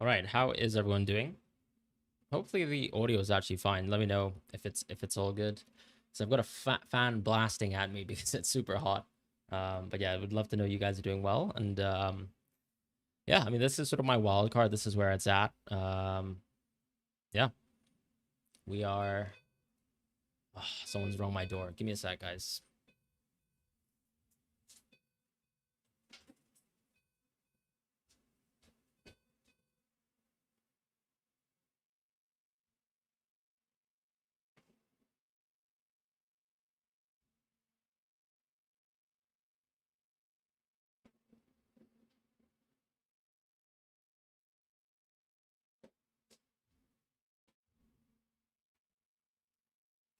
All right, how is everyone doing? Hopefully the audio is actually fine. Let me know if it's all good. So I've got a fan blasting at me because it's super hot. But yeah, I would love to know you guys are doing well. And yeah, I mean this is sort of my wild card. This is where it's at. Yeah, we are. Oh, someone's rung my door. Give me a sec, guys.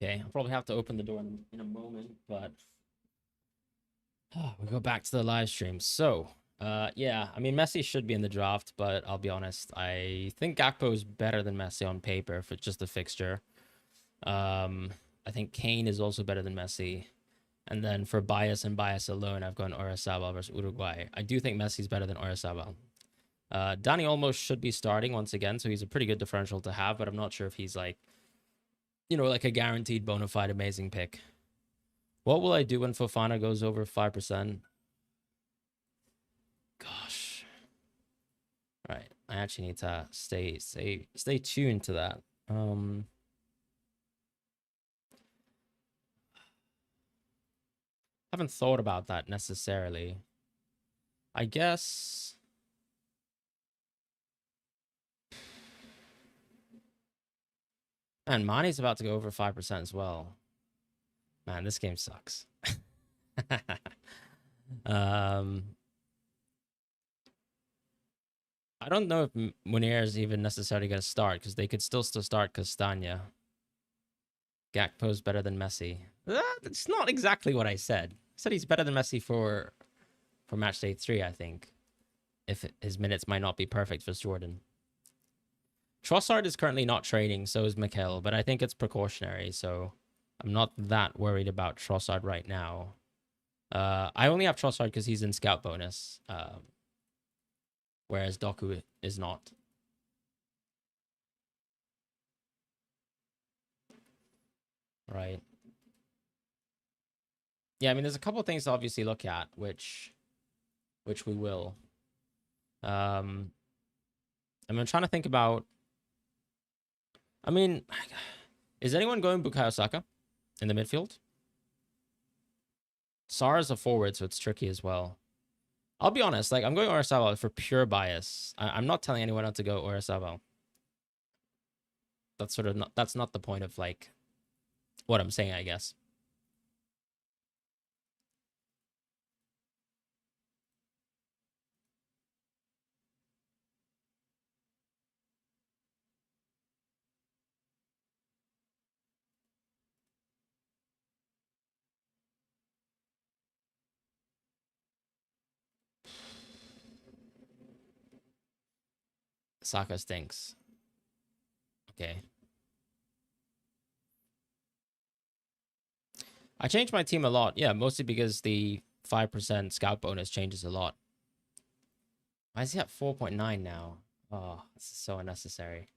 Okay, I'll probably have to open the door in a moment, but we go back to the live stream. So, yeah, I mean, Messi should be in the draft, but I'll be honest, I think Gakpo is better than Messi on paper for just the fixture. I think Kane is also better than Messi. And then for bias and bias alone, I've gone Oyarzabal versus Uruguay. I do think Messi's better than Oyarzabal. Dani almost should be starting once again, so he's a pretty good differential to have, but I'm not sure if he's like, like a guaranteed bona fide amazing pick. What will I do when Fofana goes over 5%? Gosh. All right. I actually need to stay tuned to that. Haven't thought about that necessarily. I guess man, Mane's about to go over 5% as well. Man, this game sucks. I don't know if Munir is even necessarily going to start because they could still start Castagna. Gakpo's better than Messi. That's not exactly what I said. I said he's better than Messi for Matchday 3, I think. If his minutes might not be perfect for Jordan. Trossard is currently not training, so is Mikel, but I think it's precautionary, so I'm not that worried about Trossard right now. I only have Trossard because he's in scout bonus, whereas Doku is not. Right. Yeah, I mean, there's a couple of things to obviously look at, which we will. I'm trying to think about. I mean, is anyone going Bukayo Saka in the midfield? Sar's a forward, so it's tricky as well. I'll be honest, like I'm going Oyarzabal for pure bias. I'm not telling anyone not to go Oyarzabal. That's sort of that's not the point of like what I'm saying, I guess. Saka stinks. Okay. I changed my team a lot. Yeah, mostly because the 5% scout bonus changes a lot. Why is he at 4.9 now? Oh, this is so unnecessary.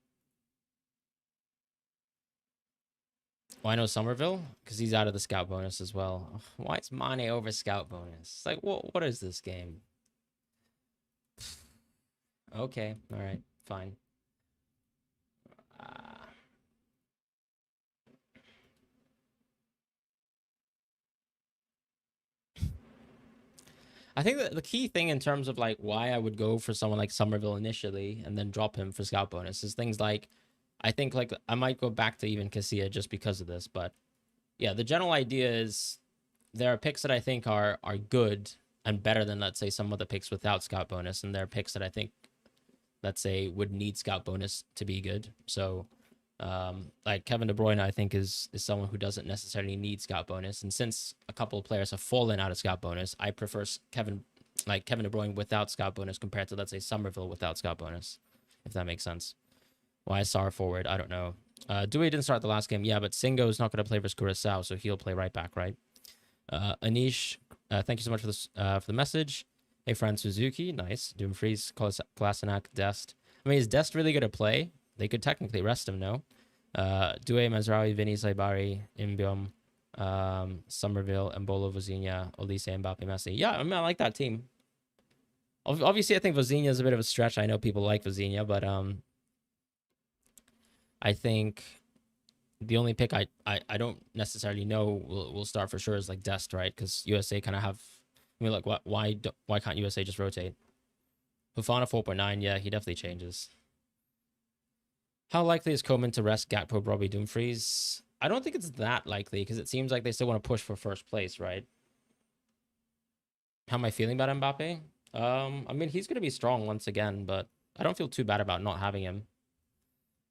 Why no Somerville? Because he's out of the scout bonus as well. Ugh, why is Mane over scout bonus? It's like, what is this game? Okay, all right, fine. I think that the key thing in terms of like why I would go for someone like Somerville initially and then drop him for scout bonus is things like I think like I might go back to even Casilla just because of this, but yeah, the general idea is there are picks that I think are good and better than let's say some of the picks without scout bonus, and there are picks that I think let's say would need scout bonus to be good. So like Kevin De Bruyne, I think is someone who doesn't necessarily need scout bonus, and since a couple of players have fallen out of scout bonus, I prefer Kevin De Bruyne without scout bonus compared to let's say Somerville without scout bonus, if that makes sense. Why is Sar forward? I don't know. Dewey didn't start the last game, yeah, but Singo is not going to play versus Curacao, so he'll play right back, right? Anish, thank you so much for this for the message. Hey, Fran Suzuki, nice. Doomfries, Klasenak, Dest. I mean, is Dest really good at play? They could technically rest him, no? Due, Mazraoui, Vinny, Saibari, Imbiom, Somerville, Embolo, Vozinha, Olise, Mbappe, Messi. Yeah, I mean, I like that team. Obviously, I think Vozinha is a bit of a stretch. I know people like Vozinha, but I think the only pick I don't necessarily know will start for sure is like Dest, right? Because USA kind of have. I mean, like, why can't USA just rotate? Fofana 4.9, yeah, he definitely changes. How likely is Coman to rest Gakpo, Robbie, Dumfries? I don't think it's that likely because it seems like they still want to push for first place, right? How am I feeling about Mbappe? I mean, he's going to be strong once again, but I don't feel too bad about not having him.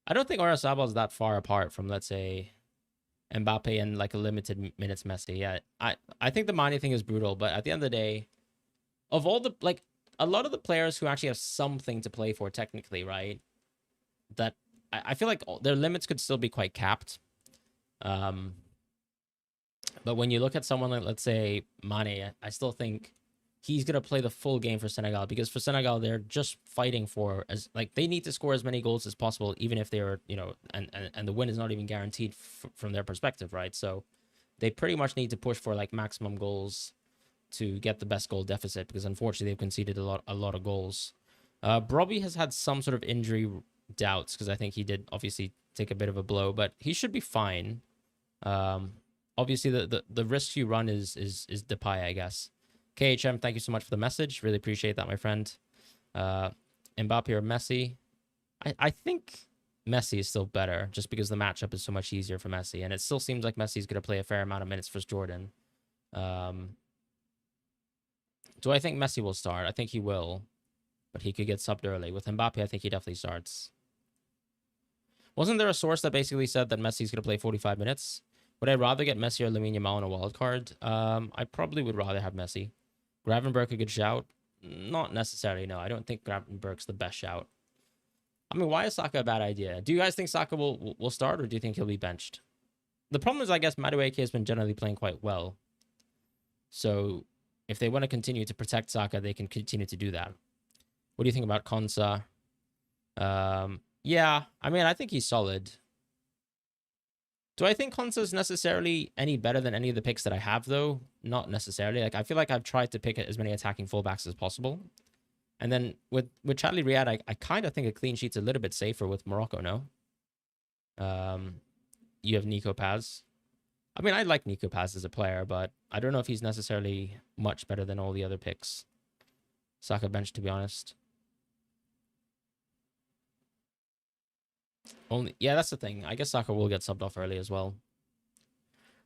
I don't think Oyarzabal is that far apart from, let's say, Mbappe and like a limited minutes Messi. Yeah, I think the Mane thing is brutal, but at the end of the day, of all the, like, a lot of the players who actually have something to play for technically, right? That I feel like their limits could still be quite capped. But when you look at someone like, let's say, Mane, I still think he's going to play the full game for Senegal, because for Senegal, they're just fighting for, as like, they need to score as many goals as possible, even if they're, you know, and the win is not even guaranteed from their perspective, right? So they pretty much need to push for like maximum goals to get the best goal deficit, because unfortunately they've conceded a lot of goals. Brobbey has had some sort of injury doubts, because I think he did obviously take a bit of a blow, but he should be fine. Obviously the risk you run is Depay, I guess. KHM, thank you so much for the message. Really appreciate that, my friend. Mbappe or Messi? I think Messi is still better, just because the matchup is so much easier for Messi, and it still seems like Messi's going to play a fair amount of minutes for Jordan. Do I think Messi will start? I think he will, but he could get subbed early. With Mbappe, I think he definitely starts. Wasn't there a source that basically said that Messi's going to play 45 minutes? Would I rather get Messi or Lamine Yamal on a wild card? I probably would rather have Messi. Gravenberg a good shout? Not necessarily, no. I don't think Gravenberg's the best shout. I mean, why is Saka a bad idea? Do you guys think Saka will start, or do you think he'll be benched? The problem is, I guess, Madueke has been generally playing quite well. So if they want to continue to protect Saka, they can continue to do that. What do you think about Konsa? Yeah, I mean, I think he's solid. Do I think Konsa is necessarily any better than any of the picks that I have, though? Not necessarily. Like, I feel like I've tried to pick as many attacking fullbacks as possible. And then with Chadli Riyad, I kind of think a clean sheet's a little bit safer with Morocco, no? You have Nico Paz. I mean, I like Nico Paz as a player, but I don't know if he's necessarily much better than all the other picks. Saka bench, to be honest. Yeah, that's the thing. I guess Saka will get subbed off early as well.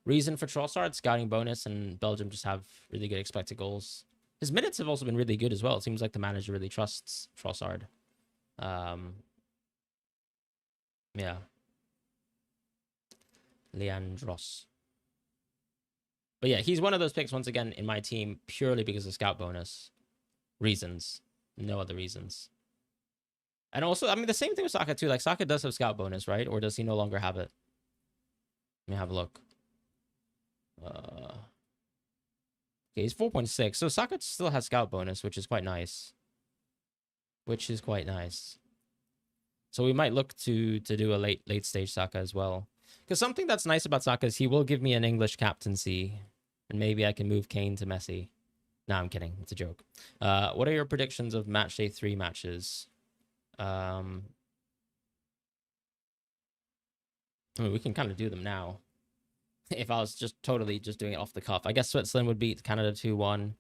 Reason for Trossard, scouting bonus, and Belgium just have really good expected goals. His minutes have also been really good as well. It seems like the manager really trusts Trossard. Yeah. Leandros. But yeah, he's one of those picks, once again, in my team, purely because of scout bonus. Reasons. No other reasons. And also, I mean, the same thing with Saka, too. Like, Saka does have scout bonus, right? Or does he no longer have it? Let me have a look. Okay, he's 4.6. So Saka still has scout bonus, which is quite nice. So we might look to do a late stage Saka as well. Because something that's nice about Saka is he will give me an English captaincy. And maybe I can move Kane to Messi. Nah, I'm kidding. It's a joke. What are your predictions of Matchday 3 matches? I mean, we can kind of do them now. If I was just totally doing it off the cuff. I guess Switzerland would beat Canada 2-1.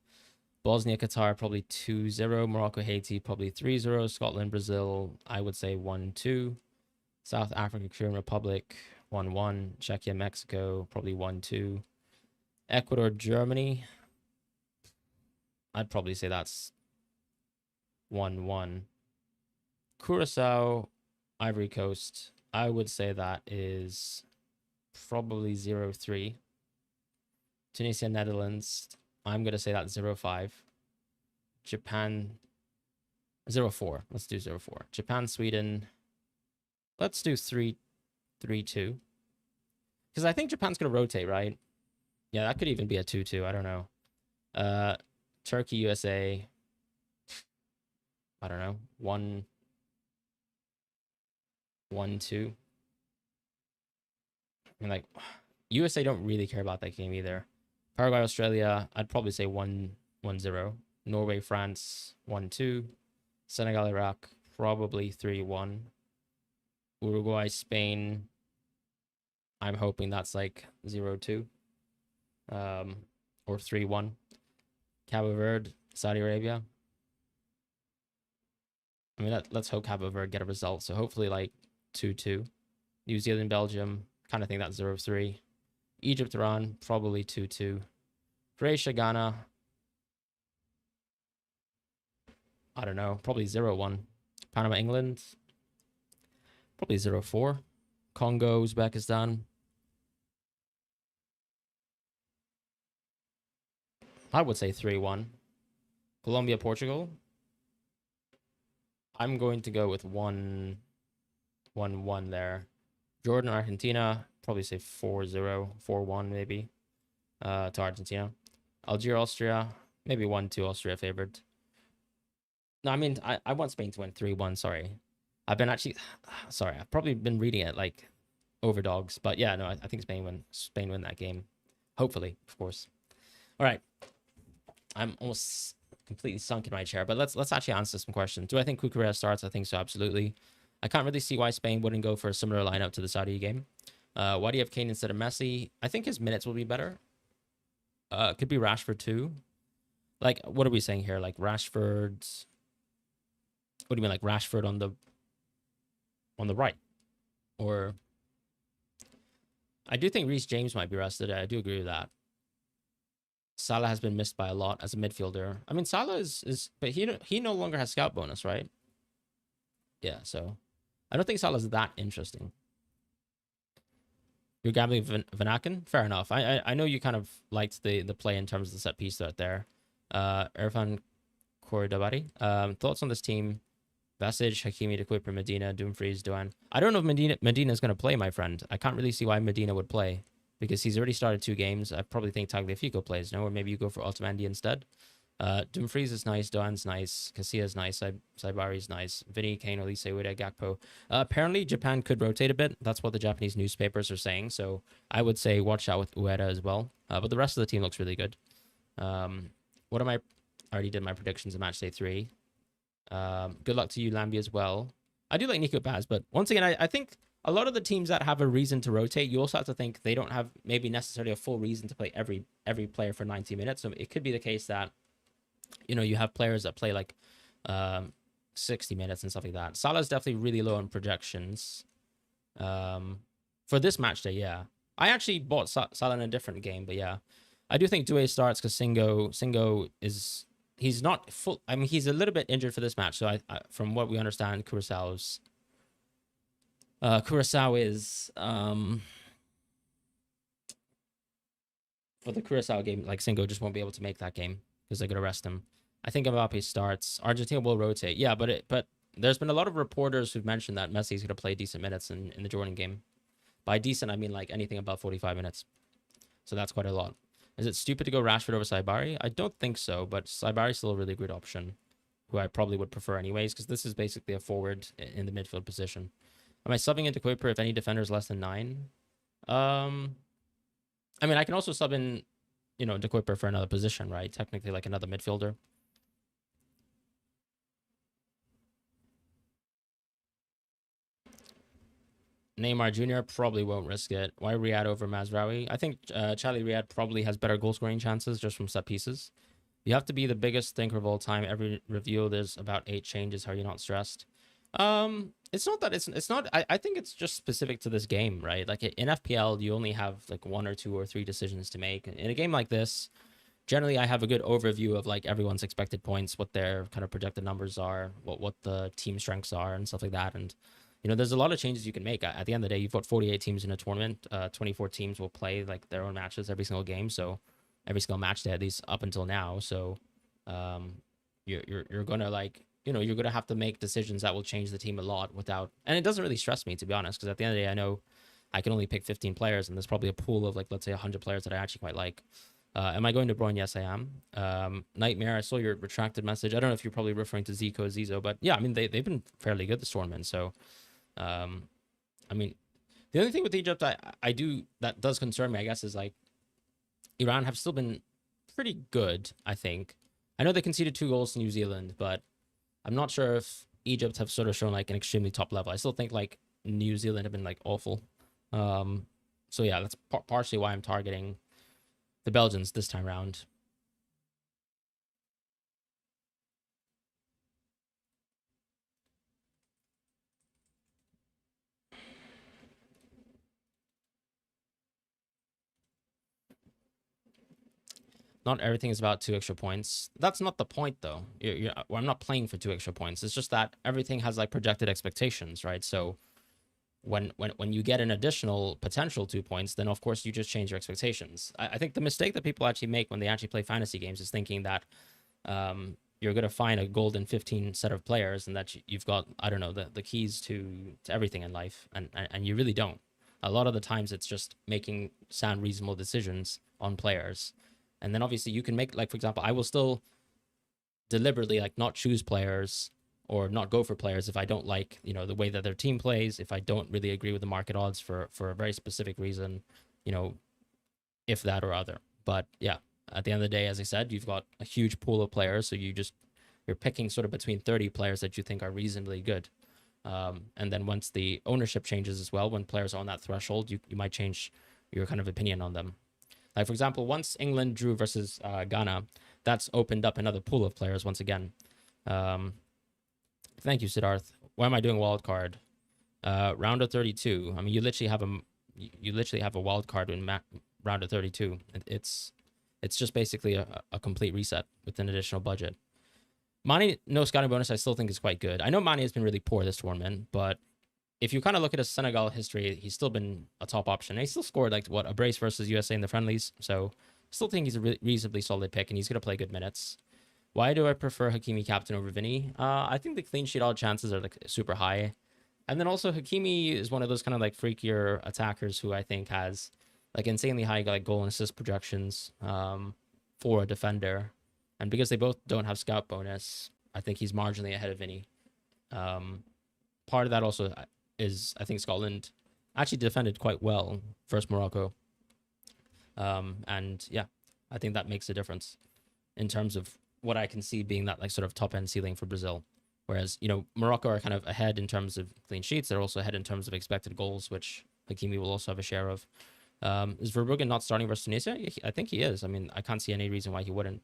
Bosnia, Qatar, probably 2-0. Morocco, Haiti, probably 3-0. Scotland, Brazil, I would say 1-2. South Africa, Korean Republic, 1-1. Czechia, Mexico, probably 1-2. Ecuador, Germany, I'd probably say that's 1-1. Curacao, Ivory Coast, I would say that is probably 0-3. Tunisia, Netherlands, I'm going to say that's 0-5. Japan, 0-4. Let's do 0-4. Japan, Sweden, let's do 3-2. Because I think Japan's going to rotate, right? Yeah, that could even be a 2-2. I don't know. Turkey, USA, I don't know. 1-2. I mean, like, USA don't really care about that game either. Paraguay, Australia, I'd probably say 1-0. Norway, France, 1-2. Senegal, Iraq, probably 3-1. Uruguay, Spain, I'm hoping that's like 0-2. Or 3-1. Cabo Verde, Saudi Arabia. I mean, let's hope Cabo Verde get a result. So hopefully like 2-2. New Zealand, Belgium, kind of think that's 0-3. Egypt, Iran, probably 2-2. Croatia, Ghana, I don't know, probably 0-1. Panama, England, probably 0-4. Congo, Uzbekistan, I would say 3-1. Colombia, Portugal, I'm going to go with 1-1 there. Jordan, Argentina, probably say 4-0, 4-1 maybe to Argentina. Algeria, Austria, maybe 1-2 Austria favored. No, I mean, I want Spain to win 3-1, sorry. I've probably been reading it like overdogs, but yeah, no, I think Spain win that game. Hopefully, of course. All right. I'm almost completely sunk in my chair, but let's actually answer some questions. Do I think Cucurella starts? I think so, absolutely. I can't really see why Spain wouldn't go for a similar lineup to the Saudi game. Why do you have Kane instead of Messi? I think his minutes will be better. Could be Rashford too. Like, what are we saying here? Like Rashford's. What do you mean, like Rashford on the right? Or I do think Reece James might be rested. I do agree with that. Salah has been missed by a lot as a midfielder. I mean, Salah is but he no longer has scout bonus, right? Yeah, so I don't think Salah's that interesting. You're gambling Van Aken? Fair enough. I know you kind of liked the play in terms of the set piece out there. Irfan Koridabari. Thoughts on this team? Vesage, Hakimi, De Kuyper, Medina, Dumfries, Doan. I don't know if Medina is going to play, my friend. I can't really see why Medina would play because he's already started 2 games. I probably think Tagliafico plays, no? Or maybe you go for Otamendi instead. Dumfries is nice, Doan's nice, Casillas nice, Saibari's nice, Vinny, Kane, Olise, Ueda, Gakpo. Apparently, Japan could rotate a bit. That's what the Japanese newspapers are saying. So I would say watch out with Ueda as well. But the rest of the team looks really good. What am I already did my predictions of Matchday 3. Good luck to you, Lambie, as well. I do like Nico Baz, but once again, I think a lot of the teams that have a reason to rotate, you also have to think they don't have maybe necessarily a full reason to play every player for 90 minutes. So it could be the case that, you know, you have players that play like 60 minutes and stuff like that. Salah's definitely really low on projections. For this match day, yeah. I actually bought Salah in a different game, but yeah. I do think Doué starts because Singo is... He's not full... I mean, he's a little bit injured for this match, so I from what we understand, Curacao is... for the Curacao game, like, Singo just won't be able to make that game because they're going to rest him. I think Mbappe starts. Argentina will rotate. Yeah, but there's been a lot of reporters who've mentioned that Messi's going to play decent minutes in the Jordan game. By decent, I mean like anything above 45 minutes. So that's quite a lot. Is it stupid to go Rashford over Saibari? I don't think so, but Saibari's still a really good option, who I probably would prefer anyways, because this is basically a forward in the midfield position. Am I subbing into Kuiper if any defender is less than 9? I mean, I can also sub in, you know, De Kuyper for another position, right? Technically, like another midfielder. Neymar Jr. probably won't risk it. Why Riyad over Mazraoui? I think Charlie Riyad probably has better goal scoring chances just from set pieces. You have to be the biggest thinker of all time. Every review, there's about 8 changes. How are you not stressed? It's not that it's not. I think it's just specific to this game, right? Like in FPL, you only have like 1 or 2 or 3 decisions to make. In a game like this, generally I have a good overview of like everyone's expected points, what their kind of projected numbers are, what the team strengths are, and stuff like that. And you know, there's a lot of changes you can make. At the end of the day, you've got 48 teams in a tournament. 24 teams will play like their own matches every single game. So every single match day, at least up until now. So you're gonna like, you know, you're gonna have to make decisions that will change the team a lot without. And it doesn't really stress me, to be honest, because at the end of the day, I know I can only pick 15 players, and there's probably a pool of like, let's say 100 players that I actually quite like. Am I going to Bruyne? Yes, I am. Nightmare, I saw your retracted message. I don't know if you're probably referring to Zico, Zizo, but yeah, I mean they've been fairly good this tournament. So I mean, the only thing with Egypt I do that does concern me, I guess, is like Iran have still been pretty good, I think. I know they conceded 2 goals to New Zealand, but I'm not sure if Egypt have sort of shown like an extremely top level. I still think like New Zealand have been like awful. Um, so yeah, that's partially why I'm targeting the Belgians this time round. Not everything is about 2 extra points. That's not the point, though. Well, I'm not playing for 2 extra points. It's just that everything has like projected expectations, right? So when you get an additional potential 2 points, then of course you just change your expectations. I think the mistake that people actually make when they actually play fantasy games is thinking that you're going to find a golden 15 set of players and that you've got, I don't know, the keys to everything in life. And you really don't. A lot of the times it's just making sound reasonable decisions on players. And then obviously you can make, like, for example, I will still deliberately like not choose players or not go for players if I don't like, the way that their team plays, if I don't really agree with the market odds for a very specific reason, if that or other. But yeah, at the end of the day, as I said, you've got a huge pool of players, so you're picking sort of between 30 players that you think are reasonably good. And then once the ownership changes as well, when players are on that threshold, you might change your kind of opinion on them. Like, for example, once England drew versus Ghana, that's opened up another pool of players once again. Thank you, Siddharth. Why am I doing wild card? Round of 32. I mean, you literally have a wild card in round of 32. It's just basically a complete reset with an additional budget. Mane, no scouting bonus, I still think is quite good. I know Mane has been really poor this tournament, but if you kind of look at his Senegal history, he's still been a top option. And he still scored like a brace versus USA in the friendlies. So I still think he's a reasonably solid pick, and he's going to play good minutes. Why do I prefer Hakimi captain over Vinny? I think the clean sheet odd chances are like super high. And then also Hakimi is one of those kind of like freakier attackers who I think has like insanely high like goal and assist projections for a defender. And because they both don't have scout bonus, I think he's marginally ahead of Vinny. Part of that also is I think Scotland actually defended quite well versus Morocco. And yeah, I think that makes a difference in terms of what I can see being that like sort of top end ceiling for Brazil. Whereas, Morocco are kind of ahead in terms of clean sheets. They're also ahead in terms of expected goals, which Hakimi will also have a share of. Is Verbruggen not starting versus Tunisia? I think he is. I mean, I can't see any reason why he wouldn't.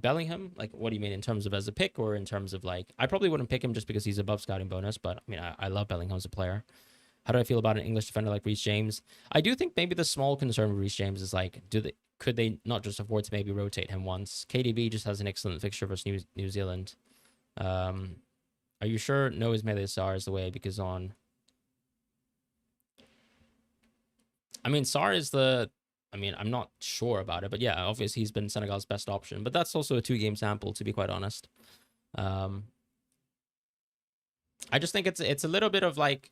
Bellingham, like, what do you mean in terms of as a pick or in terms of like, I probably wouldn't pick him just because he's above scouting bonus, but I mean, I love Bellingham as a player. How do I feel about an English defender like Reece James? I do think maybe the small concern with Reece James is like, could they not just afford to maybe rotate him once? KDB just has an excellent fixture versus New Zealand. Are you sure? No, Ismail Sarr is the way because on. I mean, Sarr is I'm not sure about it, but yeah, obviously he's been Senegal's best option. But that's also a 2-game sample, to be quite honest. I just think it's a little bit of like,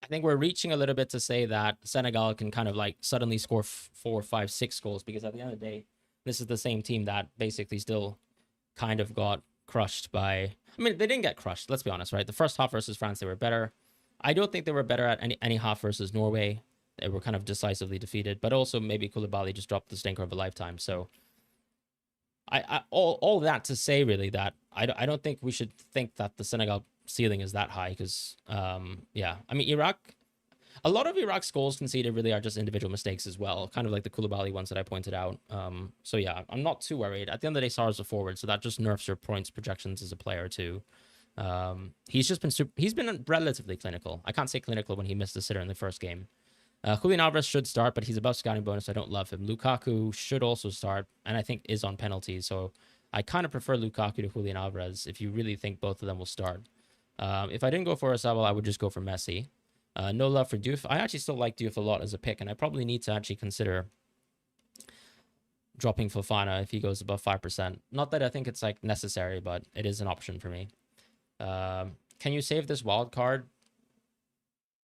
I think we're reaching a little bit to say that Senegal can kind of like suddenly score 4, 5, 6 goals, because at the end of the day, this is the same team that basically still kind of got crushed by. I mean, they didn't get crushed. Let's be honest, right? The first half versus France, they were better. I don't think they were better at any half versus Norway. They were kind of decisively defeated, but also maybe Koulibaly just dropped the stinker of a lifetime. So all that to say really that I don't think we should think that the Senegal ceiling is that high, because yeah, I mean, a lot of Iraq's goals conceded really are just individual mistakes as well, kind of like the Koulibaly ones that I pointed out. So yeah, I'm not too worried. At the end of the day, Sarr's a forward, so that just nerfs your points projections as a player too. He's been relatively clinical. I can't say clinical when he missed a sitter in the first game. Julian Alvarez should start, but he's above scouting bonus. I don't love him. Lukaku should also start, and I think is on penalties. So I kind of prefer Lukaku to Julian Alvarez if you really think both of them will start. If I didn't go for Osayiwo, I would just go for Messi. No love for Diouf. I actually still like Diouf a lot as a pick, and I probably need to actually consider dropping Fofana if he goes above 5%. Not that I think it's like necessary, but it is an option for me. Can you save this wild card?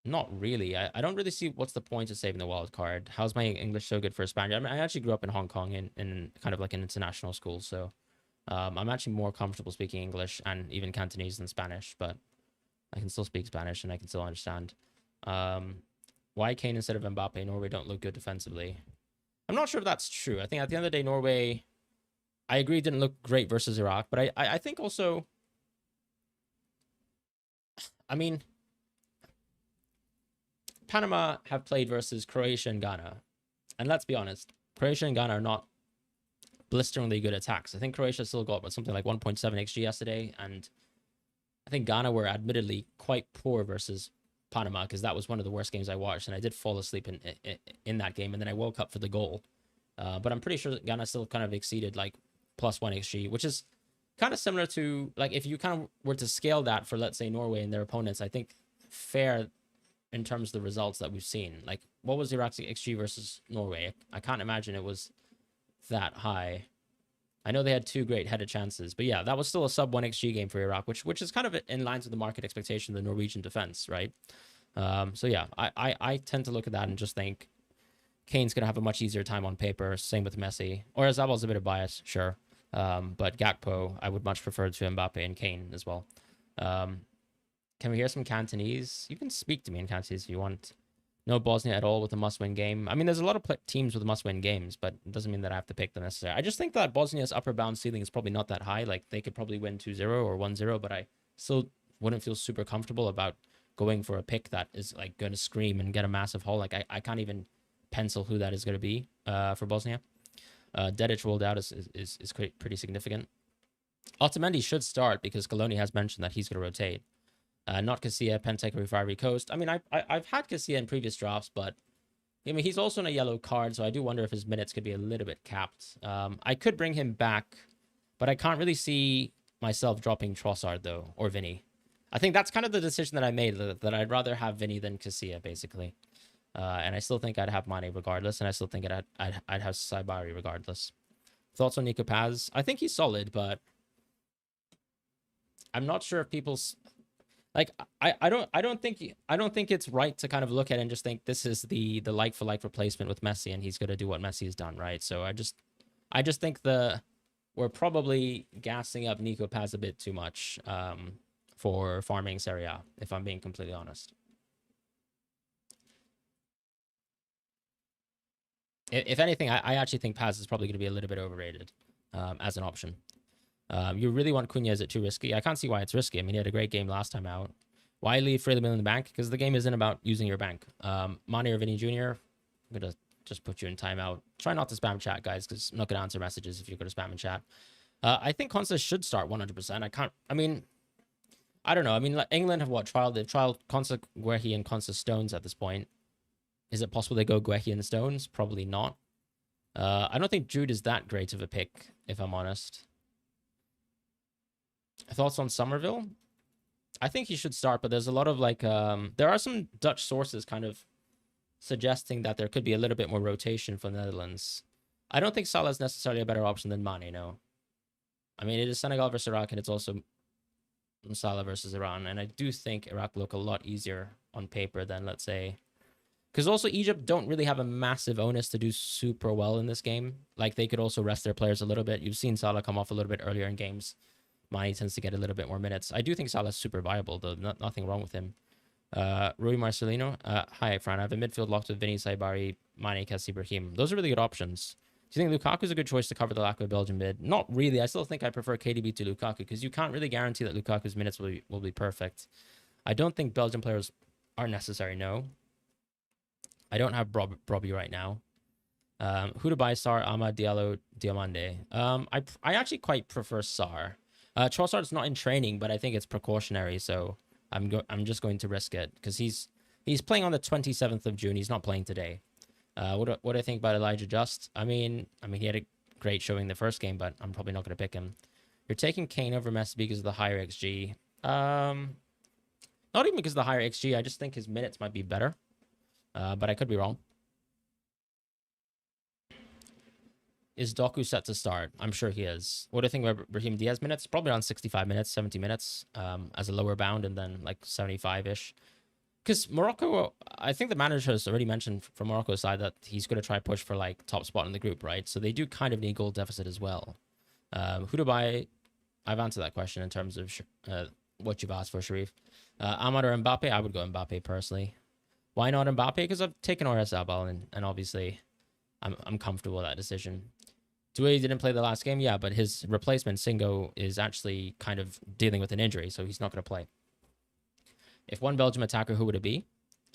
Not really. I don't really see what's the point of saving the wild card. How's my English so good for a Spaniard? I mean, I actually grew up in Hong Kong in kind of like an international school, so I'm actually more comfortable speaking English and even Cantonese than Spanish, but I can still speak Spanish and I can still understand. Why Kane instead of Mbappe? Norway don't look good defensively. I'm not sure if that's true. I think at the end of the day, Norway, I agree, didn't look great versus Iraq, but I think also, I mean, Panama have played versus Croatia and Ghana, and let's be honest, Croatia and Ghana are not blisteringly good attacks. I think Croatia still got something like 1.7 xG yesterday, and I think Ghana were admittedly quite poor versus Panama because that was one of the worst games I watched, and I did fall asleep in that game, and then I woke up for the goal. But I'm pretty sure that Ghana still kind of exceeded like +1 xG, which is kind of similar to like if you kind of were to scale that for, let's say, Norway and their opponents. I think fair in terms of the results that we've seen. Like, what was Iraq's xG versus Norway? I can't imagine it was that high. I know they had 2 great headed chances, but yeah, that was still a sub 1 xG game for Iraq, which is kind of in line with the market expectation of the Norwegian defense, right? So yeah, I tend to look at that and just think Kane's going to have a much easier time on paper. Same with Messi. Or Zabal's a bit of bias, sure. But Gakpo, I would much prefer to Mbappe and Kane as well. Can we hear some Cantonese? You can speak to me in Cantonese if you want. No Bosnia at all with a must-win game. I mean, there's a lot of teams with must-win games, but it doesn't mean that I have to pick them necessarily. I just think that Bosnia's upper bound ceiling is probably not that high. Like, they could probably win 2-0 or 1-0, but I still wouldn't feel super comfortable about going for a pick that is, like, going to scream and get a massive haul. Like, I can't even pencil who that is going to be for Bosnia. Dedic rolled out is pretty significant. Otamendi should start because Coloni has mentioned that he's going to rotate. Not Casilla, Pentek, Fiery Coast. I mean, I've had Casilla in previous drafts, but I mean, he's also on a yellow card, so I do wonder if his minutes could be a little bit capped. I could bring him back, but I can't really see myself dropping Trossard, though, or Vinny. I think that's kind of the decision that I made, that I'd rather have Vinny than Casilla, basically. And I still think I'd have Mane regardless, and I still think I'd have Saibari regardless. Thoughts on Nico Paz? I think he's solid, but I'm not sure if people's... Like, I don't think it's right to kind of look at it and just think this is the like for like replacement with Messi and he's going to do what Messi has done, right? So I just think we're probably gassing up Nico Paz a bit too much for farming Serie A, if I'm being completely honest. If anything, I actually think Paz is probably going to be a little bit overrated as an option. You really want Cunha? Is it too risky? I can't see why it's risky. I mean, he had a great game last time out. Why leave Freeland in the bank? Because the game isn't about using your bank. Mane or Vinny Jr., I'm going to just put you in timeout. Try not to spam chat, guys, because I'm not going to answer messages if you're going to spam in chat. I think Consa should start 100%. I don't know. I mean, like, England have they've trialed Consa, Guehi, and Consa Stones at this point. Is it possible they go Guehi and Stones? Probably not. I don't think Jude is that great of a pick, if I'm honest. Thoughts on Somerville? I think he should start, but there's a lot of like there are some Dutch sources kind of suggesting that there could be a little bit more rotation for the Netherlands. I don't think Salah is necessarily a better option than Mane, no. I mean, it is Senegal versus Iraq, and it's also Salah versus Iran, and I do think Iraq look a lot easier on paper than, let's say, because also Egypt don't really have a massive onus to do super well in this game. Like, they could also rest their players a little bit. You've seen Salah come off a little bit earlier in games. Mane tends to get a little bit more minutes. I do think Salah's super viable, though. Nothing wrong with him. Rui Marcelino. Hi, Fran. I have a midfield locked with Vinny, Saibari, Mane, Kessie, Brahim. Those are really good options. Do you think Lukaku's a good choice to cover the lack of a Belgian mid? Not really. I still think I prefer KDB to Lukaku because you can't really guarantee that Lukaku's minutes will be perfect. I don't think Belgian players are necessary, no. I don't have Brobbey right now. Who to buy? Sar, Ahmad, Diallo, Diamande. I actually quite prefer Sar. Trossard's not in training, but I think it's precautionary, so I'm just going to risk it because he's playing on the 27th of June. He's not playing today. What do I think about Elijah Just? I mean he had a great showing the first game, but I'm probably not going to pick him. You're taking Kane over Messi because of the higher XG. Not even because of the higher XG. I just think his minutes might be better, but I could be wrong. Is Doku set to start? I'm sure he is. What do you think about Brahim Diaz minutes? Probably around 65 minutes, 70 minutes as a lower bound, and then like 75-ish. Because Morocco, I think the manager has already mentioned from Morocco's side that he's going to try push for like top spot in the group, right? So they do kind of need goal deficit as well. Who to buy? I've answered that question in terms of what you've asked for, Sharif. Ahmad or Mbappe? I would go Mbappe personally. Why not Mbappe? Because I've taken Oyarzabal, and obviously I'm comfortable with that decision. Doué didn't play the last game, yeah, but his replacement, Singo, is actually kind of dealing with an injury, so he's not going to play. If one Belgium attacker, who would it be?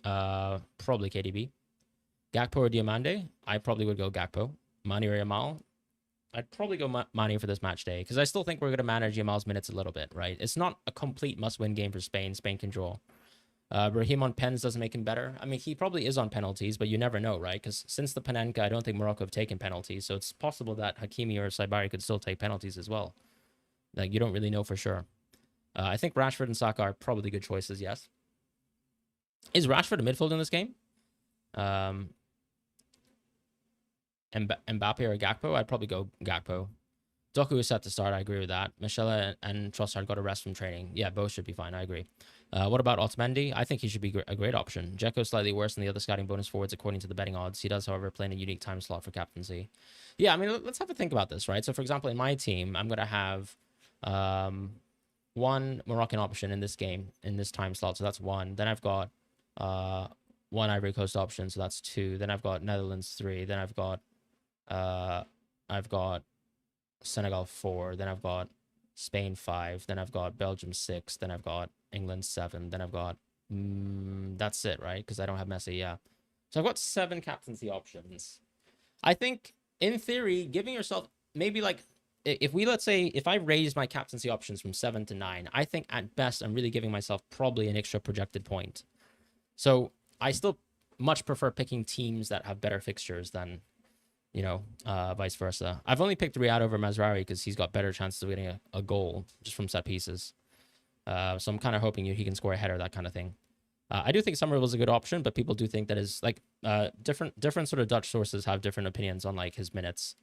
Probably KDB. Gakpo or Diomande? I probably would go Gakpo. Mane or Yamal? I'd probably go Mane for this match day, because I still think we're going to manage Yamal's minutes a little bit, right? It's not a complete must-win game for Spain. Spain can draw. Raheem on pens doesn't make him better. I mean, he probably is on penalties, but you never know, right? Because since the Panenka, I don't think Morocco have taken penalties, so it's possible that Hakimi or Saibari could still take penalties as well. Like, you don't really know for sure. I think Rashford and Saka are probably good choices, yes. Is Rashford a midfield in this game? Mbappe or Gakpo? I'd probably go Gakpo. Doku is set to start. I agree with that. Michelle and Trossard got a rest from training. Yeah, both should be fine. I agree. What about Otamendi? I think he should be a great option. Dzeko slightly worse than the other scouting bonus forwards according to the betting odds. He does, however, play in a unique time slot for captaincy. Yeah, I mean, let's have a think about this, right? So, for example, in my team, I'm going to have one Moroccan option in this game, in this time slot. So that's one. Then I've got one Ivory Coast option. So that's two. Then I've got Netherlands 3. Then I've got Senegal 4. Then I've got Spain 5. Then I've got Belgium 6. Then I've got England 7. Then I've got that's it, right? Because I don't have Messi. Yeah, so I've got 7 captaincy options. I think in theory, giving yourself maybe like, if let's say if I raise my captaincy options from 7 to 9, I think at best I'm really giving myself probably an extra projected point. So I still much prefer picking teams that have better fixtures than, you know, vice versa. I've only picked Riyad over Mazraoui because he's got better chances of getting a goal just from set pieces. So I'm kind of hoping he can score a header, that kind of thing. I do think Somerville is a good option, but people do think that is like different sort of Dutch sources have different opinions on like his minutes.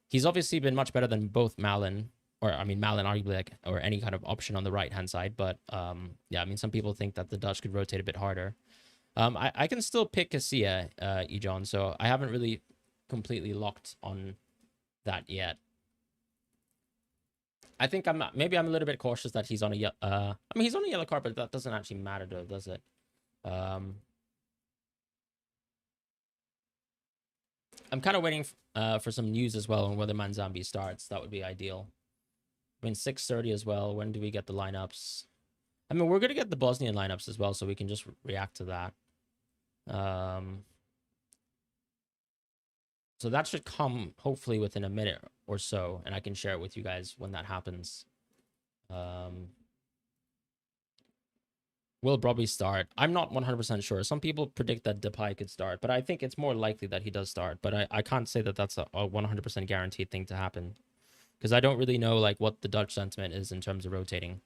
He's obviously been much better than both Malin, or I mean Malin arguably, like, or any kind of option on the right hand side. But yeah, I mean some people think that the Dutch could rotate a bit harder. I can still pick Casilla, Ejon, so I haven't really completely locked on that yet. I think maybe I'm a little bit cautious that he's on a I mean he's on a yellow card, but that doesn't actually matter though, does it? I'm kind of waiting for some news as well on whether Manzambi starts. That would be ideal. I mean 6:30 as well. When do we get the lineups? I mean we're gonna get the Bosnian lineups as well, so we can just react to that. So that should come hopefully within a minute or so, and I can share it with you guys when that happens. Will Brobby start? I'm not 100% sure. Some people predict that Depay could start, but I think it's more likely that he does start. But I can't say that that's a 100% guaranteed thing to happen, because I don't really know like what the Dutch sentiment is in terms of rotating.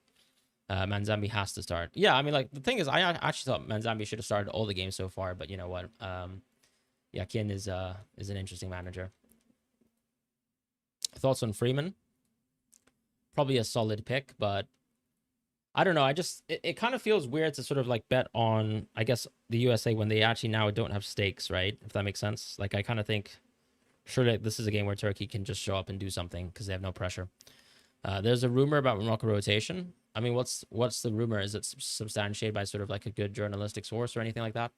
Manzambi has to start. Yeah, I mean, like the thing is, I actually thought Manzambi should have started all the games so far, but you know what? Yeah, Kien is an interesting manager. Thoughts on Freeman? Probably a solid pick, but I don't know. It kind of feels weird to sort of like bet on, I guess, the USA when they actually now don't have stakes, right? If that makes sense. Like I kind of think, surely this is a game where Turkey can just show up and do something because they have no pressure. There's a rumor about Morocco rotation. I mean, what's the rumor? Is it substantiated by sort of like a good journalistic source or anything like that?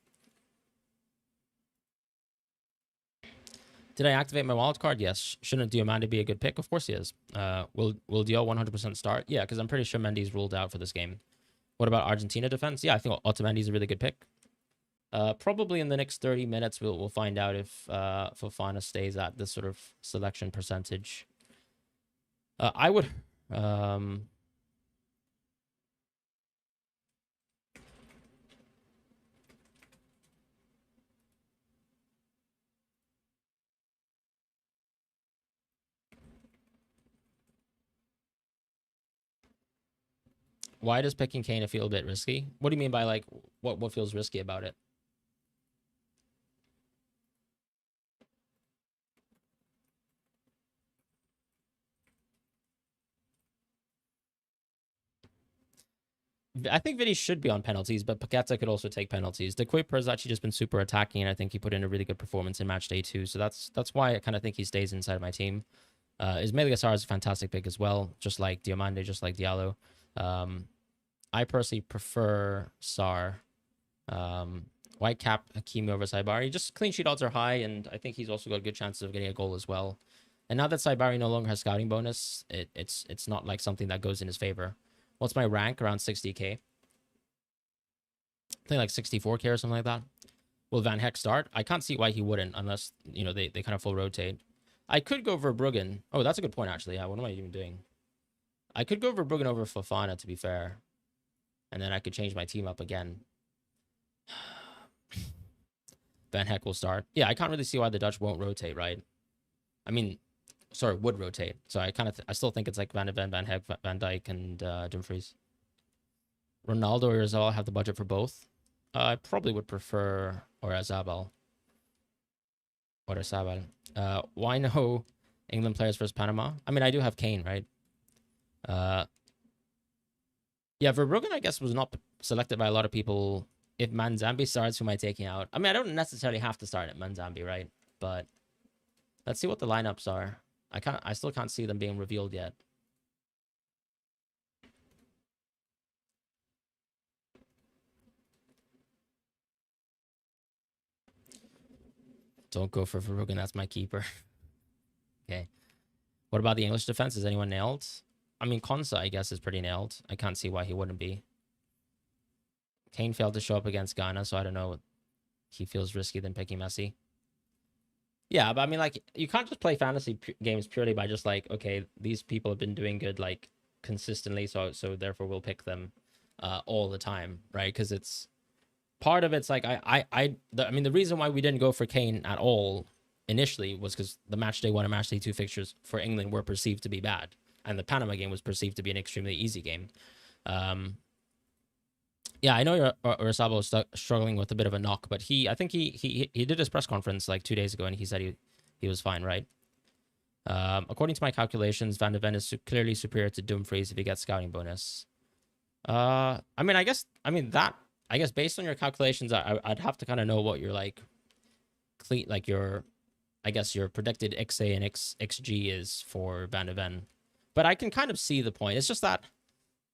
Did I activate my wild card? Yes. Shouldn't Diomande be a good pick? Of course he is. Will Dio 100% start? Yeah, because I'm pretty sure Mendy's ruled out for this game. What about Argentina defense? Yeah, I think Otamendi's a really good pick. Probably in the next 30 minutes, we'll find out if Fofana stays at this sort of selection percentage. I would... Why does picking Kane feel a bit risky? What do you mean by like what feels risky about it? I think Vinny should be on penalties, but Paqueta could also take penalties. The Kuiper has actually just been super attacking, and I think he put in a really good performance in match day 2. So that's why I kind of think he stays inside of my team. Ismail Assar is a fantastic pick as well, just like Diomande, just like Diallo. I personally prefer Sar Why cap Hakimi over Saibari? Just clean sheet odds are high, and I think he's also got good chances of getting a goal as well. And now that Saibari no longer has scouting bonus, it's not like something that goes in his favor. What's my rank? Around 60k. I think like 64k or something like that. Will Van Heck start? I can't see why he wouldn't, unless, you know, they kind of full rotate. I could go Verbruggen. Oh, that's a good point, actually. Yeah, what am I even doing? I could go Verbruggen over Fofana, to be fair. And then I could change my team up again. Van Heck will start. Yeah, I can't really see why the Dutch won't rotate, right? I mean, sorry, would rotate. So I still think it's like Van de Ven, Van Heck, Van Dijk, and Dumfries. Ronaldo or Oyarzabal have the budget for both. I probably would prefer Oyarzabal. Why no England players versus Panama? I mean, I do have Kane, right? Yeah, Verbruggen, I guess, was not selected by a lot of people. If Manzambi starts, who am I taking out? I mean, I don't necessarily have to start at Manzambi, right? But let's see what the lineups are. I still can't see them being revealed yet. Don't go for Verbruggen. That's my keeper. Okay. What about the English defense? Is anyone nailed? I mean, Konsa, I guess, is pretty nailed. I can't see why he wouldn't be. Kane failed to show up against Ghana, so I don't know. He feels risky than picking Messi. Yeah, but I mean, like, you can't just play fantasy games purely by just like, okay, these people have been doing good, like, consistently, so therefore we'll pick them all the time, right? Because it's part of it's like I mean, the reason why we didn't go for Kane at all initially was because the Matchday 1 and Matchday 2 fixtures for England were perceived to be bad, and the Panama game was perceived to be an extremely easy game. Yeah, I know Oyarzabal was struggling with a bit of a knock, but I think he did his press conference like 2 days ago, and he said he was fine, right? According to my calculations, Van de Ven is clearly superior to Dumfries if he gets scouting bonus. I guess based on your calculations, I'd have to kind of know what your your predicted XA and XG is for Van de Ven. But I can kind of see the point. It's just that,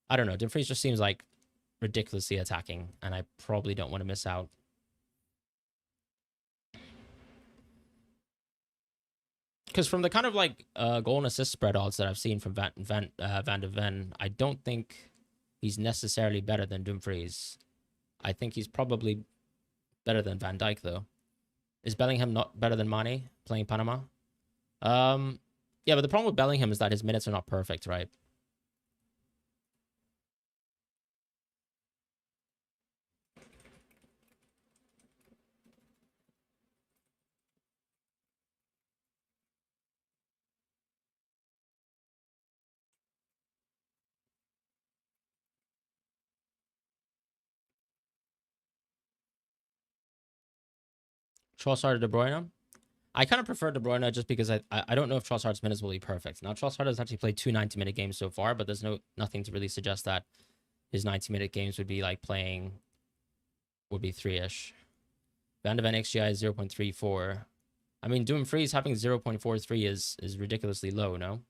I don't know, Dumfries just seems like ridiculously attacking, and I probably don't want to miss out. Because from the kind of like goal and assist spread odds that I've seen from Van de Ven, I don't think he's necessarily better than Dumfries. I think he's probably better than Van Dijk, though. Is Bellingham not better than Mane playing Panama? Yeah, but the problem with Bellingham is that his minutes are not perfect, right? Trossard or De Bruyne? I kind of prefer De Bruyne just because I don't know if Trossard's minutes will be perfect. Now, Trossard has actually played 2 90-minute games so far, but there's nothing to really suggest that his 90-minute games would be like playing, would be 3-ish. Van de Ven XGI is 0.34. I mean, Dumfries having 0.43 is ridiculously low, no?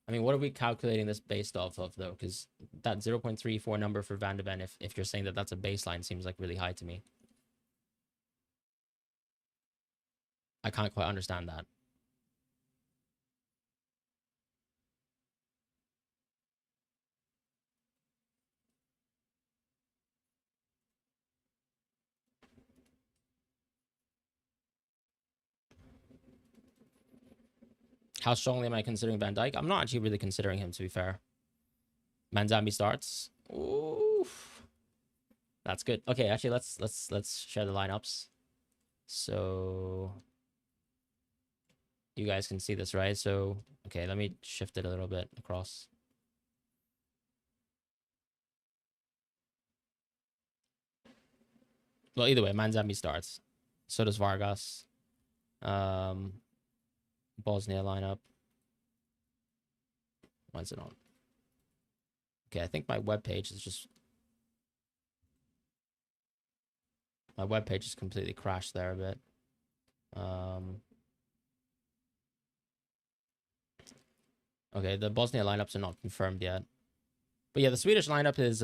I mean, what are we calculating this based off of, though? Because that 0.34 number for Van de Ven, if you're saying that that's a baseline, seems like really high to me. I can't quite understand that. How strongly am I considering Van Dijk? I'm not actually really considering him, to be fair. Manzambi starts. Oof. That's good. Okay, actually, let's share the lineups. So you guys can see this, right? So, okay, let me shift it a little bit across. Well, either way, Manzambi starts. So does Vargas. Bosnia lineup. When's it on? Okay, I think my webpage is just... My webpage is completely crashed there a bit. Okay, the Bosnia lineups are not confirmed yet. But yeah, the Swedish lineup is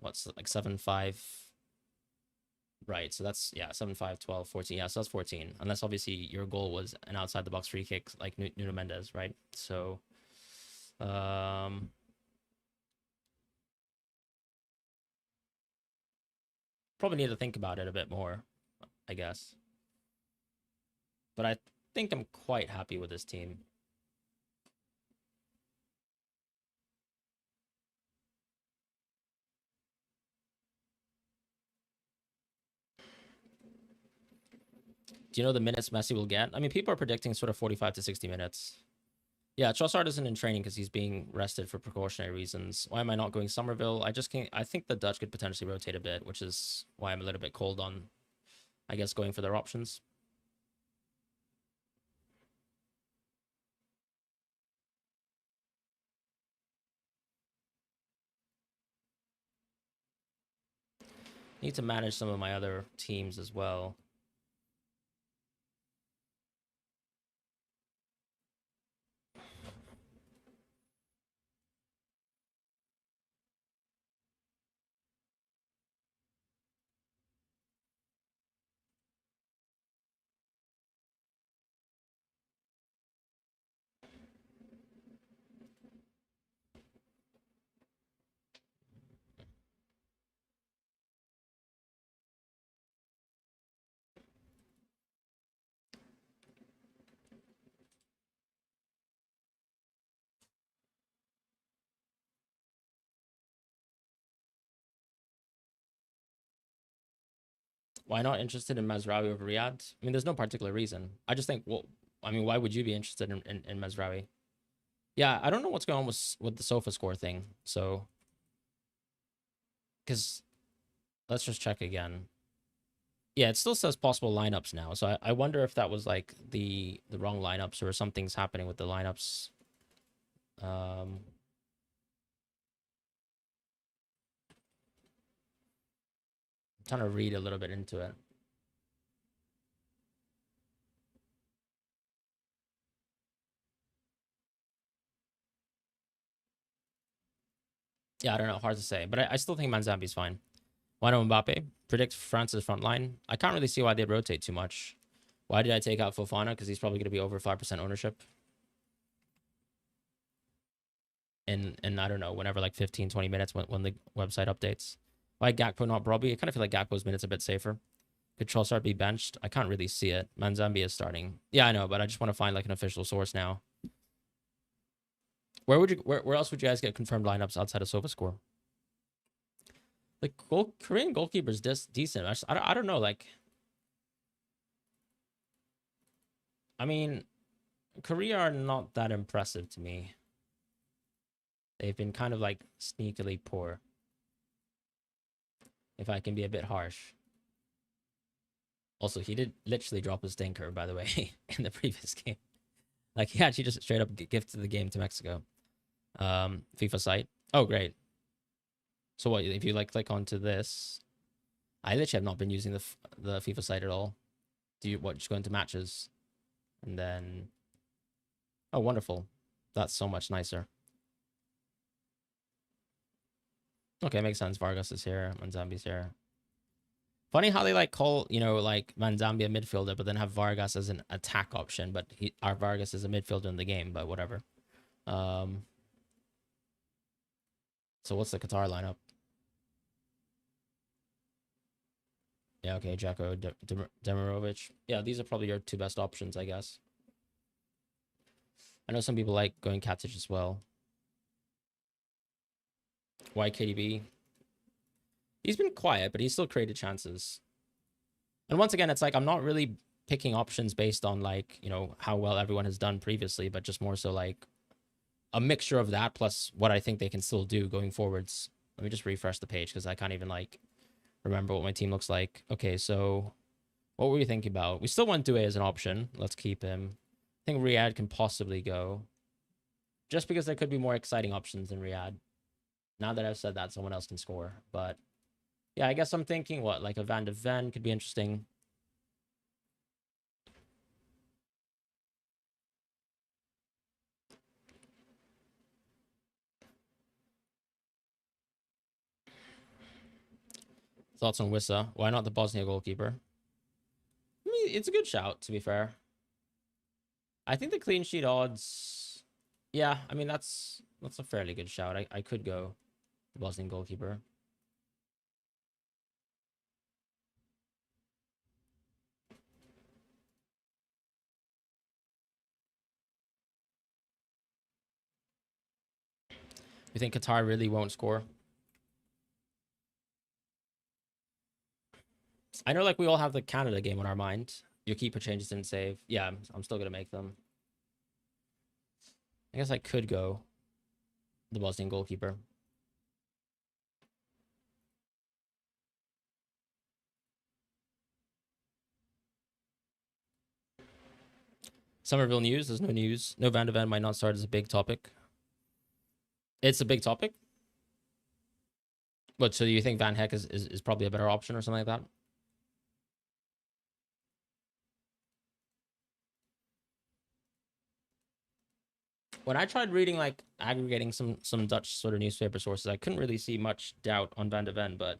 what's like 7-5. Right, so that's, yeah, 7-5, 12, 14. Yeah, so that's 14. Unless obviously your goal was an outside the box free kick like Nuno Mendes, right? So, probably need to think about it a bit more, I guess. But I think I'm quite happy with this team. Do you know the minutes Messi will get? I mean, people are predicting sort of 45 to 60 minutes. Yeah, Trossard isn't in training because he's being rested for precautionary reasons. Why am I not going Somerville? I just can't. I think the Dutch could potentially rotate a bit, which is why I'm a little bit cold on, I guess, going for their options. Need to manage some of my other teams as well. Why not interested in Mazraoui over Riyadh? I mean, there's no particular reason. I just think, well, I mean, why would you be interested in Mazraoui? Yeah, I don't know what's going on with the sofa score thing. So, because let's just check again. Yeah, it still says possible lineups now. So I wonder if that was like the wrong lineups or something's happening with the lineups. Um, trying to read a little bit into it. Yeah, I don't know. Hard to say. But I still think Manzambi's fine. Why no Mbappe? Predict France's front line. I can't really see why they'd rotate too much. Why did I take out Fofana? Because he's probably going to be over 5% ownership. In I don't know, whenever like 15, 20 minutes when the website updates. Why Gakpo, not Brobbey? I kind of feel like Gakpo's minutes a bit safer. Could Trossard be benched? I can't really see it. Manzambi is starting. Yeah, I know, but I just want to find like an official source now. Where else would you guys get confirmed lineups outside of SofaScore? The Korean goalkeeper's decent. I don't know. Like, I mean, Korea are not that impressive to me. They've been kind of like sneakily poor, if I can be a bit harsh. Also, he did literally drop a stinker, by the way, in the previous game. Like, he actually just straight up gifted the game to Mexico. FIFA site. Oh, great. So what, if you like click onto this, I literally have not been using the FIFA site at all. Do you just go into matches and then, oh, wonderful. That's so much nicer. Okay, makes sense. Vargas is here. Manzambi's here. Funny how they like call, like Manzambi a midfielder, but then have Vargas as an attack option. But our Vargas is a midfielder in the game, but whatever. So what's the Qatar lineup? Yeah, okay, Jacko, Demirovic. Yeah, these are probably your two best options, I guess. I know some people like going Katic as well. Why KDB? He's been quiet, but he's still created chances. And once again, it's like I'm not really picking options based on like, how well everyone has done previously, but just more so like a mixture of that plus what I think they can still do going forwards. Let me just refresh the page because I can't even like remember what my team looks like. Okay, so what were we thinking about? We still want Due as an option. Let's keep him. I think Riyadh can possibly go. Just because there could be more exciting options than Riyadh. Now that I've said that, someone else can score. But yeah, I guess I'm thinking what, like a Van de Ven could be interesting. Thoughts on Wissa? Why not the Bosnia goalkeeper? I mean, it's a good shout, to be fair. I think the clean sheet odds. Yeah, I mean that's a fairly good shout. I could go the Bosnian goalkeeper. You think Qatar really won't score? I know, like, we all have the Canada game on our mind. Your keeper changes didn't save. Yeah, I'm still gonna make them. I guess I could go the Bosnian goalkeeper. Somerville news. There's no news. No Van de Ven might not start as a big topic. It's a big topic. But so you think Van Heck is probably a better option or something like that? When I tried reading, like, aggregating some Dutch sort of newspaper sources, I couldn't really see much doubt on Van de Ven. But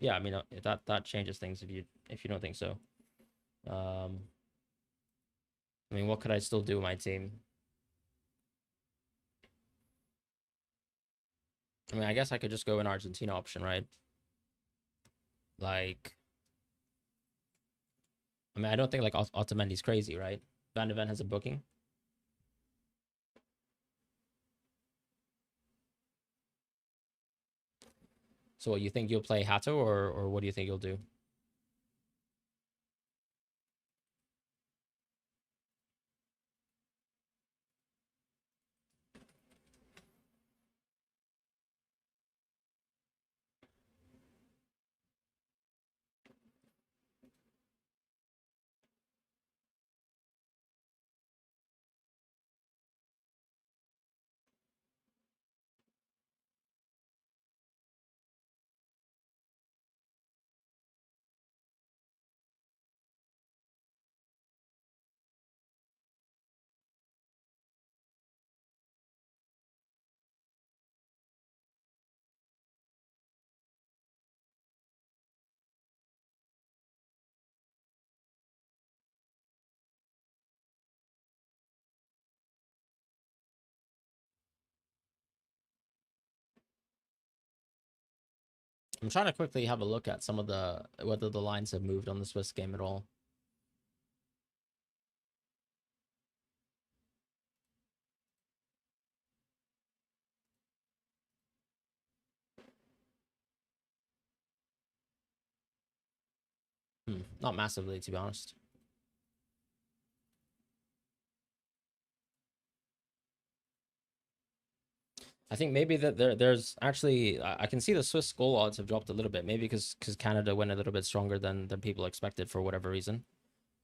yeah, I mean, that changes things if you don't think so. I mean, what could I still do with my team? I mean, I guess I could just go an Argentina option, right? Like, I mean, I don't think like Otamendi's crazy, right? Van de Ven has a booking. So what, you think you'll play Hato, or what do you think you'll do? I'm trying to quickly have a look at some of whether the lines have moved on the Swiss game at all. Not massively, to be honest. I think maybe that there's actually I can see the Swiss goal odds have dropped a little bit. Maybe because Canada went a little bit stronger than people expected for whatever reason.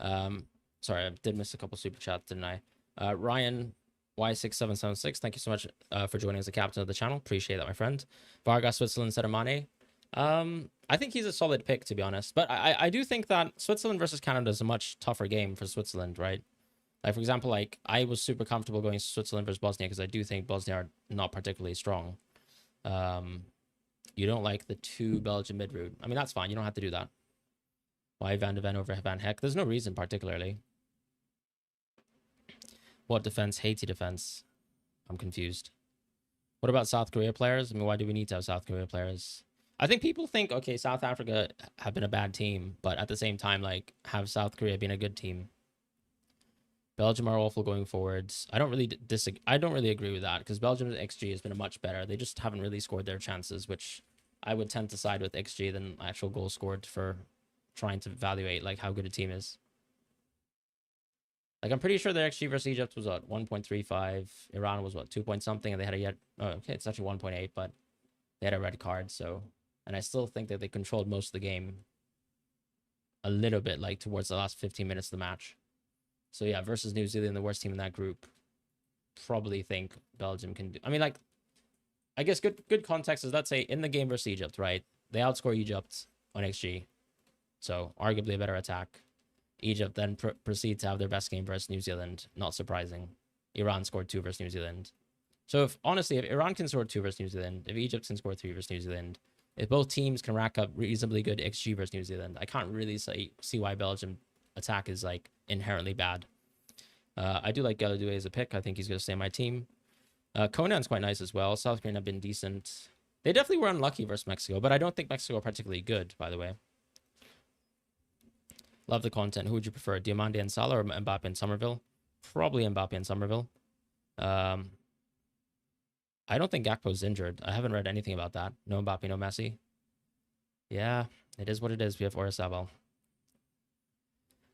Sorry, I did miss a couple super chats, didn't I? Ryan Y6776, thank you so much for joining as a captain of the channel. Appreciate that, my friend. Vargas Switzerland instead of Mane. I think he's a solid pick, to be honest. But I do think that Switzerland versus Canada is a much tougher game for Switzerland, right? Like, for example, like, I was super comfortable going Switzerland versus Bosnia because I do think Bosnia are not particularly strong. You don't like the two Belgian mid route. I mean, that's fine. You don't have to do that. Why Van de Ven over Van Heck? There's no reason particularly. What defense? Haiti defense. I'm confused. What about South Korea players? I mean, why do we need to have South Korea players? I think people think, okay, South Africa have been a bad team, but at the same time, like, have South Korea been a good team? Belgium are awful going forwards. I don't really agree with that because Belgium's XG has been much better. They just haven't really scored their chances, which I would tend to side with XG than actual goals scored for trying to evaluate like how good a team is. Like, I'm pretty sure their XG versus Egypt was what, 1.35. Iran was what, 2 point something, and they had okay, it's actually 1.8, but they had a red card. So, and I still think that they controlled most of the game a little bit, like towards the last 15 minutes of the match. So yeah, versus New Zealand, the worst team in that group, probably think Belgium can do. I mean, like, I guess good context is, let's say in the game versus Egypt, right? They outscore Egypt on XG, so arguably a better attack. Egypt then proceed to have their best game versus New Zealand. Not surprising. Iran scored 2 versus New Zealand. So if Iran can score 2 versus New Zealand, if Egypt can score 3 versus New Zealand, If both teams can rack up reasonably good XG versus New Zealand, I can't really see why Belgium attack is like inherently bad. I do like Galadue as a pick. I think he's going to stay on my team. Conan's quite nice as well. South Korean have been decent. They definitely were unlucky versus Mexico, but I don't think Mexico are particularly good, by the way. Love the content. Who would you prefer, Diamande and Salah or Mbappe and Somerville? Probably Mbappe and Somerville. I don't think Gakpo's injured. I haven't read anything about that. No Mbappe, no Messi. Yeah, it is what it is. We have Oyarzabal.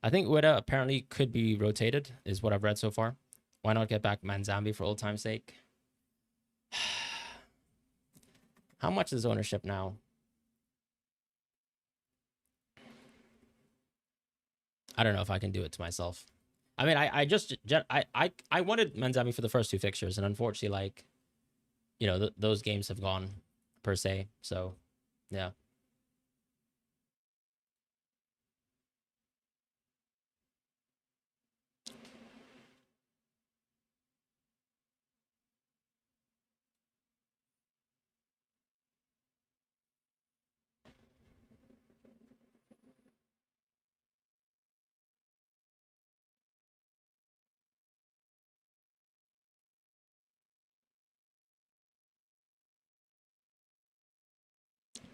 I think Ueda apparently could be rotated, is what I've read so far. Why not get back Manzambi for old time's sake? How much is ownership now? I don't know if I can do it to myself. I mean, I wanted Manzambi for the first two fixtures, and unfortunately, like, you know, those games have gone per se. So, yeah.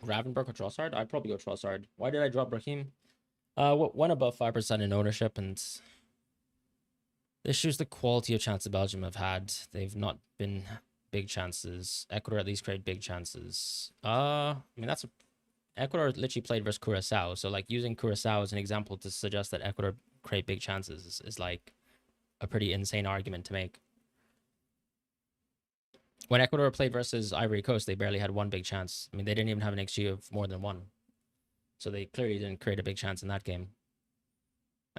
Gravenberg or Trossard? I'd probably go Trossard. Why did I drop Raheem? Went above 5% in ownership, and this shows the quality of chances Belgium have had. They've not been big chances. Ecuador at least create big chances. I mean, Ecuador literally played versus Curacao, so like using Curacao as an example to suggest that Ecuador create big chances is like a pretty insane argument to make. When Ecuador played versus Ivory Coast, they barely had one big chance. I mean, they didn't even have an XG of more than one. So they clearly didn't create a big chance in that game.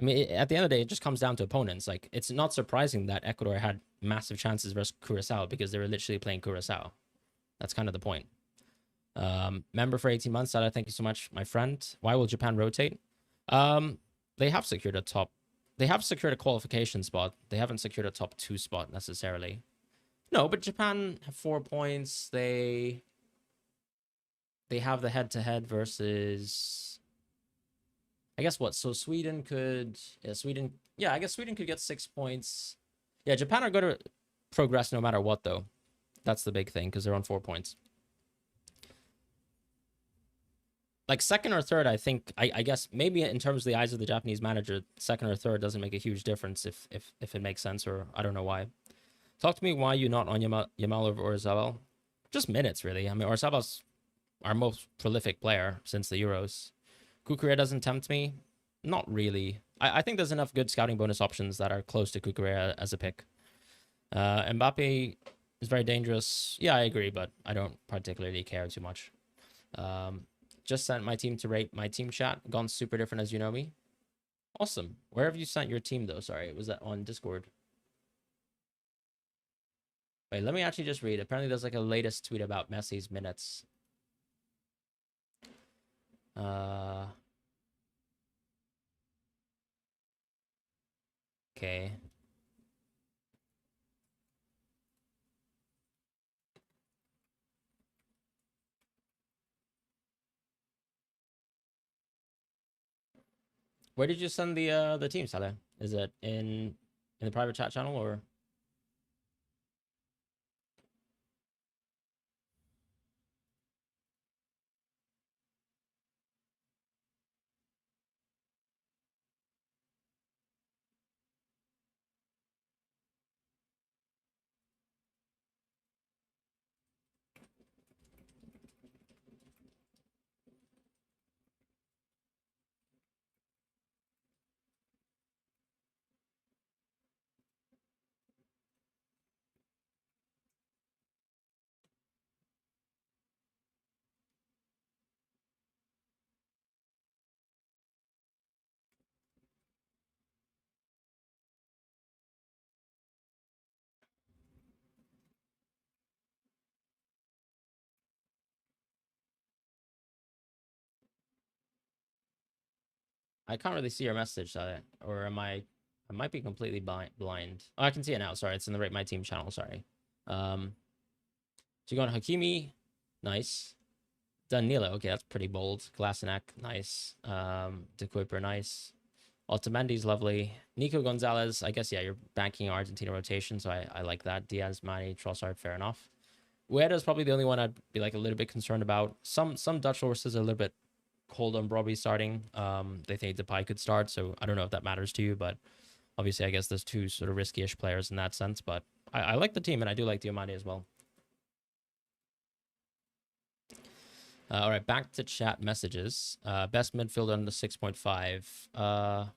I mean, at the end of the day, it just comes down to opponents. Like, it's not surprising that Ecuador had massive chances versus Curacao because they were literally playing Curacao. That's kind of the point. Member for 18 months, Sada, thank you so much, my friend. Why will Japan rotate? They have secured a qualification spot. They haven't secured a top 2 spot necessarily. No, but Japan have 4 points. They have the head-to-head versus, I guess what? So Sweden could, I guess Sweden could get 6 points. Yeah, Japan are going to progress no matter what, though. That's the big thing, because they're on 4 points. Like, second or third, I think, I guess, maybe in terms of the eyes of the Japanese manager, second or third doesn't make a huge difference if it makes sense, or I don't know why. Talk to me why you're not on Yamal over Oyarzabal. Just minutes, really. I mean, Oyarzabal's our most prolific player since the Euros. Kukurea doesn't tempt me. Not really. I think there's enough good scouting bonus options that are close to Kukurea as a pick. Mbappe is very dangerous. Yeah, I agree, but I don't particularly care too much. Just sent my team to rate my team chat. Gone super different, as you know me. Awesome. Where have you sent your team, though? Sorry, was that on Discord? Wait, let me actually just read. Apparently, there's like a latest tweet about Messi's minutes. Okay. Where did you send the team, Saleh? Is it in the private chat channel or? I can't really see your message, Saleh. Or am I? I might be completely blind. Oh, I can see it now. Sorry, it's in the Rate My Team channel. Sorry. So you go on Hakimi. Nice. Danilo, okay, that's pretty bold. Glasenac, nice. De Kuiper, nice. Otamendi's lovely. Nico Gonzalez, I guess, yeah, you're banking Argentina rotation, so I like that. Diaz, Mane, Trossard, fair enough. Ueda's probably the only one I'd be like a little bit concerned about. Some Dutch sources are a little bit cold on Brobbey starting. They think Depay could start, so I don't know if that matters to you, but obviously I guess there's two sort of risky-ish players in that sense. But I like the team, and I do like Diomande as well. All right, back to chat messages. Best midfielder under 6.5.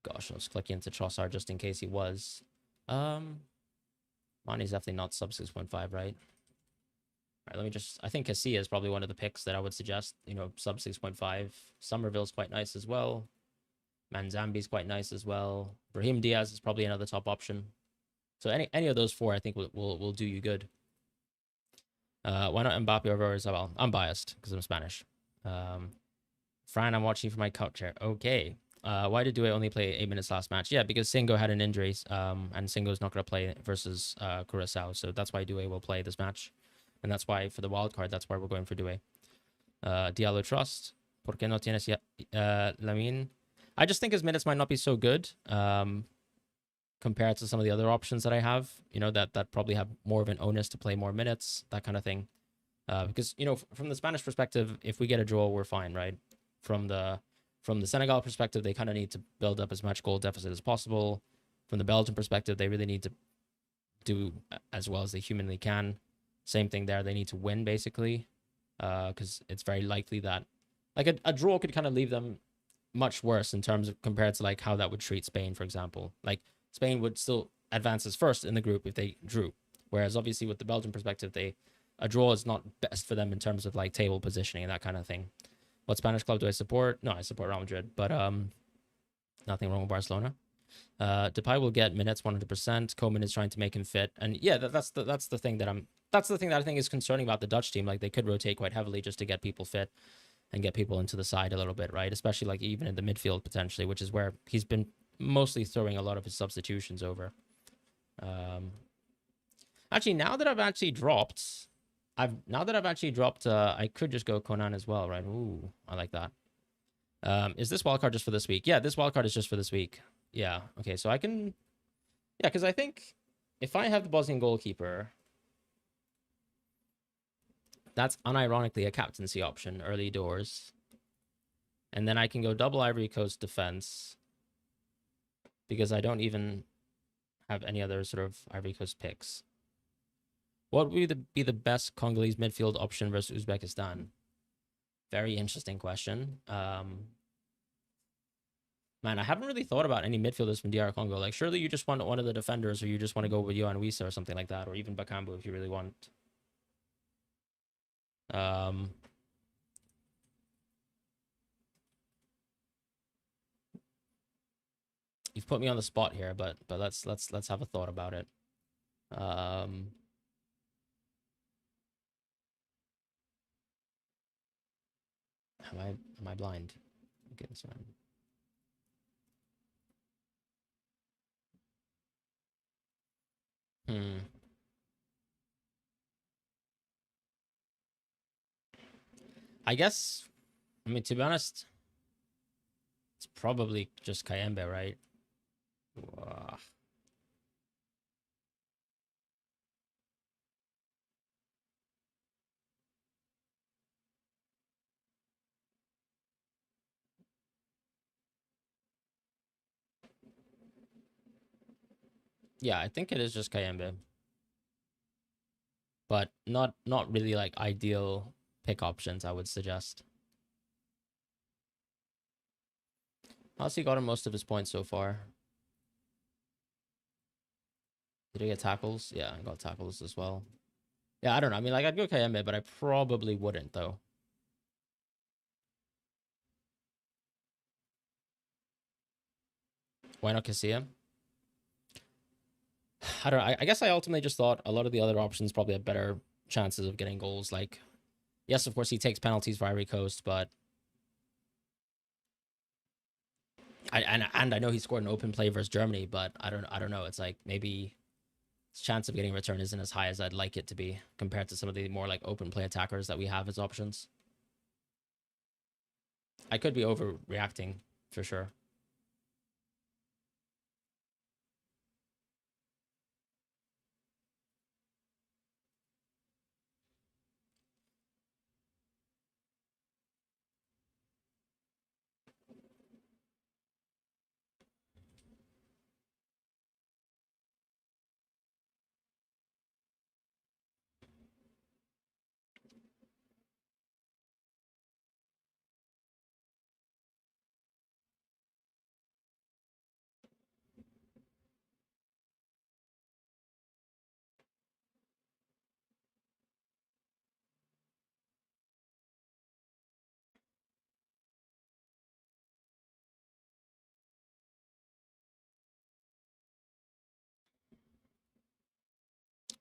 Gosh, I was clicking into Trossard just in case he was. Mane's definitely not sub 6.5, right? All right, let me just... I think Casilla is probably one of the picks that I would suggest, you know, sub 6.5. Somerville's quite nice as well. Manzambi's quite nice as well. Brahim Diaz is probably another top option. So any of those four, I think, will do you good. Why not Mbappe over Isabel? I'm biased because I'm Spanish. Fran, I'm watching for my couch chair. Okay. Why did Due only play 8 minutes last match? Yeah, because Singo had an injury, and Singo's not going to play versus Curacao, so that's why Due will play this match. And that's why, for the wild card, that's why we're going for Due. Diallo trust. ¿Por qué no tienes Lamine? I just think his minutes might not be so good compared to some of the other options that I have, you know, that probably have more of an onus to play more minutes, that kind of thing. Because, you know, from the Spanish perspective, if we get a draw, we're fine, right? From the Senegal perspective, they kind of need to build up as much goal deficit as possible. From the Belgian perspective, they really need to do as well as they humanly can. Same thing there. They need to win, basically, because it's very likely that, like, a draw could kind of leave them much worse in terms of compared to, like, how that would treat Spain, for example. Like, Spain would still advance as first in the group if they drew. Whereas, obviously, with the Belgian perspective, a draw is not best for them in terms of, like, table positioning and that kind of thing. What Spanish club do I support? No, I support Real Madrid, but nothing wrong with Barcelona. Depay will get minutes 100%. Koeman is trying to make him fit, and yeah, that's the thing that I think is concerning about the Dutch team. Like, they could rotate quite heavily just to get people fit and get people into the side a little bit, right? Especially like even in the midfield potentially, which is where he's been mostly throwing a lot of his substitutions over. Actually, now that I've actually dropped, I could just go Conan as well, right? Ooh, I like that. Is this wildcard just for this week? Yeah, this wildcard is just for this week. Yeah, okay, so I can... Yeah, because I think if I have the Bosnian goalkeeper, that's unironically a captaincy option early doors. And then I can go double Ivory Coast defense because I don't even have any other sort of Ivory Coast picks. What would be the best Congolese midfield option versus Uzbekistan? Very interesting question. Man, I haven't really thought about any midfielders from DR Congo. Like, surely you just want one of the defenders, or you just want to go with Yohan Wissa or something like that, or even Bakambu if you really want. You've put me on the spot here, but let's have a thought about it. Am I blind? Okay, this one. I guess, I mean, to be honest, it's probably just Kayembe, right? Ugh. Yeah, I think it is just Kayembe. But not really like ideal pick options, I would suggest. How's he gotten most of his points so far? Did he get tackles? Yeah, I got tackles as well. Yeah, I don't know. I mean, like, I'd go Kayembe, but I probably wouldn't, though. Why not Casilla? I don't know. I guess I ultimately just thought a lot of the other options probably have better chances of getting goals. Like, yes, of course, he takes penalties for Ivory Coast, but... And I know he scored an open play versus Germany, but I don't know. It's like, maybe His chance of getting a return isn't as high as I'd like it to be compared to some of the more like open play attackers that we have as options. I could be overreacting for sure.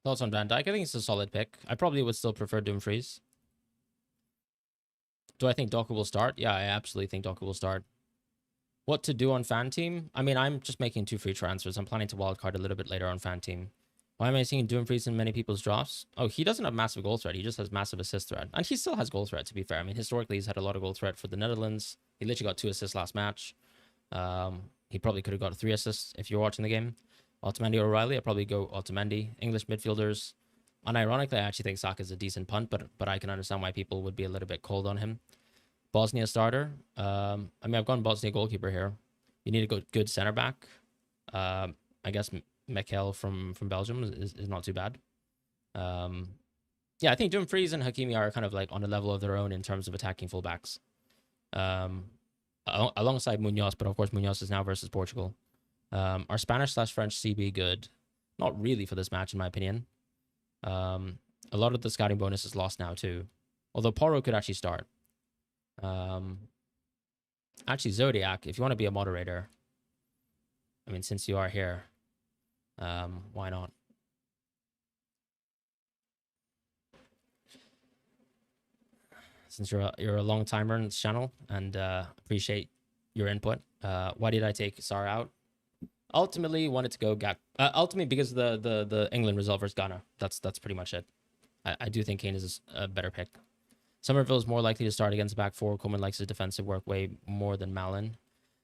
Thoughts on Van Dijk? I think it's a solid pick. I probably would still prefer Dumfries. Do I think Doku will start? Yeah, I absolutely think Doku will start. What to do on Fan Team? I mean, I'm just making 2 free transfers. I'm planning to wildcard a little bit later on Fan Team. Why am I seeing Dumfries in many people's drafts? Oh, he doesn't have massive goal threat. He just has massive assist threat. And he still has goal threat, to be fair. I mean, historically, he's had a lot of goal threat for the Netherlands. He literally got 2 assists last match. He probably could have got 3 assists if you're watching the game. Otamendi or O'Reilly, I'd probably go Otamendi. English midfielders. Unironically, I actually think Saka's a decent punt, but I can understand why people would be a little bit cold on him. Bosnia starter. I mean, I've gone Bosnia goalkeeper here. You need a good center back. I guess Mikel from Belgium is not too bad. Yeah, I think Dumfries and Hakimi are kind of like on a level of their own in terms of attacking fullbacks. Alongside Munoz, but of course Munoz is now versus Portugal. Are Spanish/French CB good? Not really for this match, in my opinion. A lot of the scouting bonus is lost now too. Although Porro could actually start. Actually, Zodiac, if you want to be a moderator, I mean, since you are here, why not? Since you're a long timer in this channel and appreciate your input. Why did I take Sar out? Ultimately, wanted to go Gak. Ultimately, because the England result versus Ghana. That's pretty much it. I do think Kane is a better pick. Somerville is more likely to start against the back four. Coleman likes his defensive work way more than Malin.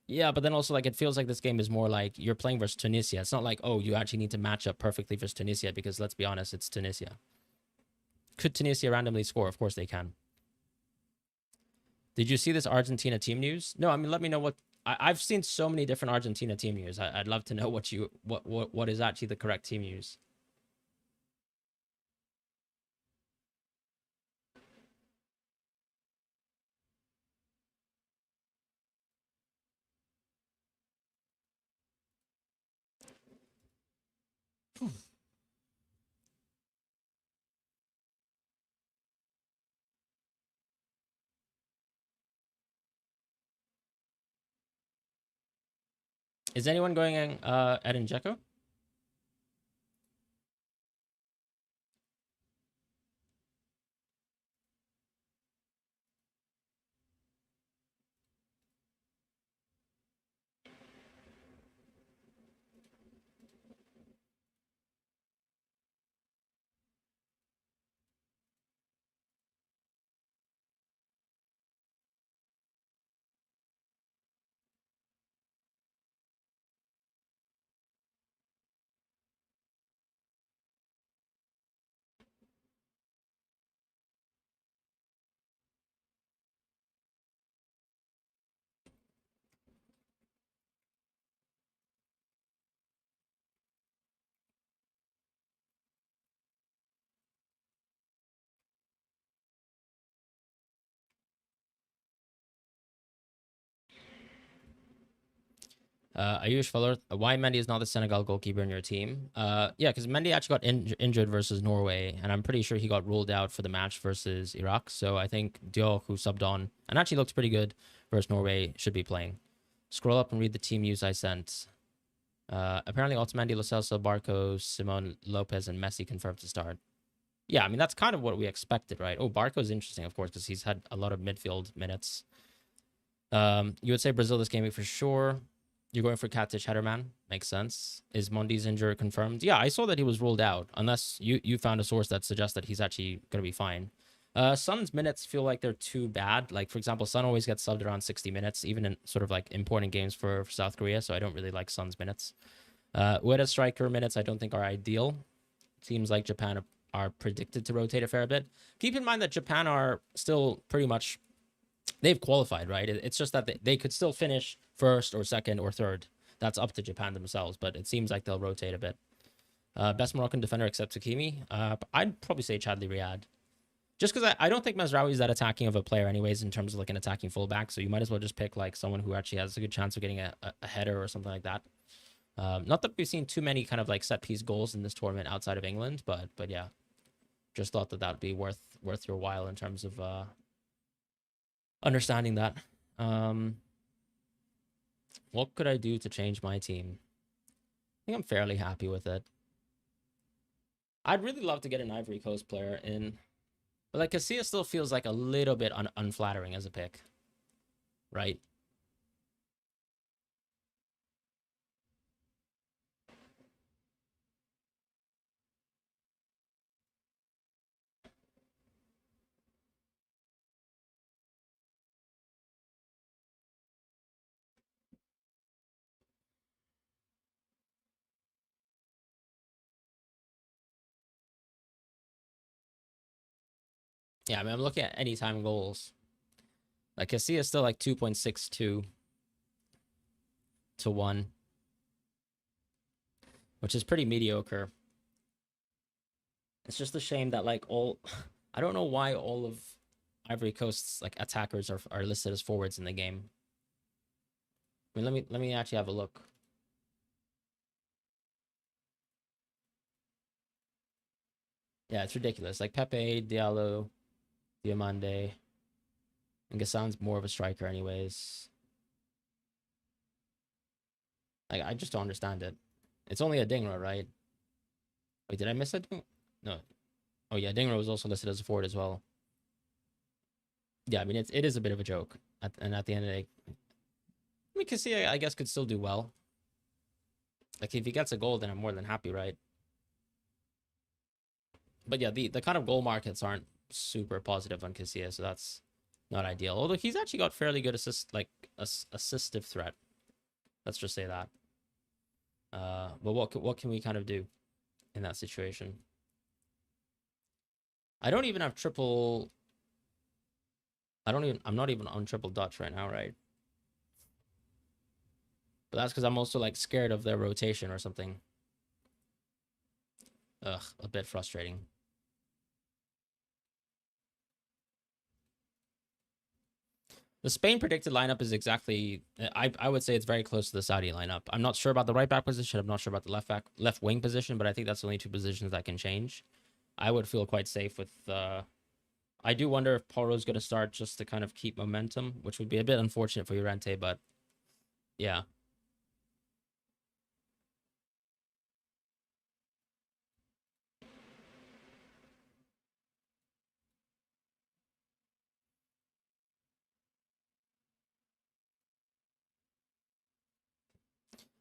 Yeah, but then also like it feels like this game is more like you're playing versus Tunisia. It's not like, oh, you actually need to match up perfectly versus Tunisia because let's be honest, it's Tunisia. Could Tunisia randomly score? Of course they can. Did you see this Argentina team news? No, I mean, let me know what I've seen so many different Argentina team news. I'd love to know what is actually the correct team news. Is anyone going Edin Dzeko? Ayush Fuller, why Mendy is not the Senegal goalkeeper in your team? Yeah, because Mendy actually got injured versus Norway, and I'm pretty sure he got ruled out for the match versus Iraq. So I think Diop, who subbed on and actually looks pretty good versus Norway, should be playing. Scroll up and read the team news I sent. Apparently, Otamendi, Lo Celso, Barco, Simon, Lopez, and Messi confirmed to start. Yeah, I mean, that's kind of what we expected, right? Oh, Barco's interesting, of course, because he's had a lot of midfield minutes. You would say Brazil this game week for sure. You're going for Katic Headerman. Makes sense. Is Mondi's injury confirmed? Yeah, I saw that he was ruled out. Unless you found a source that suggests that he's actually going to be fine. Son's minutes feel like they're too bad. Like, for example, Son always gets subbed around 60 minutes, even in sort of like important games for South Korea. So I don't really like Son's minutes. Ueda's striker minutes I don't think are ideal. Seems like Japan are predicted to rotate a fair bit. Keep in mind that Japan are still pretty much, they've qualified, right? It's just that they could still finish first or second or third. That's up to Japan themselves, but it seems like they'll rotate a bit. Best Moroccan defender except Sakimi? I'd probably say Chadli Riyad. Just because I don't think Mazraoui is that attacking of a player anyways in terms of like an attacking fullback, so you might as well just pick like someone who actually has a good chance of getting a header or something like that. Not that we've seen too many kind of like set piece goals in this tournament outside of England, but yeah, just thought that would be worth your while in terms of understanding that. What could I do to change my team? I think I'm fairly happy with it. I'd really love to get an Ivory Coast player in, but like Casilla still feels like a little bit unflattering as a pick, right? Yeah, I mean, I'm looking at anytime goals. Like Casilla is still like 2.62 to 1, which is pretty mediocre. It's just a shame that like I don't know why all of Ivory Coast's like attackers are listed as forwards in the game. I mean, let me actually have a look. Yeah, it's ridiculous. Like Pepe, Diallo, Diamande, and Gassan's more of a striker anyways. Like, I just don't understand it. It's only a Dingra, right? Wait, did I miss it? No. Oh yeah, Dingra was also listed as a forward as well. Yeah, I mean, it is a bit of a joke. And at the end of the day, I mean, Casilla, I guess, could still do well. Like, if he gets a goal, then I'm more than happy, right? But yeah, the kind of goal markets aren't super positive on Casilla, so that's not ideal. Although he's actually got fairly good assistive threat. Let's just say that. But what can we kind of do in that situation? I don't even have triple. I'm not even on triple Dutch right now, right? But that's because I'm also like scared of their rotation or something. Ugh, a bit frustrating. The Spain predicted lineup is exactly, I would say it's very close to the Saudi lineup. I'm not sure about the right back position. I'm not sure about the left wing position, but I think that's the only two positions that can change. I would feel quite safe with. I do wonder if Poro's going to start just to kind of keep momentum, which would be a bit unfortunate for Llorente, but yeah.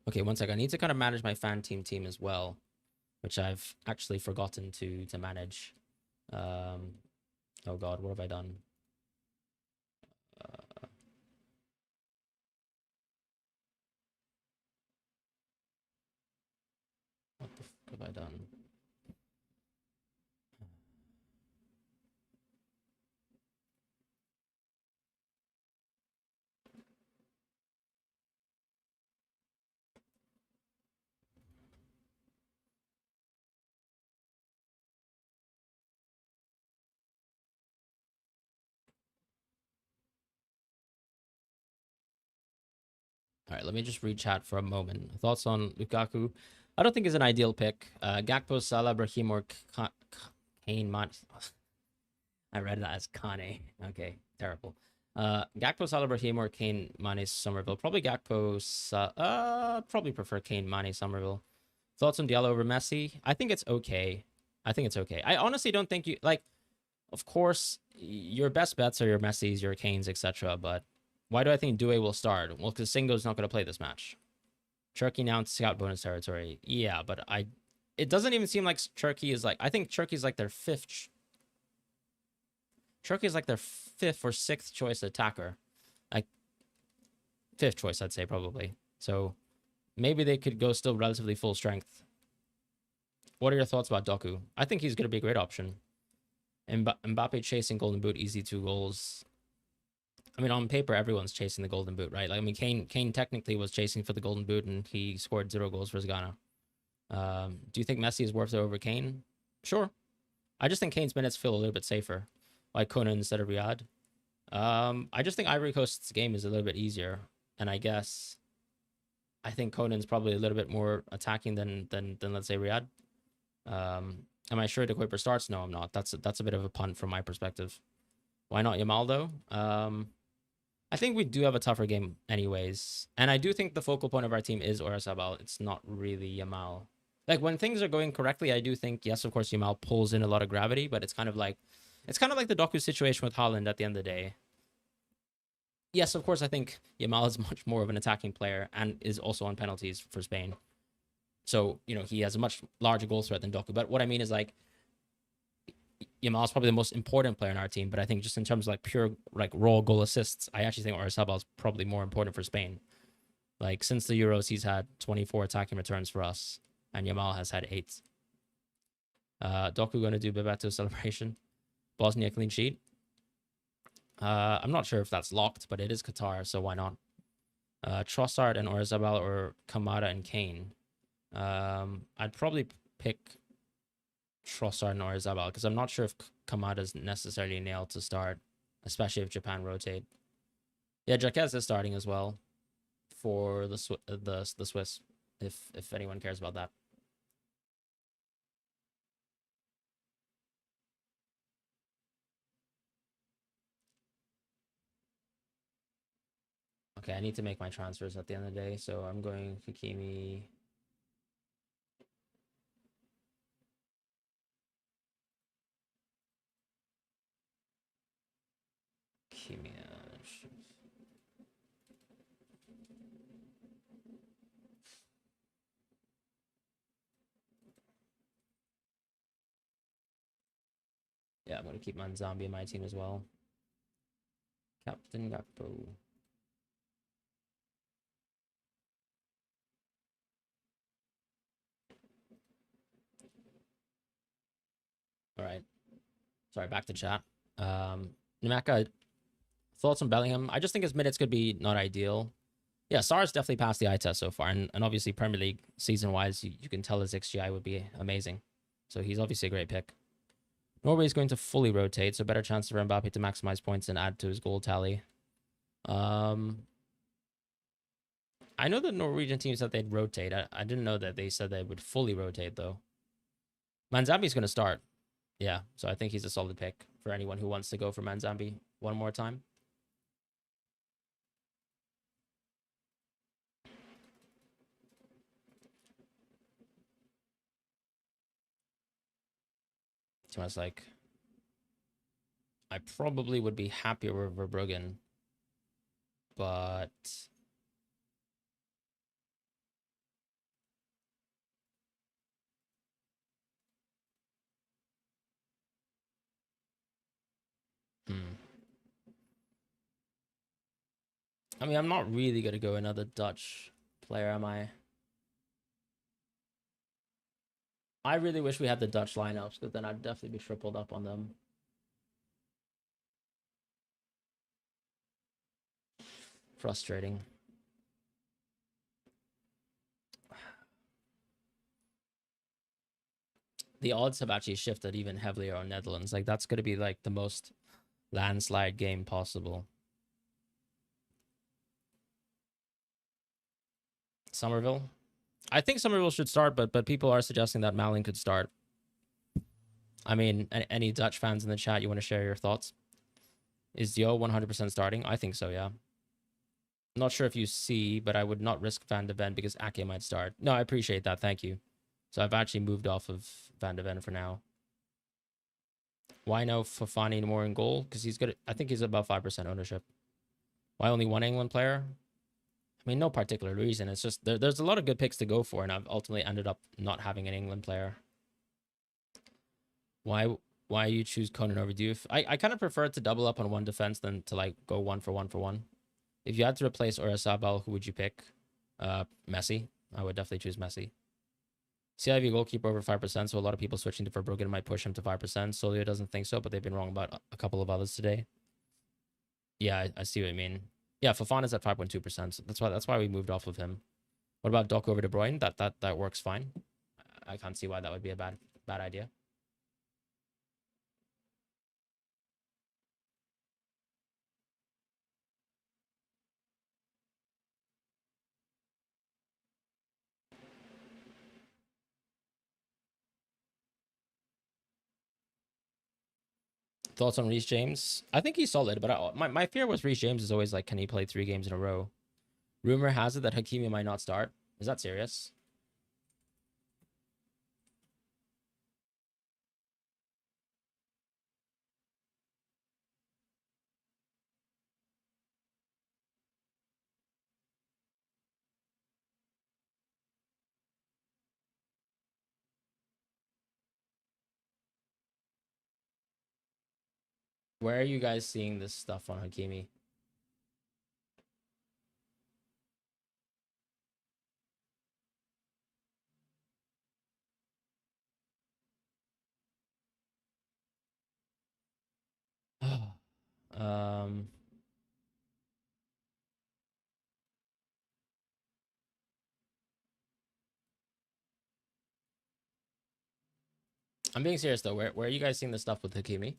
Okay, one sec. I need to kind of manage my fan team as well, which I've actually forgotten to manage. Oh God, what have I done? What the fuck have I done? All right, let me just read chat for a moment. Thoughts on Lukaku? I don't think is an ideal pick. Gakpo, Salah, Brahim, or Kane. I read that as Kane. Okay, terrible. Gakpo, Salah, Brahim, or Kane, Mane, Somerville. Probably Gakpo. Probably prefer Kane, Mane, Somerville. Thoughts on Diallo over Messi? I think it's okay. I think it's okay. I honestly don't think you like. Of course, your best bets are your Messis, your Kanes, etc. But why do I think Due will start? Well, because Singo's not going to play this match. Turkey now in scout bonus territory. Yeah, but it doesn't even seem like Turkey is like, I think Turkey's like their Turkey's like their fifth or sixth choice attacker. Like fifth choice, I'd say probably. So maybe they could go still relatively full strength. What are your thoughts about Doku? I think he's going to be a great option. Mbappe chasing Golden Boot, easy 2 goals. I mean, on paper, everyone's chasing the Golden Boot, right? Like, I mean, Kane technically was chasing for the Golden Boot, and he scored 0 goals for Ghana. Do you think Messi is worth it over Kane? Sure. I just think Kane's minutes feel a little bit safer, like Conan instead of Riyadh. I just think Ivory Coast's game is a little bit easier, and I think Conan's probably a little bit more attacking than let's say Riyadh. Am I sure De Kuiper starts? No, I'm not. That's a bit of a punt from my perspective. Why not Yamal though? I think we do have a tougher game anyways, and I do think the focal point of our team is Oyarzabal. It's not really Yamal. Like when things are going correctly, I do think yes, of course Yamal pulls in a lot of gravity, but it's kind of like the Doku situation with Haaland at the end of the day. Yes, of course I think Yamal is much more of an attacking player and is also on penalties for Spain. So, he has a much larger goal threat than Doku. But what I mean is like Yamal is probably the most important player in our team, but I think just in terms of like pure like raw goal assists, I actually think Oyarzabal is probably more important for Spain. Like since the Euros, he's had 24 attacking returns for us, and Yamal has had 8. Doku going to do Bebeto celebration. Bosnia clean sheet. I'm not sure if that's locked, but it is Qatar, so why not? Trossard and Oyarzabal or Kamada and Kane. I'd probably pick Trossard and Oyarzabal because I'm not sure if Kamada's necessarily nailed to start, especially if Japan rotate. Yeah, Jaquez is starting as well for the Swiss, if anyone cares about that. Okay, I need to make my transfers at the end of the day, so I'm going Hakimi. Yeah, I'm going to keep Manzambi in my team as well. Captain Gakpo. All right. Sorry, back to chat. Namaka, thoughts on Bellingham? I just think his minutes could be not ideal. Yeah, Sar's definitely passed the eye test so far, and obviously Premier League season-wise, you can tell his XGI would be amazing. So he's obviously a great pick. Norway is going to fully rotate, so better chance for Mbappe to maximize points and add to his goal tally. I know the Norwegian team said they'd rotate. I didn't know that they said they would fully rotate, though. Manzambi's going to start. Yeah, so I think he's a solid pick for anyone who wants to go for Manzambi one more time. So I was like, I probably would be happier with Verbruggen, but I mean, I'm not really gonna go another Dutch player, am I? I really wish we had the Dutch lineups, because then I'd definitely be tripled up on them. Frustrating. The odds have actually shifted even heavier on Netherlands. Like that's gonna be like the most landslide game possible. Somerville. I think Somerville should start, but people are suggesting that Malin could start. I mean, any Dutch fans in the chat, you want to share your thoughts? Is Dio 100% starting? I think so, yeah. I'm not sure if you see, but I would not risk Van de Ven because Ake might start. No, I appreciate that. Thank you. So I've actually moved off of Van de Ven for now. Why no Fofana more in goal? Because he's good. I think he's about 5% ownership. Why only one England player? I mean, no particular reason. It's just there's a lot of good picks to go for, and I've ultimately ended up not having an England player. Why why you choose Conan over Diouf? I kind of prefer to double up on one defense than to like go one for one for one. If you had to replace Oyarzabal, who would you pick? Messi. I would definitely choose Messi. CIV goalkeeper over 5%, so a lot of people switching to Verbruggen might push him to 5%. Solio doesn't think so, but they've been wrong about a couple of others today. Yeah, I see what you mean. Yeah, Fofana is at 5.2%. So that's why we moved off of him. What about Doku over De Bruyne? That works fine. I can't see why that would be a bad idea. Thoughts on Reece James? I think he's solid, but my fear with Reece James is always like, can he play 3 games in a row? Rumor has it that Hakimi might not start. Is that serious? Where are you guys seeing this stuff on Hakimi? um, I'm being serious though. Where are you guys seeing this stuff with Hakimi?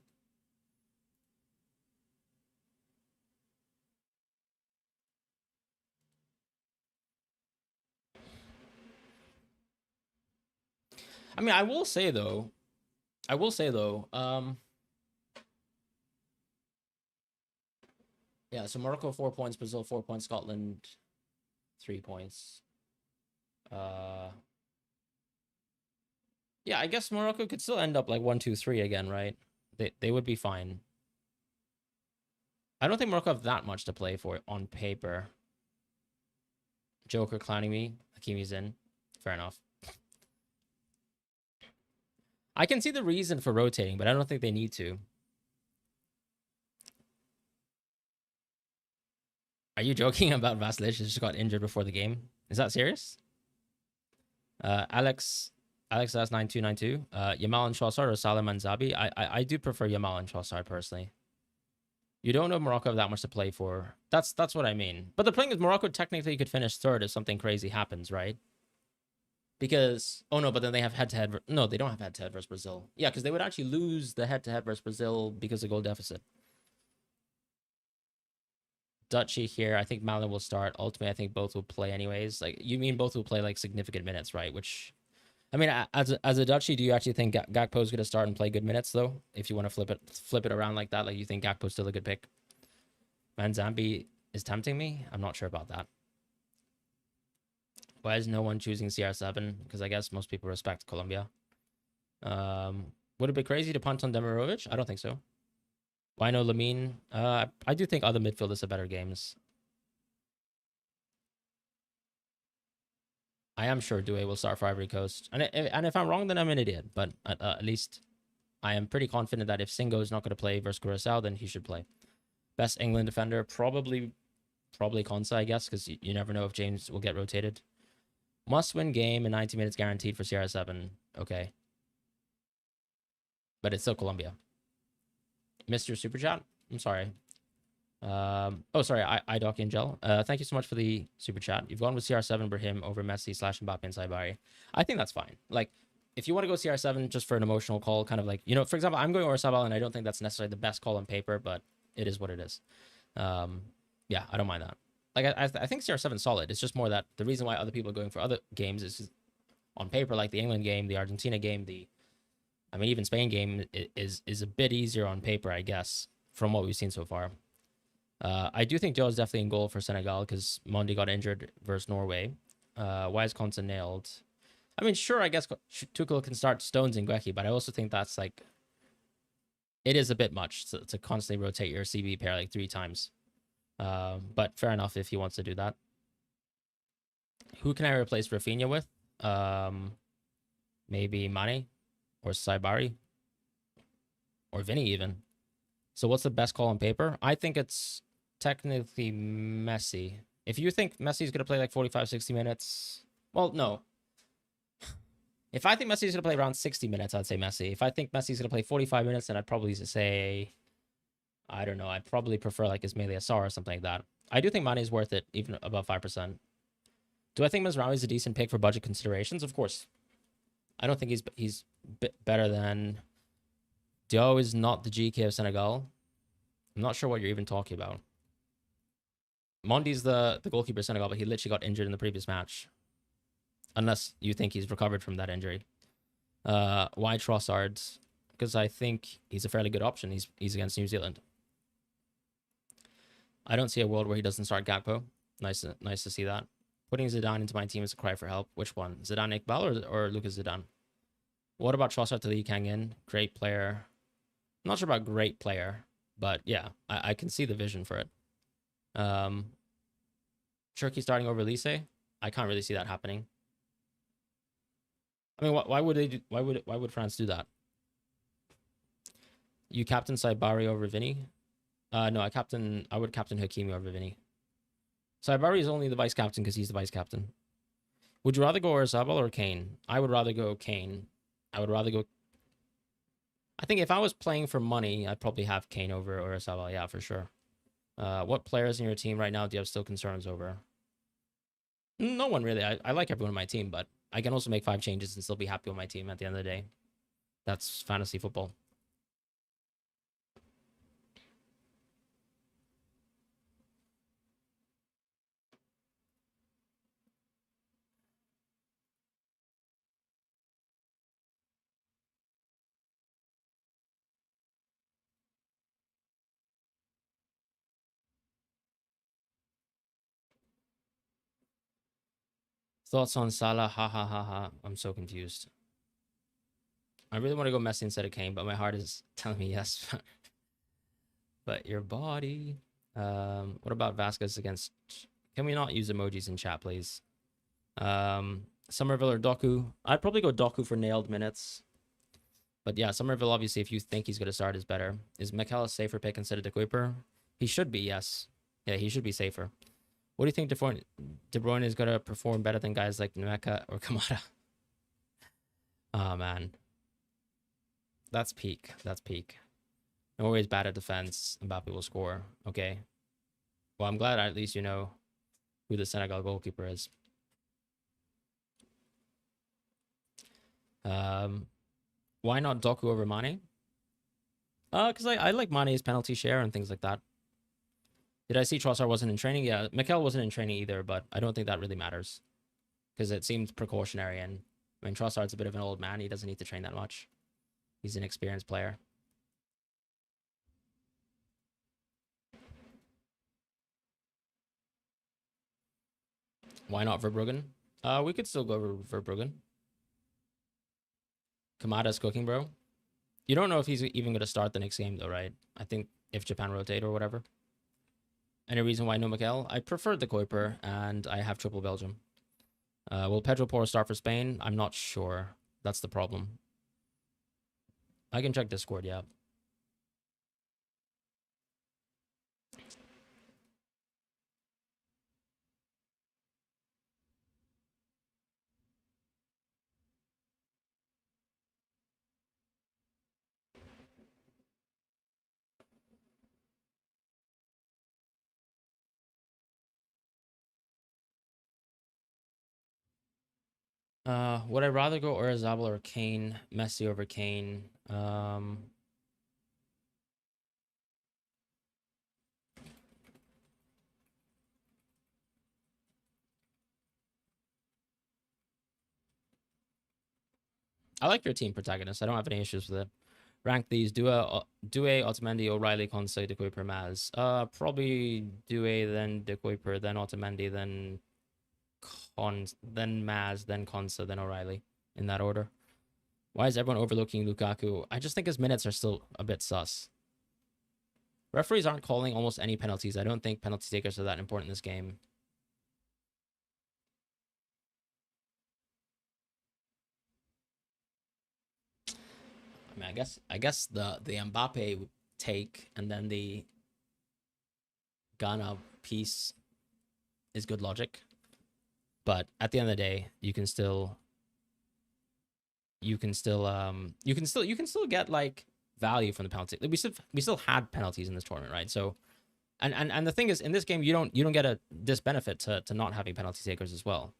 I mean, I will say though. Yeah. So Morocco 4 points, Brazil 4 points, Scotland 3 points. Uh, yeah, I guess Morocco could still end up like 1-2-3 again, right? They would be fine. I don't think Morocco have that much to play for on paper. Joker clowning me. Hakimi's in. Fair enough. I can see the reason for rotating, but I don't think they need to. Are you joking about Vasilic just got injured before the game? Is that serious? Alex that's 9292. Yamal and Trossard or Salah Manzabi? I do prefer Yamal and Trossard personally. You don't know Morocco have that much to play for. That's what I mean. But the thing is, Morocco technically could finish third if something crazy happens, right? Because no, but then they have head to head. No, they don't have head to head versus Brazil. Yeah, because they would actually lose the head to head versus Brazil because of goal deficit. Dutchy here. I think Malin will start. Ultimately, I think both will play anyways. Like, you mean both will play like significant minutes, right? Which, I mean, as a Dutchy, do you actually think Gakpo's going to start and play good minutes though? If you want to flip it around like that, like you think Gakpo's still a good pick? Van Zambi is tempting me. I'm not sure about that. Why is no one choosing CR7? Because I guess most people respect Colombia. Would it be crazy to punt on Demirovic? I don't think so. Why no Lamine? I do think other midfielders are better games. I am sure Doué will start for Ivory Coast. And if I'm wrong, then I'm an idiot. But at least I am pretty confident that if Singo is not going to play versus Curacao, then he should play. Best England defender? Probably Konsa, I guess, because you never know if James will get rotated. Must-win game and 90 minutes guaranteed for CR7. Okay. But it's still Colombia. Mr. Super Chat? I'm sorry. Sorry, Doc Angel. Thank you so much for the super chat. You've gone with CR7 Brahim over Messi / Mbappe and Saibari. I think that's fine. Like, if you want to go CR7 just for an emotional call, kind of like, for example, I'm going Oyarzabal, and I don't think that's necessarily the best call on paper, but it is what it is. Yeah, I don't mind that. Like, I think CR7 is solid. It's just more that the reason why other people are going for other games is on paper, like the England game, the Argentina game, even Spain game is a bit easier on paper, I guess, from what we've seen so far. I do think Joe is definitely in goal for Senegal because Mondi got injured versus Norway. Why is Konsa nailed? I mean, sure, I guess Tuchel can start Stones and Guehi, but I also think that's like, it is a bit much to constantly rotate your CB pair like 3 times. But fair enough if he wants to do that. Who can I replace Rafinha with? Maybe Mane or Saibari or Vinny even. So what's the best call on paper? I think it's technically Messi. If you think Messi's going to play like 45, 60 minutes, well, no. If I think Messi's going to play around 60 minutes, I'd say Messi. If I think Messi's going to play 45 minutes, then I'd probably say, I don't know, I'd probably prefer like Ismail Assar or something like that. I do think Mane's worth it, even above 5%. Do I think Mazraoui's a decent pick for budget considerations? Of course. I don't think he's better than... Dio is not the GK of Senegal. I'm not sure what you're even talking about. Mondi's the goalkeeper of Senegal, but he literally got injured in the previous match. Unless you think he's recovered from that injury. Why Trossard? Because I think he's a fairly good option. He's against New Zealand. I don't see a world where he doesn't start Gakpo. Nice to see that. Putting Zidane into my team is a cry for help. Which one? Zidane Iqbal or Lucas Zidane? What about Trossard to Lee Kang-in? Great player. I'm not sure about great player, but yeah, I can see the vision for it. Turkey starting over Lise? I can't really see that happening. I mean, why would they do, why would France do that? You captain Saibari over Vinny? No, I would captain Hakimi over Vinny. Saibari is only the vice captain because he's the vice captain. Would you rather go Oyarzabal or Kane? I would rather go Kane. I think if I was playing for money, I'd probably have Kane over Oyarzabal. Yeah, for sure. What players in your team right now do you have still concerns over? No one really. I like everyone on my team, but I can also make 5 changes and still be happy with my team at the end of the day. That's fantasy football. Thoughts on Salah? Ha ha ha ha. I'm so confused. I really want to go Messi instead of Kane, but my heart is telling me yes. But your body. What about Vasquez against... Can we not use emojis in chat, please? Somerville or Doku? I'd probably go Doku for nailed minutes. But yeah, Somerville, obviously, if you think he's going to start, is better. Is Mikel a safer pick instead of De Kuyper? He should be, yes. Yeah, he should be safer. What do you think De Bruyne is going to perform better than guys like Nemeka or Kamada? Oh, man. That's peak. That's peak. Norway's bad at defense. Mbappe will score. Okay. Well, I'm glad at least you know who the Senegal goalkeeper is. Why not Doku over Mane? Because I like Mane's penalty share and things like that. Did I see Trossard wasn't in training? Yeah, Mikel wasn't in training either, but I don't think that really matters. Because it seems precautionary, and I mean, Trossard's a bit of an old man. He doesn't need to train that much. He's an experienced player. Why not Verbruggen? We could still go Verbruggen. Kamada's cooking, bro. You don't know if he's even going to start the next game, though, right? I think if Japan rotate or whatever. Any reason why no Mikel? I prefer the Kuiper, and I have triple Belgium. Will Pedro Porro start for Spain? I'm not sure. That's the problem. I can check Discord, yeah. Would I rather go Oyarzabal or Kane? Messi over Kane. I like your team protagonist. I don't have any issues with it. Rank these. Due, Otamendi, O'Reilly, Consa, De Kuyper, Maz. Probably Due, then De Kuyper, then Otamendi, then Maz, then Consa, then O'Reilly. In that order. Why is everyone overlooking Lukaku? I just think his minutes are still a bit sus. Referees aren't calling almost any penalties. I don't think penalty takers are that important in this game. mean, I guess the Mbappe take and then the Ghana piece is good logic, but at the end of the day, you can still get like value from the penalty. We still had penalties in this tournament, right? So and the thing is, in this game, you don't get this benefit to not having penalty takers as well.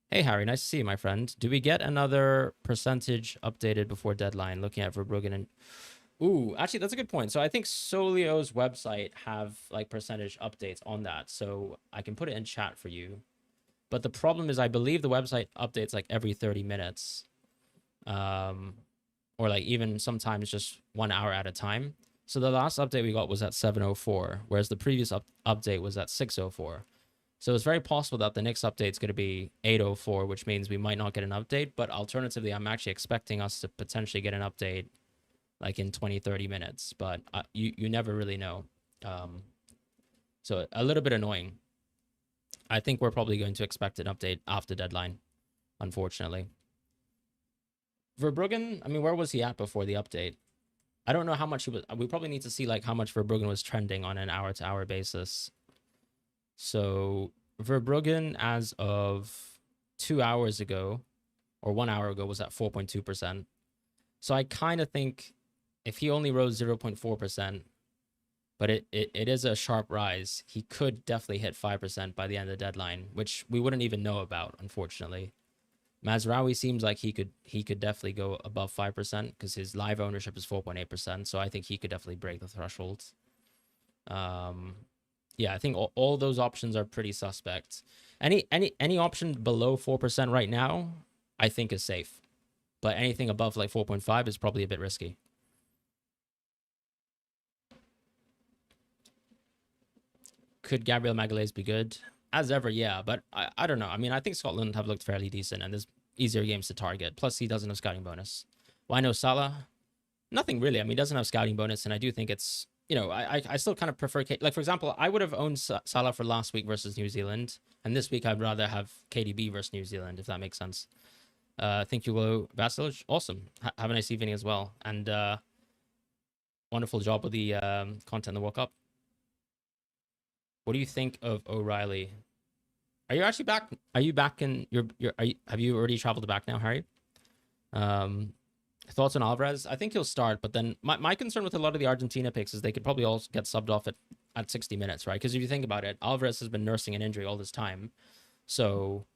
Hey Harry, nice to see you, my friend. Do we get another percentage updated before deadline? Looking at Verbruggen and ooh, actually that's a good point. So I think Solio's website have like percentage updates on that, so I can put it in chat for you. But the problem is, I believe the website updates like every 30 minutes, or like even sometimes just 1 hour at a time. So the last update we got was at 7:04, whereas the previous update was at 6:04. So it's very possible that the next update is going to be 8:04, which means we might not get an update. But alternatively, I'm actually expecting us to potentially get an update like in 20, 30 minutes. But you never really know. So a little bit annoying. I think we're probably going to expect an update after deadline, unfortunately. Verbruggen, I mean, where was he at before the update? I don't know how much he was. We probably need to see like how much Verbruggen was trending on an hour-to-hour basis. So Verbruggen, as of 2 hours ago, or 1 hour ago, was at 4.2%. So I kind of think if he only rose 0.4%, but it is a sharp rise, he could definitely hit 5% by the end of the deadline, which we wouldn't even know about, unfortunately. Mazraoui seems like he could definitely go above 5% because his live ownership is 4.8%. So I think he could definitely break the threshold. Yeah, I think all those options are pretty suspect. Any option below 4% right now, I think is safe. But anything above like 4.5 is probably a bit risky. Could Gabriel Magalhaes be good? As ever, yeah, but I don't know. I mean, I think Scotland have looked fairly decent, and there's easier games to target. Plus, he doesn't have scouting bonus. Why no Salah? Nothing really. I mean, he doesn't have scouting bonus, and I do think it's, I still kind of prefer, like, for example, I would have owned Salah for last week versus New Zealand, and this week I'd rather have KDB versus New Zealand, if that makes sense. Thank you, Will Vasilic. Awesome. Have a nice evening as well, and wonderful job with the content in the World Cup. What do you think of O'Reilly? Are you actually back? Are you back in have you already traveled back now, Harry? Thoughts on Alvarez? I think he'll start, but then my concern with a lot of the Argentina picks is they could probably all get subbed off at 60 minutes, right? Because if you think about it, Alvarez has been nursing an injury all this time. So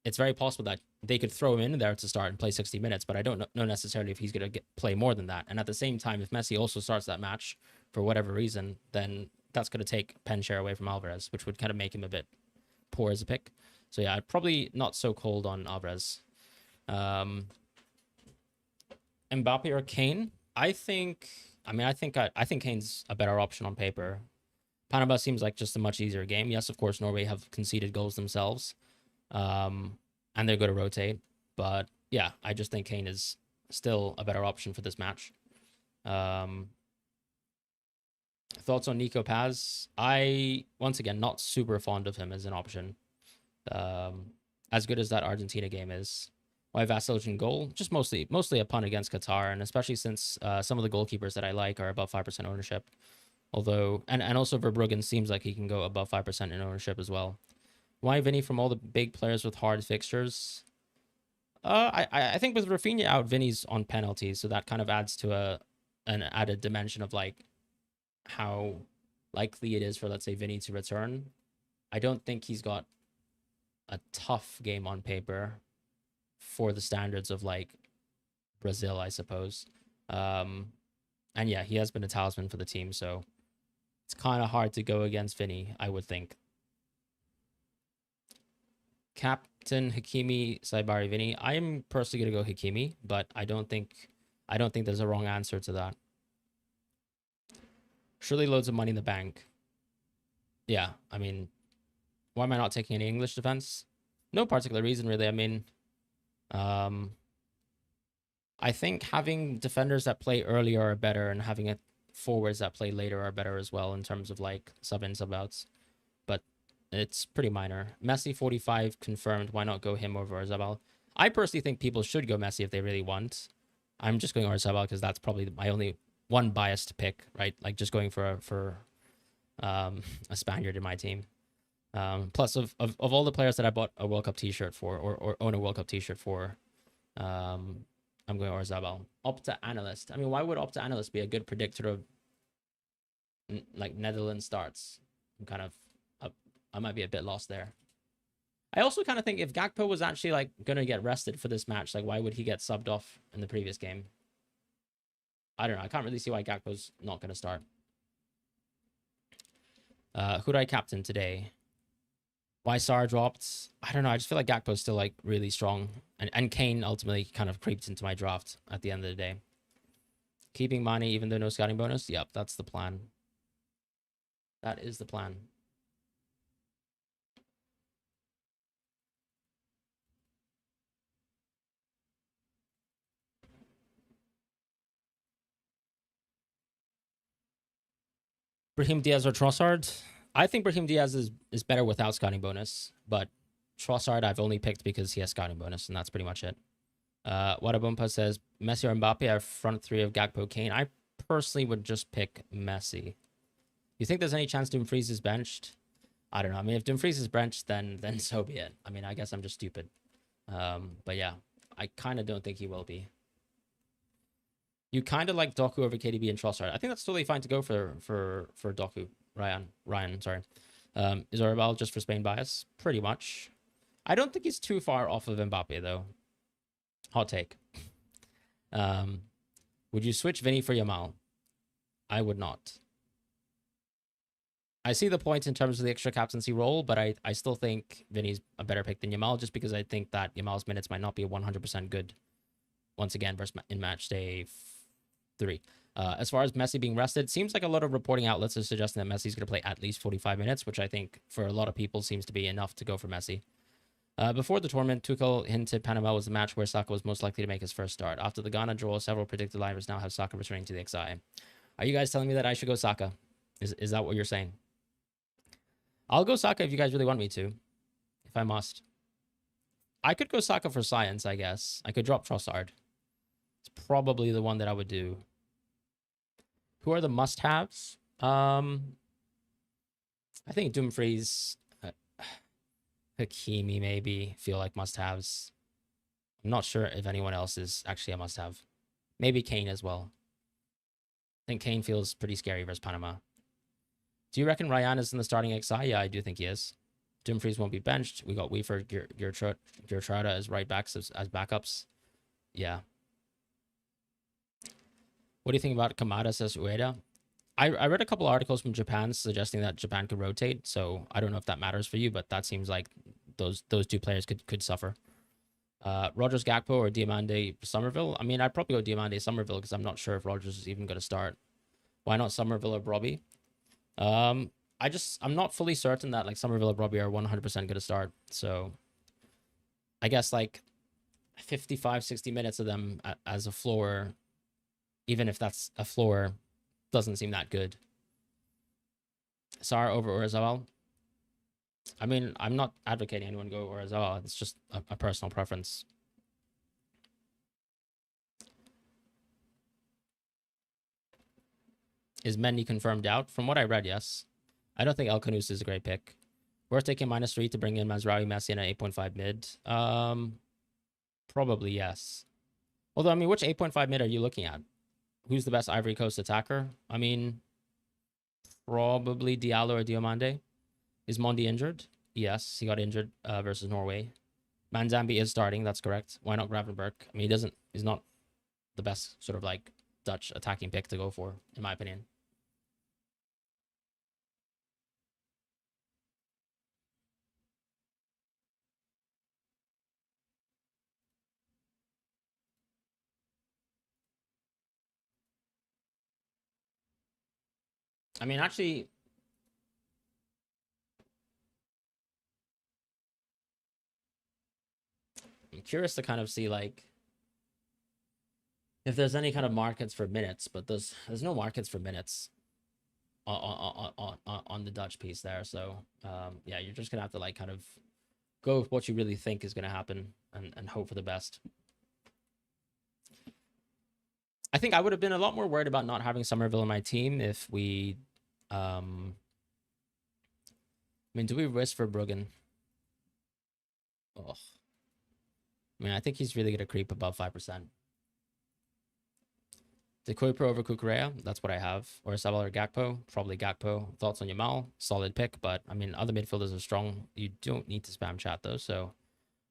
it's very possible that they could throw him in there to start and play 60 minutes, but I don't know necessarily if he's going to play more than that. And at the same time, if Messi also starts that match for whatever reason, then that's going to take pen share away from Alvarez, which would kind of make him a bit poor as a pick. So yeah, I'd probably not so cold on Alvarez. Mbappe or Kane? I think Kane's a better option on paper. Panama seems like just a much easier game. Yes, of course, Norway have conceded goals themselves, and they're going to rotate. But yeah, I just think Kane is still a better option for this match. Thoughts on Nico Paz? Once again, not super fond of him as an option. As good as that Argentina game is. Why Vasilic in goal? Just mostly a punt against Qatar, and especially since some of the goalkeepers that I like are above 5% ownership. Although, and also Verbruggen seems like he can go above 5% in ownership as well. Why Vinny from all the big players with hard fixtures? I think with Rafinha out, Vinny's on penalties, so that kind of adds to an added dimension of like how likely it is for, let's say, Vinny to return. I don't think he's got a tough game on paper for the standards of like Brazil, I suppose. And yeah, he has been a talisman for the team, so it's kind of hard to go against Vinny, I would think. Captain Hakimi, Saibari, Vinny. I'm personally gonna go Hakimi, but I don't think there's a wrong answer to that. Surely loads of money in the bank. Yeah, I mean, why am I not taking any English defense? No particular reason, really. I mean, I think having defenders that play earlier are better, and having forwards that play later are better as well in terms of like sub in, sub outs. But it's pretty minor. Messi 45 confirmed. Why not go him over Zabal? I personally think people should go Messi if they really want. I'm just going Orzabal because that's probably my only one biased pick, right? Like just going for a Spaniard in my team. Plus, of all the players that I bought a World Cup T-shirt for, or own a World Cup T-shirt for, I'm going Orzabal. Opta Analyst. I mean, why would Opta Analyst be a good predictor of like Netherlands starts? I'm kind of, I might be a bit lost there. I also kind of think if Gakpo was actually like gonna get rested for this match, like why would he get subbed off in the previous game? I don't know. I can't really see why Gakpo's not gonna start. Who do I captain today? Why Sarr dropped? I don't know. I just feel like Gakpo's still like really strong, and Kane ultimately kind of creeped into my draft at the end of the day. Keeping Mane even though no scouting bonus. Yep, that's the plan. That is the plan. Brahim Diaz or Trossard? I think Brahim Diaz is better without scouting bonus, but Trossard I've only picked because he has scouting bonus, and that's pretty much it. Wadabumpa says Messi or Mbappe are front three of Gakpo Kane. I personally would just pick Messi. You think there's any chance Dumfries is benched? I don't know. I mean, if Dumfries is benched, then so be it. I mean, I guess I'm just stupid. But yeah, I kind of don't think he will be. You kind of like Doku over KDB and Trossard. I think that's totally fine to go for Doku. Ryan, sorry. Is Orzabal just for Spain bias? Pretty much. I don't think he's too far off of Mbappe, though. Hot take. Would you switch Vinny for Yamal? I would not. I see the point in terms of the extra captaincy role, but I still think Vinny's a better pick than Yamal, just because I think that Yamal's minutes might not be 100% good once again versus in match day 3. As far as Messi being rested, seems like a lot of reporting outlets are suggesting that Messi's going to play at least 45 minutes, which I think for a lot of people seems to be enough to go for Messi. Before the tournament, Tuchel hinted Panama was the match where Saka was most likely to make his first start. After the Ghana draw, several predicted liners now have Saka returning to the XI. Are you guys telling me that I should go Saka? Is that what you're saying? I'll go Saka if you guys really want me to, if I must. I could go Saka for science, I guess. I could drop Trossard. It's probably the one that I would do. Who are the must-haves? I think Dumfries, Hakimi maybe feel like must-haves. I'm not sure if anyone else is actually a must-have. Maybe Kane as well. I think Kane feels pretty scary versus Panama. Do you reckon Ryan is in the starting XI? Yeah, I do think he is. Dumfries won't be benched. We got Weaver, Gertruda as right backs as backups. Yeah. What do you think about Kamada, says Ueda? I read a couple articles from Japan suggesting that Japan could rotate, so I don't know if that matters for you, but that seems like those two players could suffer. Rogers Gakpo or Diomande Somerville? I mean, I'd probably go Diomande Somerville because I'm not sure if Rogers is even going to start. Why not Somerville or Robbie? I'm not fully certain that like Somerville or Robbie are 100% going to start, so I guess like 55, 60 minutes of them as a floor, even if that's a floor, doesn't seem that good. Sarr over Orzabal? I mean, I'm not advocating anyone go Orzabal. It's just a personal preference. Is Mendy confirmed out? From what I read, yes. I don't think El Kanous is a great pick. Worth taking -3 to bring in Mazraoui, Messi, and an 8.5 mid? Probably yes. Although, I mean, which 8.5 mid are you looking at? Who's the best Ivory Coast attacker? I mean, probably Diallo or Diomande. Is Mondi injured? Yes, he got injured versus Norway. Manzambi is starting, that's correct. Why not Gravenberg? I mean, he's not the best sort of like Dutch attacking pick to go for, in my opinion. I mean, actually, I'm curious to kind of see like if there's any kind of markets for minutes, but there's no markets for minutes on the Dutch piece there. So yeah, you're just gonna have to like kind of go with what you really think is gonna happen and hope for the best. I think I would have been a lot more worried about not having Somerville in my team if we, I mean, do we risk for Bruggen? Oh, I mean, I think he's really gonna creep above 5%. The Kuiper over Kukurea, that's what I have. Or Sabal or Gakpo, probably Gakpo. Thoughts on Yamal? Solid pick, but I mean, other midfielders are strong. You don't need to spam chat though, so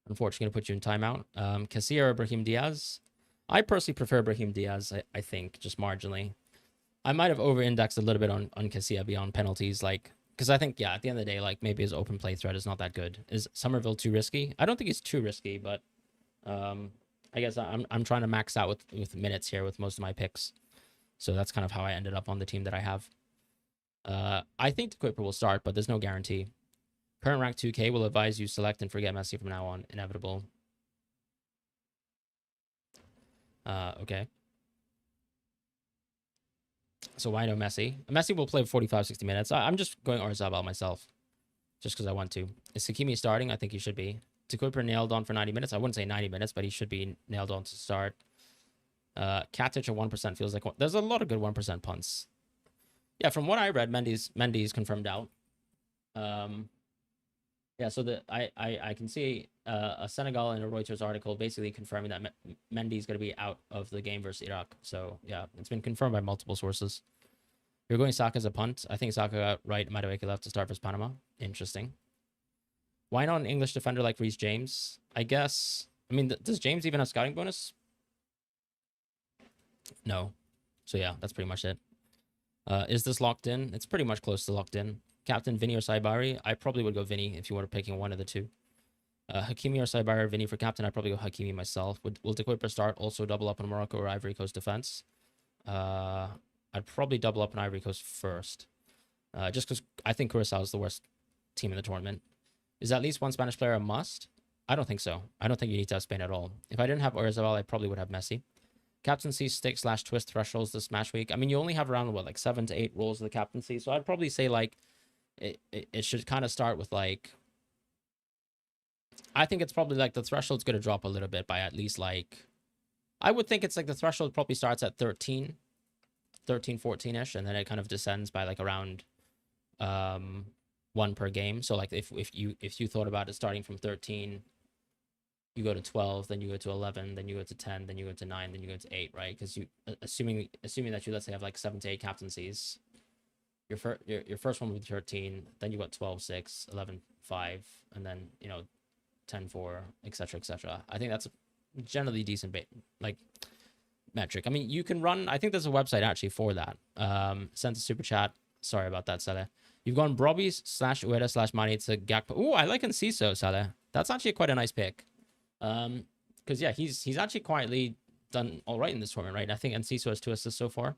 unfortunately, gonna put you in timeout. Casilla or Brahim Diaz? I personally prefer Brahim Diaz. I think just marginally. I might have over-indexed a little bit on Casilla beyond penalties, like because I think at the end of the day, like maybe his open play threat is not that good. Is Somerville too risky? I don't think he's too risky, but I guess I'm trying to max out with minutes here with most of my picks. So that's kind of how I ended up on the team that I have. I think the Kuiper will start, but there's no guarantee. Current rank 2K will advise you select and forget Messi from now on. Inevitable. Okay. So why no Messi? Messi will play 45, 60 minutes. I'm just going Orzabal myself. Just because I want to. Is Sakimi starting? I think he should be. Kuiper nailed on for 90 minutes. I wouldn't say 90 minutes, but he should be nailed on to start. Katic at 1% feels like there's a lot of good 1% punts. Yeah, from what I read, Mendy's confirmed out. Yeah, so I can see a Senegal in a Reuters article basically confirming that Mendy's going to be out of the game versus Iraq. So yeah, it's been confirmed by multiple sources. You're going Saka as a punt. I think Saka got right. Madueke left to start versus Panama. Interesting. Why not an English defender like Reece James? I guess. I mean, does James even have scouting bonus? No. So yeah, that's pretty much it. Is this locked in? It's pretty much close to locked in. Captain Vinny or Saibari? I probably would go Vinny if you were picking one of the two. Hakimi or Saibari or Vinny for captain? I'd probably go Hakimi myself. Will De Kuiper start? Also double up on Morocco or Ivory Coast defense? I'd probably double up on Ivory Coast first. Just because I think Curacao is the worst team in the tournament. Is at least one Spanish player a must? I don't think so. I don't think you need to have Spain at all. If I didn't have Oyarzabal, I probably would have Messi. Captaincy stick / twist thresholds this match week. I mean, you only have around like 7 to 8 roles of the captaincy, so I'd probably say like it should kind of start with like. I think it's probably like the threshold's going to drop a little bit by at least like. I would think it's like the threshold probably starts at 13, 14-ish, and then it kind of descends by like around 1 per game. So like if you thought about it starting from 13, you go to 12, then you go to 11, then you go to 10, then you go to 9, then you go to 8, right? Because you assuming that you, let's say, have like 7 to 8 captaincies, your first one would be 13, then you got 12, 6, 11, 5, and then 10, 4, etc., etc. I think that's a generally decent like metric. I mean, you can run. I think there's a website actually for that. Sent a super chat. Sorry about that, Saleh. You've gone Brobby / Ueda / Mane to Gakpo. Oh, I like Enciso, Saleh. That's actually quite a nice pick. Because yeah, he's actually quietly done all right in this tournament, right? I think Enciso has 2 assists so far.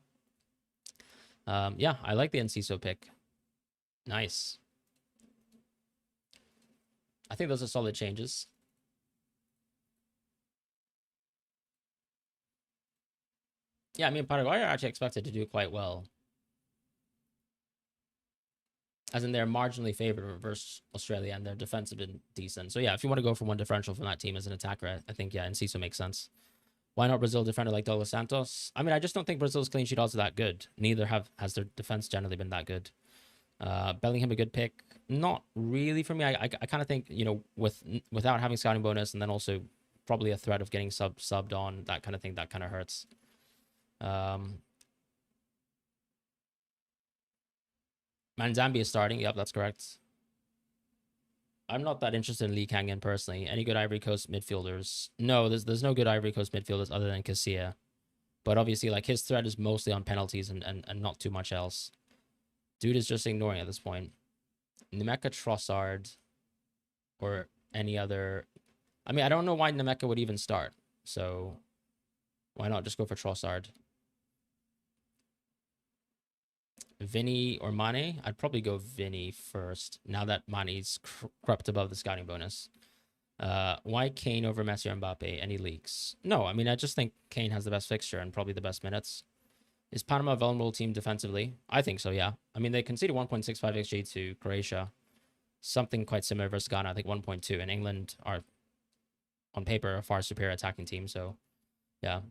Yeah, I like the Enciso pick. Nice. I think those are solid changes. Yeah, I mean, Paraguay are actually expected to do quite well. As in, they're marginally favored versus Australia, and their defense have been decent. So yeah, if you want to go for one differential from that team as an attacker, I think Enciso makes sense. Why not Brazil defender like Douglas Santos? I mean, I just don't think Brazil's clean sheet odds are that good. Neither has their defense generally been that good. Bellingham a good pick? Not really for me. I kind of think without having scouting bonus and then also probably a threat of getting subbed on, that kind of thing, that kind of hurts. Manzambi is starting. Yep, that's correct. I'm not that interested in Lee Kangin personally. Any good Ivory Coast midfielders? No, there's no good Ivory Coast midfielders other than Casilla. But obviously, like, his threat is mostly on penalties and not too much else. Dude is just ignoring at this point. Nemeka Trossard or any other. I mean, I don't know why Nemeka would even start. So why not just go for Trossard? Vinny or Mane? I'd probably go Vinny first, now that Mane's crept above the scouting bonus. Why Kane over Messi or Mbappe? Any leaks? No, I mean, I just think Kane has the best fixture and probably the best minutes. Is Panama a vulnerable team defensively? I think so, yeah. I mean, they conceded 1.65 XG to Croatia. Something quite similar versus Ghana, I think 1.2. And England are, on paper, a far superior attacking team, so yeah.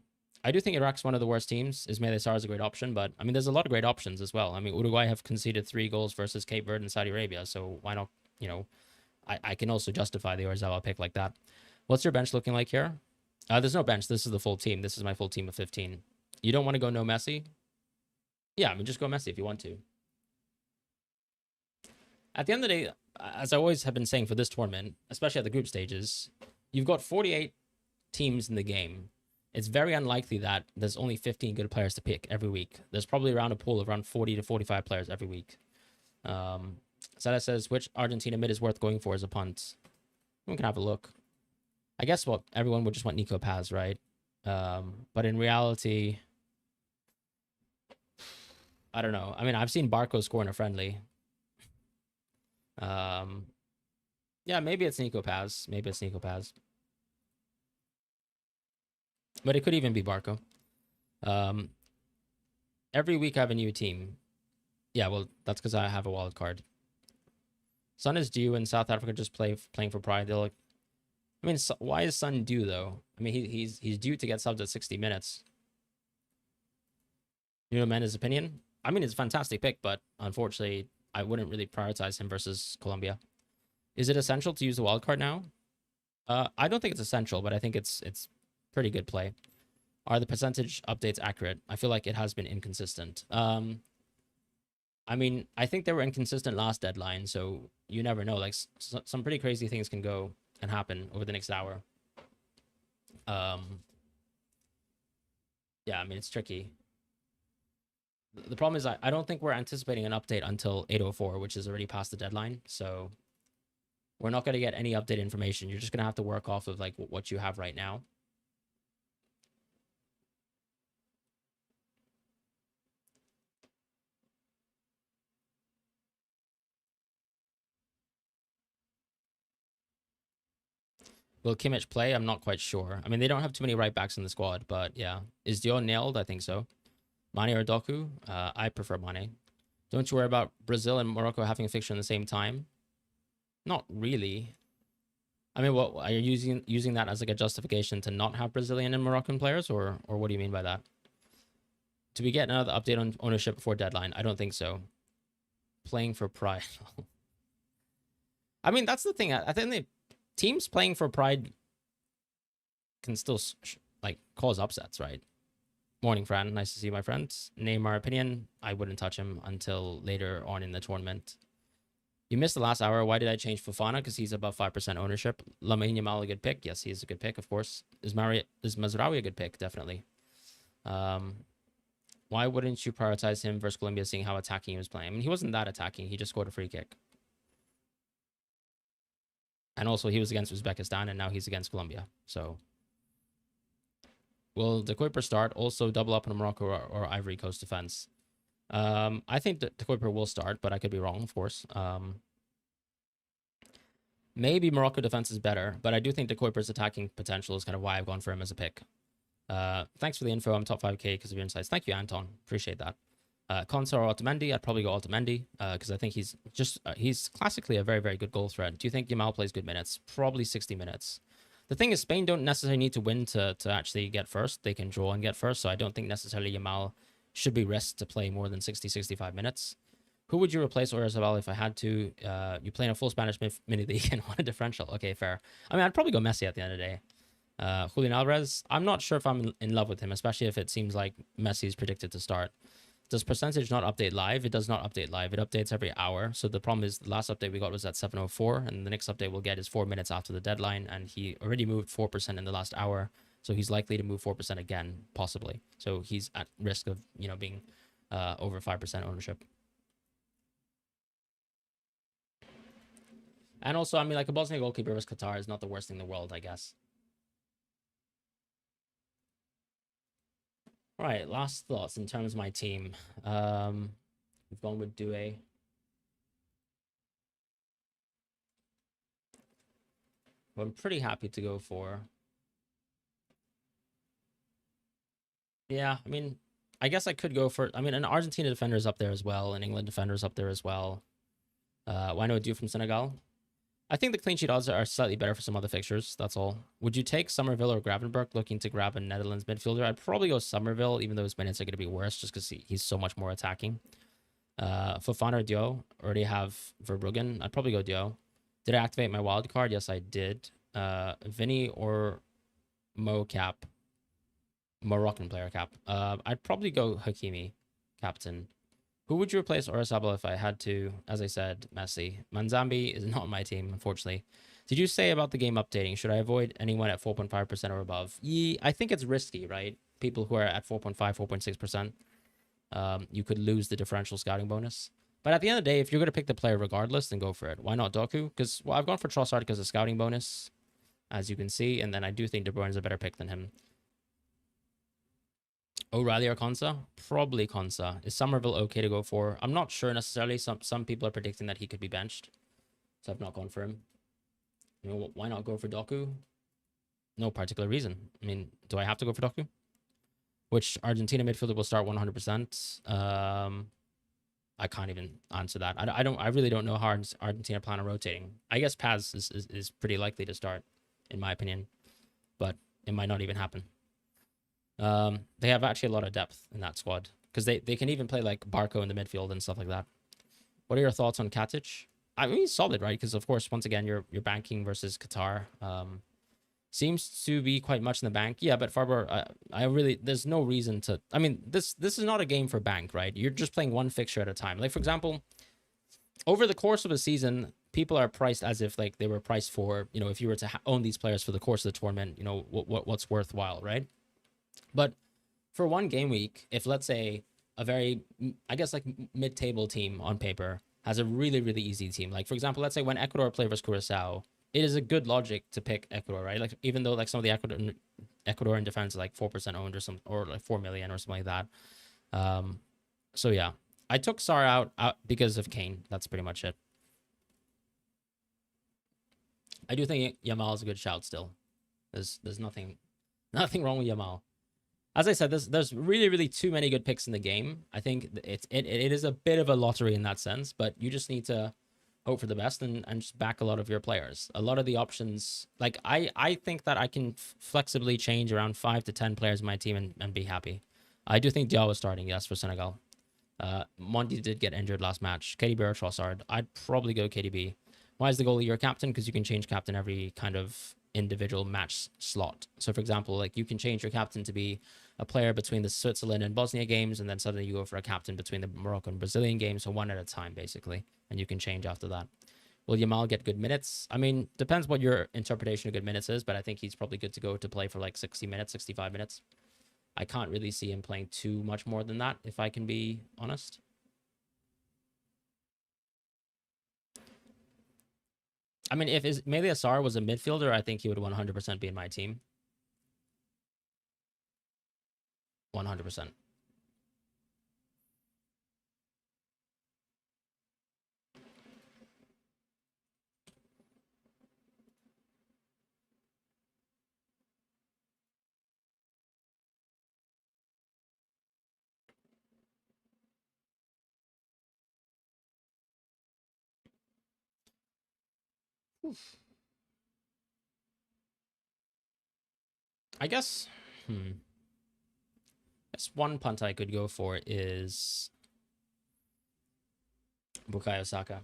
I do think Iraq's one of the worst teams. Ismail Sarr is a great option, but I mean, there's a lot of great options as well. I mean, Uruguay have conceded 3 goals versus Cape Verde and Saudi Arabia, so why not? You know, I can also justify the Orzabal pick like that. What's your bench looking like here? There's no bench. This is the full team. This is my full team of 15. You don't want to go no Messi? Yeah, I mean, just go Messi if you want to. At the end of the day, as I always have been saying for this tournament, especially at the group stages, you've got 48 teams in the game. It's very unlikely that there's only 15 good players to pick every week. There's probably around a pool of around 40 to 45 players every week. Sada says, which Argentina mid is worth going for as a punt? We can have a look. I guess what everyone would just want Nico Paz, right? But in reality, I don't know. I mean, I've seen Barco score in a friendly. Yeah, maybe it's Nico Paz. Maybe it's Nico Paz. But it could even be Barco. Every week I have a new team. Yeah, well, that's because I have a wild card. Sun is due in South Africa just playing for pride. They're like, I mean, why is Sun due though? I mean, he's due to get subbed at 60 minutes. Nuno Mendes' opinion? I mean, it's a fantastic pick, but unfortunately, I wouldn't really prioritize him versus Colombia. Is it essential to use the wild card now? I don't think it's essential, but I think it's pretty good play. Are the percentage updates accurate? I feel like it has been inconsistent. I mean, I think they were inconsistent last deadline, so you never know. Like, some pretty crazy things can go and happen over the next hour. Yeah, I mean, it's tricky. The problem is I don't think we're anticipating an update until 8:04, which is already past the deadline. So we're not going to get any update information. You're just going to have to work off of like what you have right now. Will Kimmich play? I'm not quite sure. I mean, they don't have too many right backs in the squad, but yeah. Is Dion nailed? I think so. Mane or Doku? I prefer Mane. Don't you worry about Brazil and Morocco having a fixture in the same time? Not really. I mean, what are you using that as like a justification to not have Brazilian and Moroccan players, or what do you mean by that? Do we get another update on ownership before deadline? I don't think so. Playing for pride. I mean, that's the thing. I think the teams playing for pride can still like cause upsets, right? Morning, Fran. Nice to see you, my friends. Name our opinion. I wouldn't touch him until later on in the tournament. You missed the last hour. Why did I change Fofana? Because he's above 5% ownership. Lamine Yamal a good pick. Yes, he is a good pick, of course. Is Mazraoui a good pick? Definitely. Why wouldn't you prioritize him versus Colombia, seeing how attacking he was playing? I mean, he wasn't that attacking. He just scored a free kick. And also, he was against Uzbekistan, and now he's against Colombia. So, will the Kuiper start? Also, double up on Morocco or Ivory Coast defense? I think that the Kuiper will start, but I could be wrong, of course. Maybe Morocco defense is better, but I do think the Kuiper's attacking potential is kind of why I've gone for him as a pick. Thanks for the info. I'm top 5K because of your insights. Thank you, Anton. Appreciate that. Konsa or Otamendi? I'd probably go Otamendi because I think he's classically a very, very good goal threat. Do you think Yamal plays good minutes? Probably 60 minutes. The thing is, Spain don't necessarily need to win to actually get first. They can draw and get first, so I don't think necessarily Yamal should be risked to play more than 60, 65 minutes. Who would you replace Oyarzabal if I had to? You play in a full Spanish mini league and want a differential. Okay, fair. I mean, I'd probably go Messi at the end of the day. Julian Alvarez, I'm not sure if I'm in love with him, especially if it seems like Messi is predicted to start. Does percentage not update live? It does not update live. It updates every hour. So the problem is the last update we got was at 7:04, and the next update we'll get is 4 minutes after the deadline, and he already moved 4% in the last hour. So he's likely to move 4% again, possibly. So he's at risk of, being over 5% ownership. And also, I mean, like a Bosnia goalkeeper versus Qatar is not the worst thing in the world, I guess. All right, last thoughts in terms of my team. We've gone with Doué. I'm pretty happy to go for. Yeah, I mean, I guess I could go for. I mean, an Argentina defender is up there as well, an England defender is up there as well. Why not do from Senegal? I think the clean sheet odds are slightly better for some other fixtures. That's all. Would you take Somerville or Gravenberch looking to grab a Netherlands midfielder? I'd probably go Somerville, even though his minutes are going to be worse just because he's so much more attacking. Fofana or Dio. Already have Verbruggen. I'd probably go Dio. Did I activate my wild card? Yes, I did. Vinny or Mocap. Moroccan player cap. I'd probably go Hakimi, captain. Who would you replace Orazabal if I had to? As I said, Messi. Manzambi is not on my team, unfortunately. Did you say about the game updating? Should I avoid anyone at 4.5% or above? I think it's risky, right? People who are at 4.5, 4.6%. You could lose the differential scouting bonus. But at the end of the day, if you're going to pick the player regardless, then go for it. Why not Doku? Because, well, I've gone for Trossard because of scouting bonus, as you can see. And then I do think De Bruyne is a better pick than him. O'Reilly or Konsa? Probably Konsa. Is Somerville okay to go for? I'm not sure necessarily. Some people are predicting that he could be benched. So I've not gone for him. You know, why not go for Doku? No particular reason. I mean, do I have to go for Doku? Which Argentina midfielder will start 100%? I can't even answer that. I really don't know how Argentina plan on rotating. I guess Paz is pretty likely to start, in my opinion. But it might not even happen. They have actually a lot of depth in that squad because they can even play like Barco in the midfield and stuff like that. What are your thoughts on Katic? I mean, he's solid, right? Because of course, once again, you're banking versus Qatar. Seems to be quite much in the bank. Yeah, but Farber, I really, there's no reason to. I mean, this is not a game for bank, right? You're just playing one fixture at a time. Like for example, over the course of a season, people are priced as if like they were priced for, you know, if you were to own these players for the course of the tournament, you know, what's worthwhile, right? But for one game week, if let's say a very, I guess like mid-table team on paper has a really, really easy team. Like for example, let's say when Ecuador play versus Curacao, it is a good logic to pick Ecuador, right? Like even though like some of the Ecuadorian defense is like 4% owned or like 4 million or something like that. So yeah, I took Sar out because of Kane. That's pretty much it. I do think Yamal is a good shout still. There's nothing wrong with Yamal. As I said, there's really, really too many good picks in the game. I think it is a bit of a lottery in that sense, but you just need to hope for the best and just back a lot of your players. A lot of the options, like I think that I can flexibly change around 5 to 10 players in my team and be happy. I do think Diallo is starting, yes, for Senegal. Monty did get injured last match. KDB or Trossard. I'd probably go KDB. Why is the goalie your captain? Because you can change captain every kind of individual match slot. So for example, like you can change your captain to be a player between the Switzerland and Bosnia games, and then suddenly you go for a captain between the Morocco and Brazilian games, so one at a time basically, and you can change after that. Will Yamal get good minutes? I mean, depends what your interpretation of good minutes is, but I think he's probably good to go to play for like 60 minutes, 65 minutes. I can't really see him playing too much more than that, if I can be honest. I mean, if Ismaila Sarr was a midfielder, I think he would 100% be in my team. 100%. I guess, guess one punt I could go for is Bukayo Saka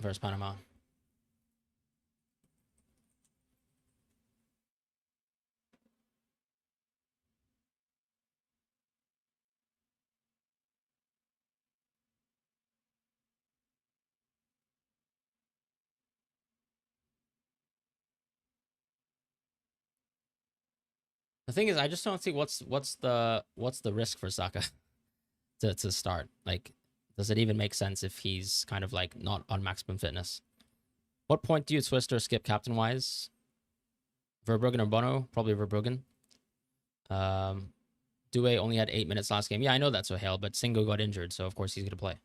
versus Panama. The thing is, I just don't see what's the risk for Saka to start. Like, does it even make sense if he's kind of like not on maximum fitness? What point do you twist or skip captain wise? Verbruggen or Bono? Probably Verbruggen. Due only had 8 minutes last game. Yeah, I know that's Sohail, but Singo got injured, so of course he's gonna play.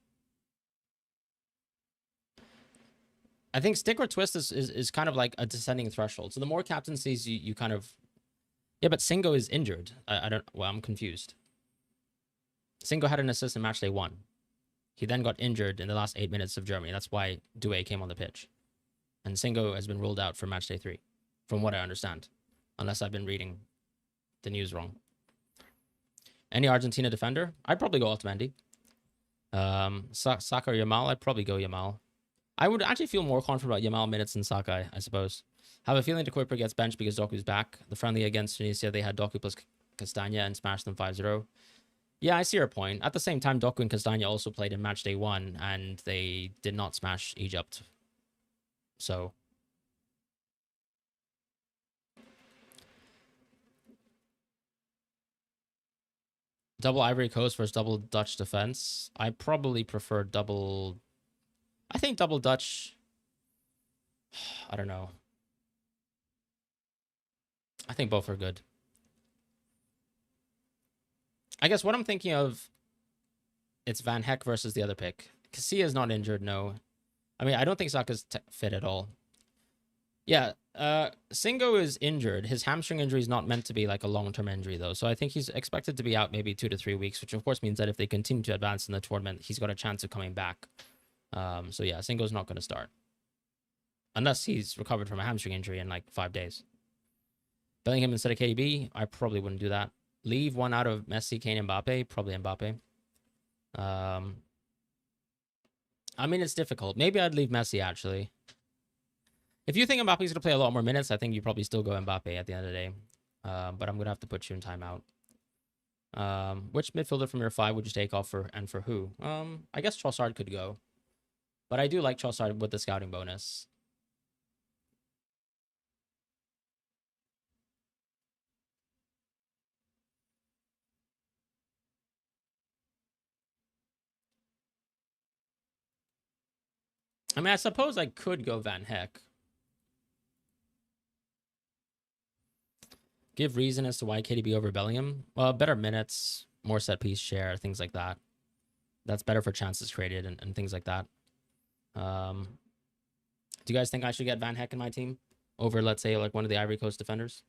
I think stick or twist is kind of like a descending threshold. So the more captaincies you kind of, yeah, but Singo is injured. I don't. Well, I'm confused. Singo had an assist in match day 1. He then got injured in the last 8 minutes of Germany. That's why Doué came on the pitch. And Singo has been ruled out for match day 3, from what I understand. Unless I've been reading the news wrong. Any Argentina defender? I'd probably go Otamendi. Saka or Yamal? I'd probably go Yamal. I would actually feel more confident about Yamal minutes than Saka, I suppose. Have a feeling De Kuiper gets benched because Doku's back. The friendly against Tunisia, they had Doku plus Castagna and smashed them 5-0. Yeah, I see your point. At the same time, Doku and Castagna also played in match day 1, and they did not smash Egypt. So... double Ivory Coast versus double Dutch defense. I probably prefer double... I think double Dutch... I don't know. I think both are good. I guess what I'm thinking of, it's Van Heck versus the other pick. Casillas not injured, no. I mean, I don't think Saka's fit at all. Yeah, Singo is injured. His hamstring injury is not meant to be like a long-term injury, though. So I think he's expected to be out maybe 2 to 3 weeks, which of course means that if they continue to advance in the tournament, he's got a chance of coming back. So yeah, Singo's not going to start. Unless he's recovered from a hamstring injury in like 5 days. Bellingham instead of KDB, I probably wouldn't do that. Leave one out of Messi, Kane, Mbappe. Probably Mbappe. I mean, it's difficult. Maybe I'd leave Messi, actually. If you think Mbappe's going to play a lot more minutes, I think you probably still go Mbappe at the end of the day. But I'm going to have to put you in timeout. Which midfielder from your 5 would you take off for, and for who? I guess Trossard could go. But I do like Trossard with the scouting bonus. I mean, I suppose I could go Van Heck. Give reason as to why KDB over Bellingham. Well, better minutes, more set piece share, things like that. That's better for chances created and things like that. Do you guys think I should get Van Heck in my team over, let's say, like one of the Ivory Coast defenders?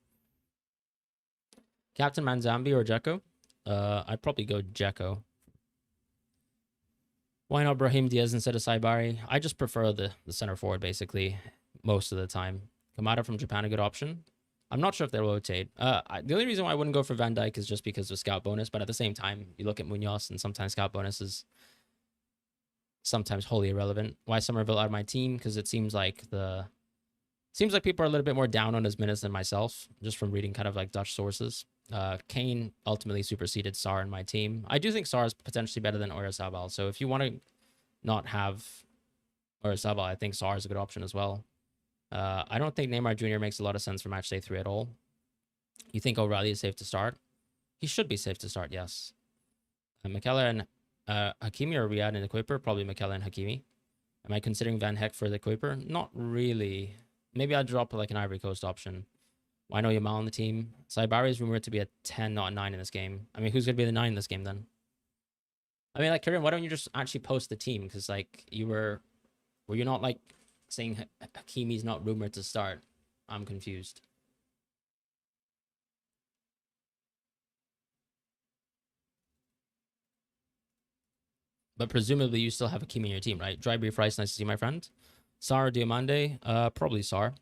Captain Manzambi or Dzeko? I'd probably go Dzeko. Why not Brahim Diaz instead of Saibari? I just prefer the center forward, basically, most of the time. Kamada from Japan, a good option. I'm not sure if they'll rotate. The only reason why I wouldn't go for Van Dijk is just because of scout bonus, but at the same time, you look at Munoz, and sometimes scout bonus is sometimes wholly irrelevant. Why Somerville out of my team? Because it seems like people are a little bit more down on his minutes than myself, just from reading kind of like Dutch sources. Kane ultimately superseded Sarr in my team. I do think Sarr is potentially better than Oyarzabal, so if you want to not have Oyarzabal, I think Sarr is a good option as well. I don't think Neymar Jr. makes a lot of sense for match day 3 at all. You think O'Reilly is safe to start? He should be safe to start, yes. Makela and Hakimi or Riyad in the Kuiper? Probably Makela and Hakimi. Am I considering Van Heck for the Kuiper? Not really. Maybe I'd drop like an Ivory Coast option. Why no Yamal on the team? Saibari is rumored to be a 10, not a 9 in this game. I mean, who's going to be the 9 in this game then? I mean, like, Karim, why don't you just actually post the team? Because, like, were you not, like, saying Hakimi's not rumored to start? I'm confused. But presumably you still have Hakimi in your team, right? Dry Brief Rice, nice to see my friend. Sarr Diomande, probably Sarr.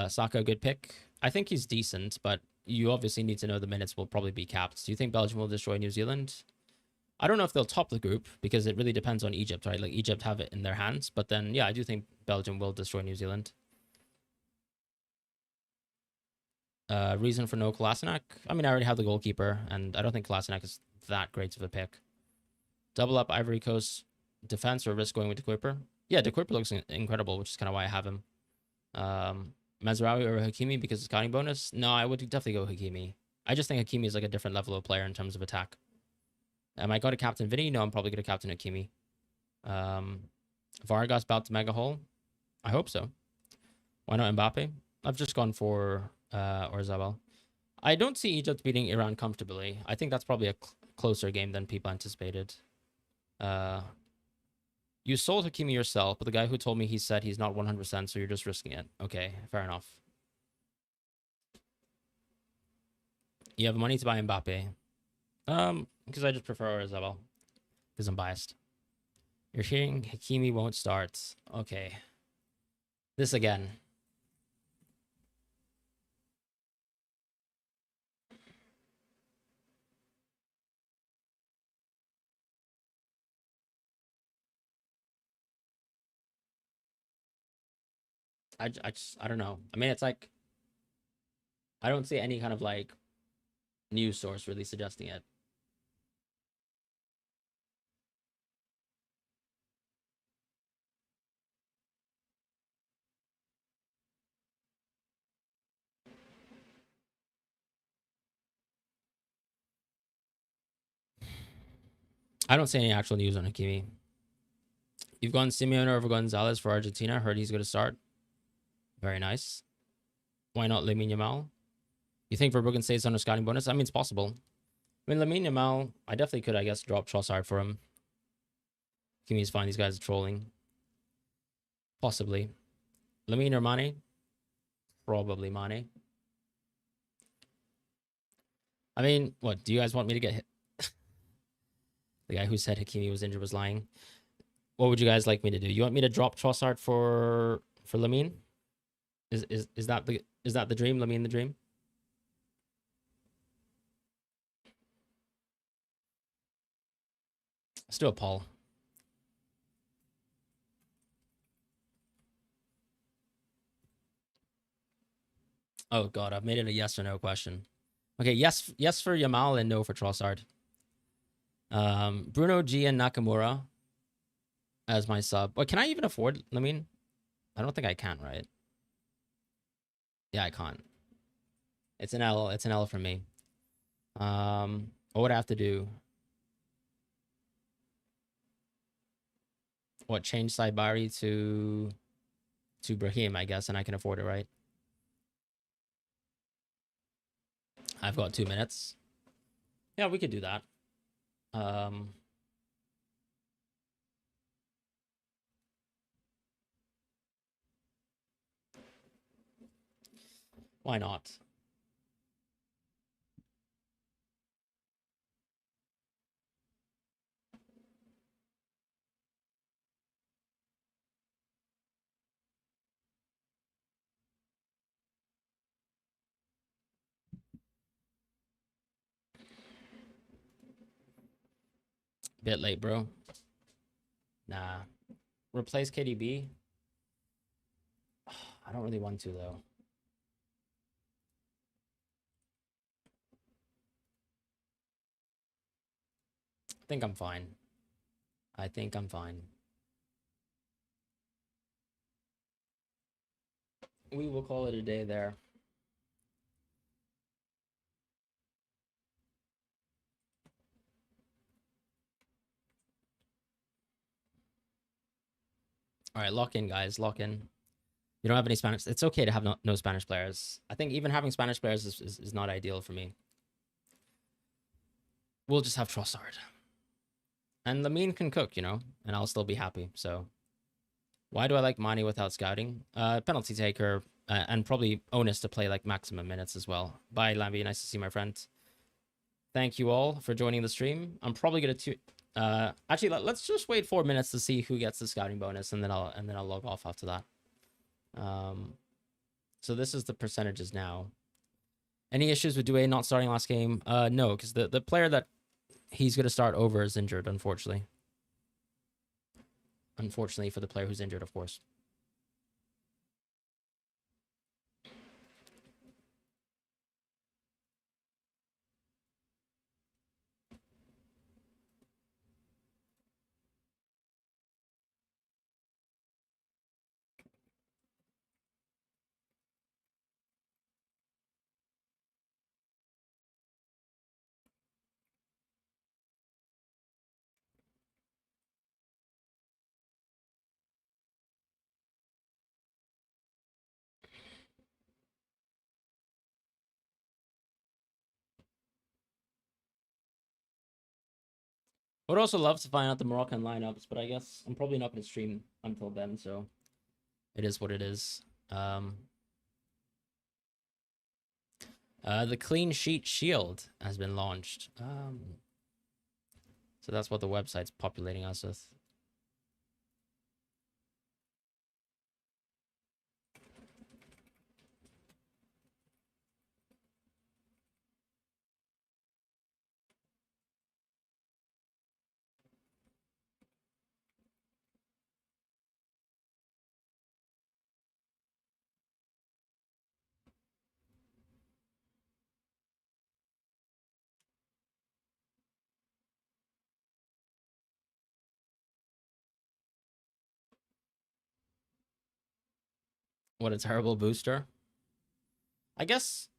Saka, good pick. I think he's decent, but you obviously need to know the minutes will probably be capped. Do you think Belgium will destroy New Zealand? I don't know if they'll top the group because it really depends on Egypt, right? Like Egypt have it in their hands, but then yeah, I do think Belgium will destroy New Zealand. Reason for no Kolasinac? I mean, I already have the goalkeeper, and I don't think Kolasinac is that great of a pick. Double up Ivory Coast defense or risk going with De Kuiper? Yeah, De Kuiper looks incredible, which is kind of why I have him. Mazraoui or Hakimi because of scouting bonus? No, I would definitely go Hakimi. I just think Hakimi is like a different level of player in terms of attack. Am I going to captain Vinny? No, I'm probably going to captain Hakimi. Vargas about to mega haul? I hope so. Why not Mbappe? I've just gone for Oyarzabal. I don't see Egypt beating Iran comfortably. I think that's probably a closer game than people anticipated. You sold Hakimi yourself, but the guy who told me he said he's not 100%, so you're just risking it. Okay, fair enough. You have money to buy Mbappe. Because I just prefer Oyarzabal. Because I'm biased. You're hearing Hakimi won't start. Okay. This again. I don't know. I mean, it's like, I don't see any kind of like news source really suggesting it. I don't see any actual news on Hakimi. You've gone Simeone over Gonzalez for Argentina. Heard he's going to start. Very nice. Why not Lamine Yamal? You think Verbruggen stays under scouting bonus? I mean, it's possible. I mean, Lamine Yamal, I definitely could, I guess, drop Trossard for him. Hakimi's fine. These guys are trolling. Possibly. Lamine or Mane? Probably Mane. I mean, what? Do you guys want me to get hit? The guy who said Hakimi was injured was lying. What would you guys like me to do? You want me to drop Trossard for Lamine? Is that the dream? Lamine the dream? Let's do a poll. Oh god, I've made it a yes or no question. Okay, yes for Yamal and no for Trossard. Bruno G and Nakamura as my sub. But can I even afford Lamine? I don't think I can, right? Yeah, I can't. It's an L. It's an L for me. What would I have to do? What, change Saibari to Brahim, I guess, and I can afford it, right? I've got 2 minutes. Yeah, we could do that. Why not? Bit late, bro. Nah. Replace KDB? I don't really want to, though. I think I'm fine. I think I'm fine. We will call it a day there. All right, lock in, guys. Lock in. You don't have any Spanish. It's okay to have no Spanish players. I think even having Spanish players is not ideal for me. We'll just have Trossard. And Lamine can cook, you know, and I'll still be happy. So why do I like Mane without scouting? Penalty taker, and probably onus to play like maximum minutes as well. Bye, Lamby. Nice to see my friend. Thank you all for joining the stream. I'm probably gonna actually let's just wait 4 minutes to see who gets the scouting bonus, and then I'll log off after that. So this is the percentages now. Any issues with Doué not starting last game? No, because the player that he's gonna start over is injured, unfortunately. Unfortunately for the player who's injured, of course. I would also love to find out the Moroccan lineups, but I guess I'm probably not going to stream until then, so it is what it is. The Clean Sheet Shield has been launched. So that's what the website's populating us with. What a terrible booster. I guess,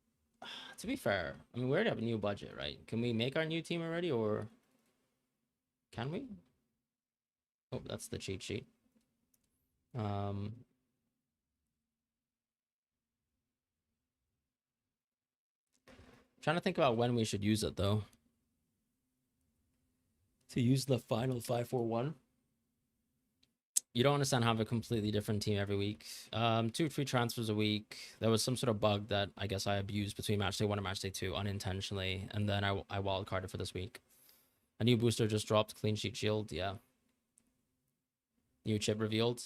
to be fair, I mean, we already have a new budget, right? Can we make our new team already, or can we? Oh, that's the cheat sheet. Um, Trying to think about when we should use it, though. To use the final 5-4-1. You don't understand how I have a completely different team every week. 2 free transfers a week. There was some sort of bug that I guess I abused between matchday 1 and matchday 2 unintentionally, and then I wildcarded for this week. A new booster just dropped, clean sheet shield, yeah. New chip revealed.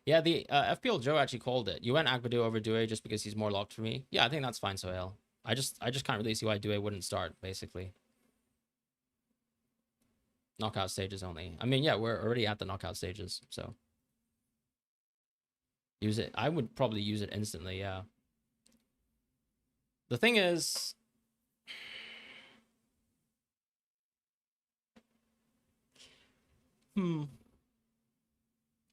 Yeah, the FPL Joe actually called it. You went Agbadu over Due just because he's more locked for me. Yeah, I think that's fine, Sohail. I just can't really see why Due wouldn't start, basically. Knockout stages only. I mean, yeah, we're already at the knockout stages, so use it. I would probably use it instantly, yeah. The thing is, it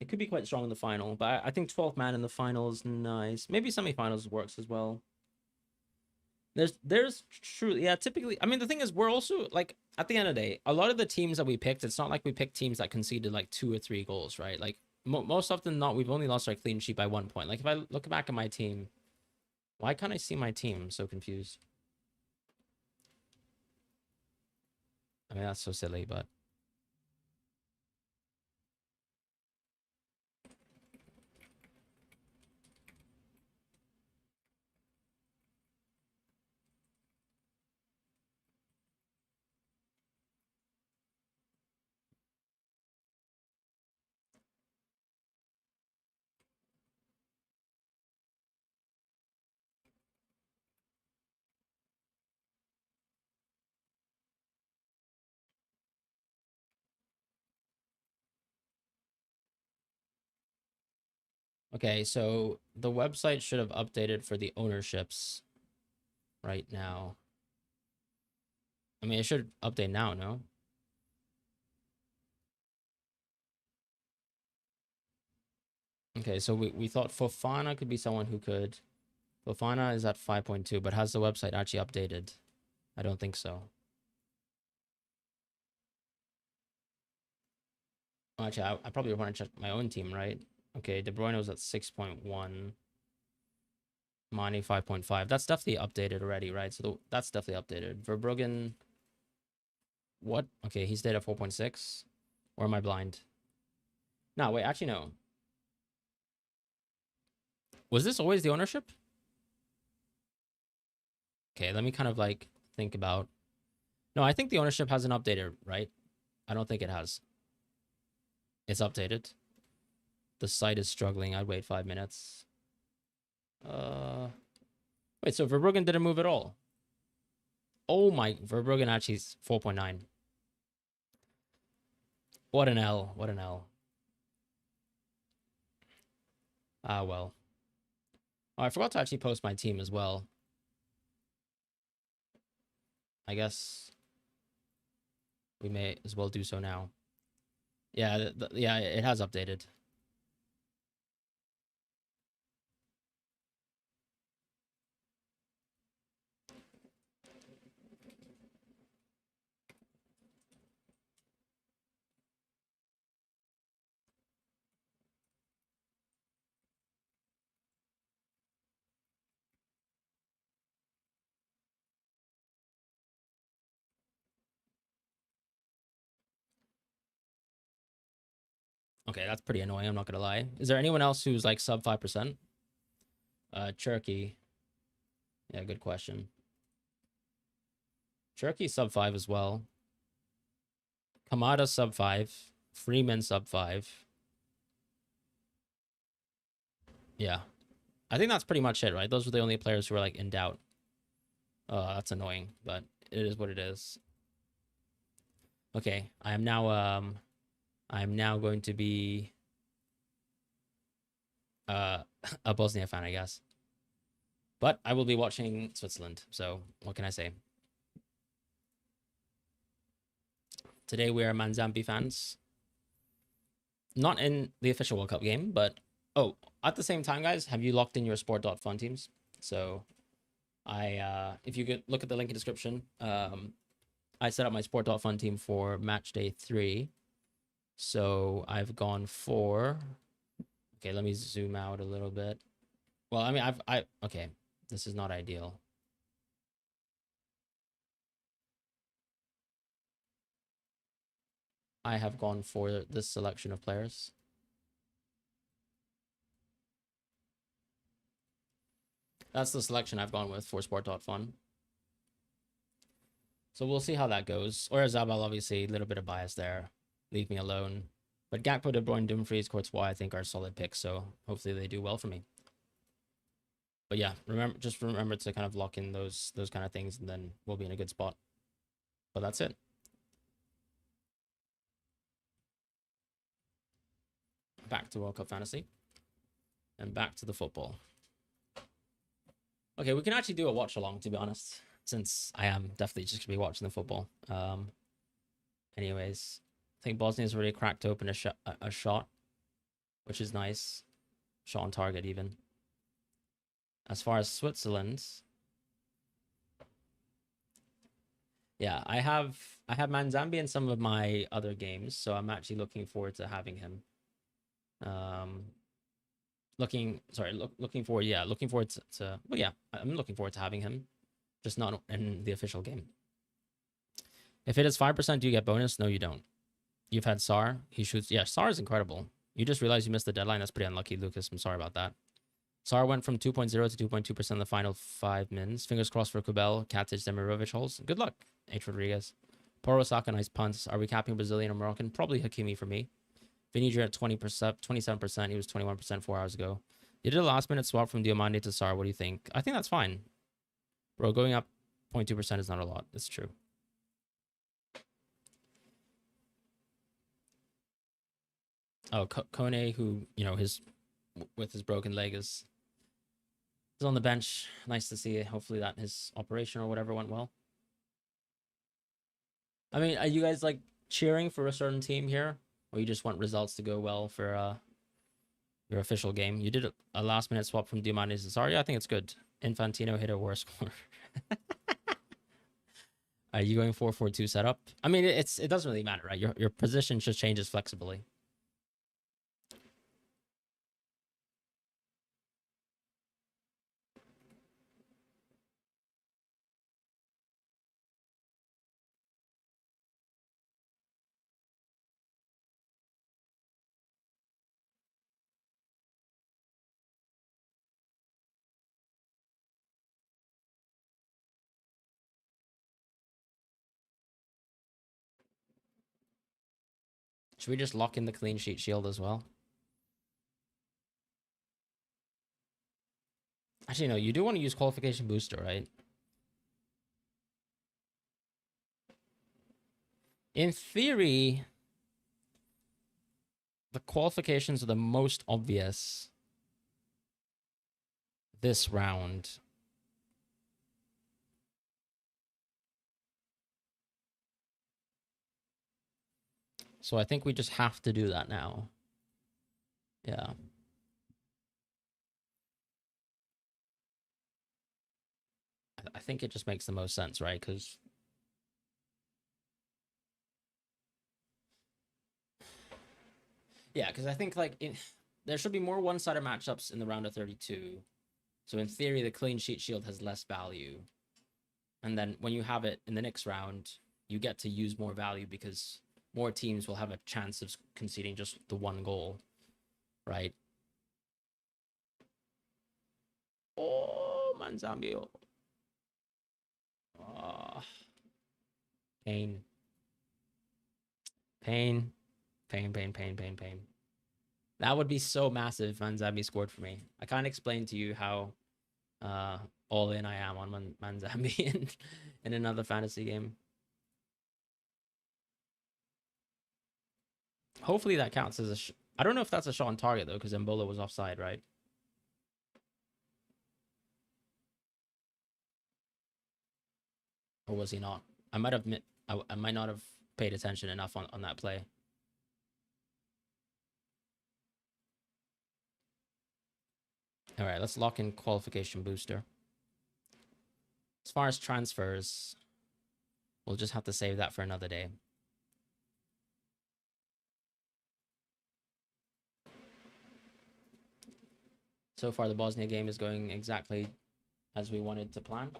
could be quite strong in the final, but I think 12th man in the final is nice. Maybe semifinals works as well. There's true, yeah, typically, I mean, the thing is, we're also, like, at the end of the day, a lot of the teams that we picked, it's not like we picked teams that conceded, like, 2 or 3 goals, right? Like, most often not, we've only lost our clean sheet by 1 point. Like, if I look back at my team, why can't I see my team? I'm so confused. I mean, that's so silly, but... Okay, so the website should have updated for the ownerships right now. I mean, it should update now, no? Okay, so we thought Fofana could be someone who could... Fofana is at 5.2, but has the website actually updated? I don't think so. Well, actually, I probably want to check my own team, right? Okay, De Bruyne was at 6.1. Mane 5.5. That's definitely updated already, right? So that's definitely updated. Verbruggen... What? Okay, he stayed at 4.6. Or am I blind? No, wait, actually, no. Was this always the ownership? Okay, let me kind of like think about... No, I think the ownership hasn't updated, right? I don't think it has. It's updated. The site is struggling. I'd wait 5 minutes. Wait, so Verbruggen didn't move at all? Oh my... Verbruggen actually is 4.9. What an L. What an L. Ah, well. Oh, I forgot to actually post my team as well. I guess we may as well do so now. Yeah, yeah, it has updated. Okay, that's pretty annoying, I'm not gonna lie. Is there anyone else who's like sub 5%? Cherokee. Yeah, good question. Cherokee sub 5 as well. Kamada sub 5. Freeman sub 5. Yeah. I think that's pretty much it, right? Those were the only players who were like in doubt. That's annoying, but it is what it is. Okay, I am now going to be a Bosnia fan, I guess. But I will be watching Switzerland, so what can I say? Today we are Manzambi fans. Not in the official World Cup game, but Oh, at the same time, guys, have you locked in your sport.fun teams? So if you could look at the link in the description, I set up my sport.fun team for Matchday 3. So I've gone for, okay, let me zoom out a little bit. Well, I mean, okay, this is not ideal. I have gone for this selection of players. That's the selection I've gone with for sport.fun. So we'll see how that goes. Or Zabal, obviously, a little bit of bias there. Leave me alone. But Gakpo, De Bruyne, Dumfries, Courtois, I think are solid picks. So hopefully they do well for me. But yeah, just remember to kind of lock in those kind of things, and then we'll be in a good spot. But that's it. Back to World Cup Fantasy. And back to the football. Okay, we can actually do a watch along, to be honest, since I am definitely just gonna be watching the football. Anyways, I think Bosnia's already cracked open a shot, which is nice. Shot on target even. As far as Switzerland, yeah, I have Manzambi in some of my other games, so I'm actually looking forward to having him. Looking forward to well, yeah, I'm looking forward to having him, just not in the official game. If it is 5%, do you get bonus? No, you don't. You've had Sar. He shoots. Yeah, Sar is incredible. You just realized you missed the deadline. That's pretty unlucky, Lucas. I'm sorry about that. Sar went from 2.0 to 2.2% in the final 5 mins. Fingers crossed for Kubel, Katic, Demirovic holes. Good luck, H. Rodriguez. Poro Saka, nice punts. Are we capping Brazilian or Moroccan? Probably Hakimi for me. Vinicius at 20%, 27%. He was 21% 4 hours ago. You did a last minute swap from Diomande to Sar. What do you think? I think that's fine. Bro, going up 0.2% is not a lot. It's true. Oh, Kone, who, with his broken leg is on the bench. Nice to see. Hopefully that his operation or whatever went well. I mean, are you guys like cheering for a certain team here, or you just want results to go well for your official game? You did a last minute swap from Diomande to Sar. Yeah, I think it's good. Infantino hit a worse corner. Are you going 4-4-2 setup? I mean, it doesn't really matter, right? Your position just changes flexibly. Should we just lock in the clean sheet shield as well? Actually, no, you do want to use qualification booster, right? In theory, the qualifications are the most obvious this round. So I think we just have to do that now. Yeah. I think it just makes the most sense, right? Because I think like there should be more one-sided matchups in the round of 32. So in theory, the clean sheet shield has less value. And then when you have it in the next round, you get to use more value because more teams will have a chance of conceding just the one goal, right? Oh, Manzambio. Oh, pain. Pain. Pain, pain, pain, pain, pain. That would be so massive if Manzambi scored for me. I can't explain to you how all in I am on Manzambi in another fantasy game. Hopefully that counts as a I don't know if that's a shot on target, though, because Mbola was offside, right? Or was he not? I might have I might not have paid attention enough on that play. All right, let's lock in qualification booster. As far as transfers, we'll just have to save that for another day. So far, the Bosnia game is going exactly as we wanted to plan.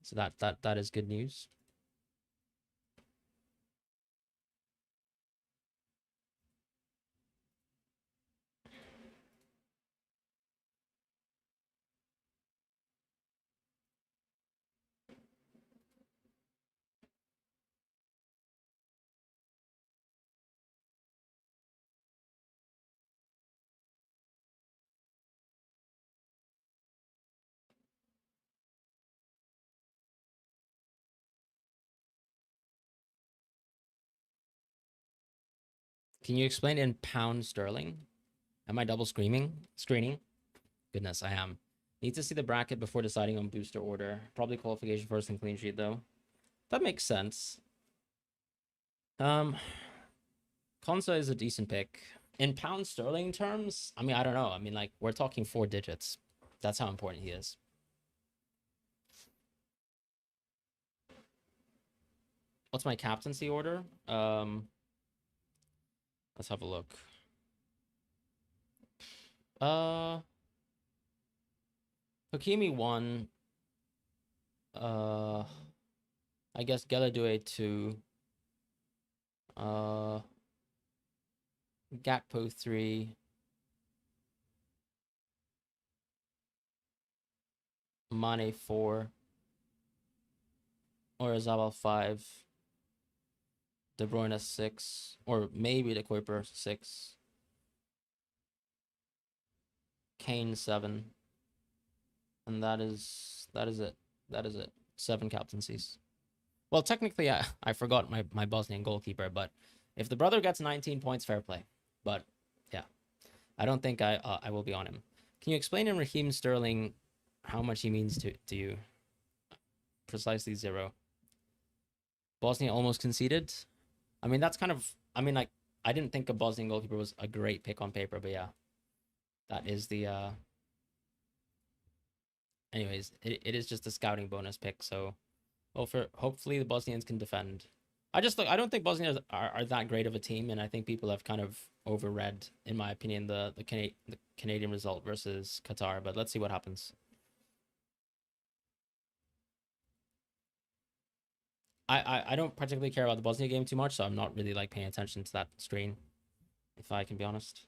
So that is good news. Can you explain in pound sterling? Am I double screening? Goodness, I am. Need to see the bracket before deciding on booster order. Probably qualification first and clean sheet though. That makes sense. Konsa is a decent pick. In pound sterling terms, I mean, I don't know. I mean, like, we're talking 4 digits. That's how important he is. What's my captaincy order? Let's have a look. Hakimi 1. I guess Galadue 2. Gakpo 3. Mane 4. Oyarzabal 5. De Bruyne 6. Or maybe the Kuiper 6. Kane 7. And that is it. That is it. 7 captaincies. Well, technically, I forgot my Bosnian goalkeeper, but if the brother gets 19 points, fair play. But yeah, I don't think I will be on him. Can you explain in Raheem Sterling how much he means to you? Precisely 0. Bosnia almost conceded. I mean, that's kind of. I mean, like, I didn't think a Bosnian goalkeeper was a great pick on paper, but yeah, that is the. Anyways, it is just a scouting bonus pick, so hopefully the Bosnians can defend. I don't think Bosnians are that great of a team, and I think people have kind of overread, in my opinion, the Canadian result versus Qatar. But let's see what happens. I don't particularly care about the Bosnia game too much, so I'm not really like paying attention to that screen, if I can be honest.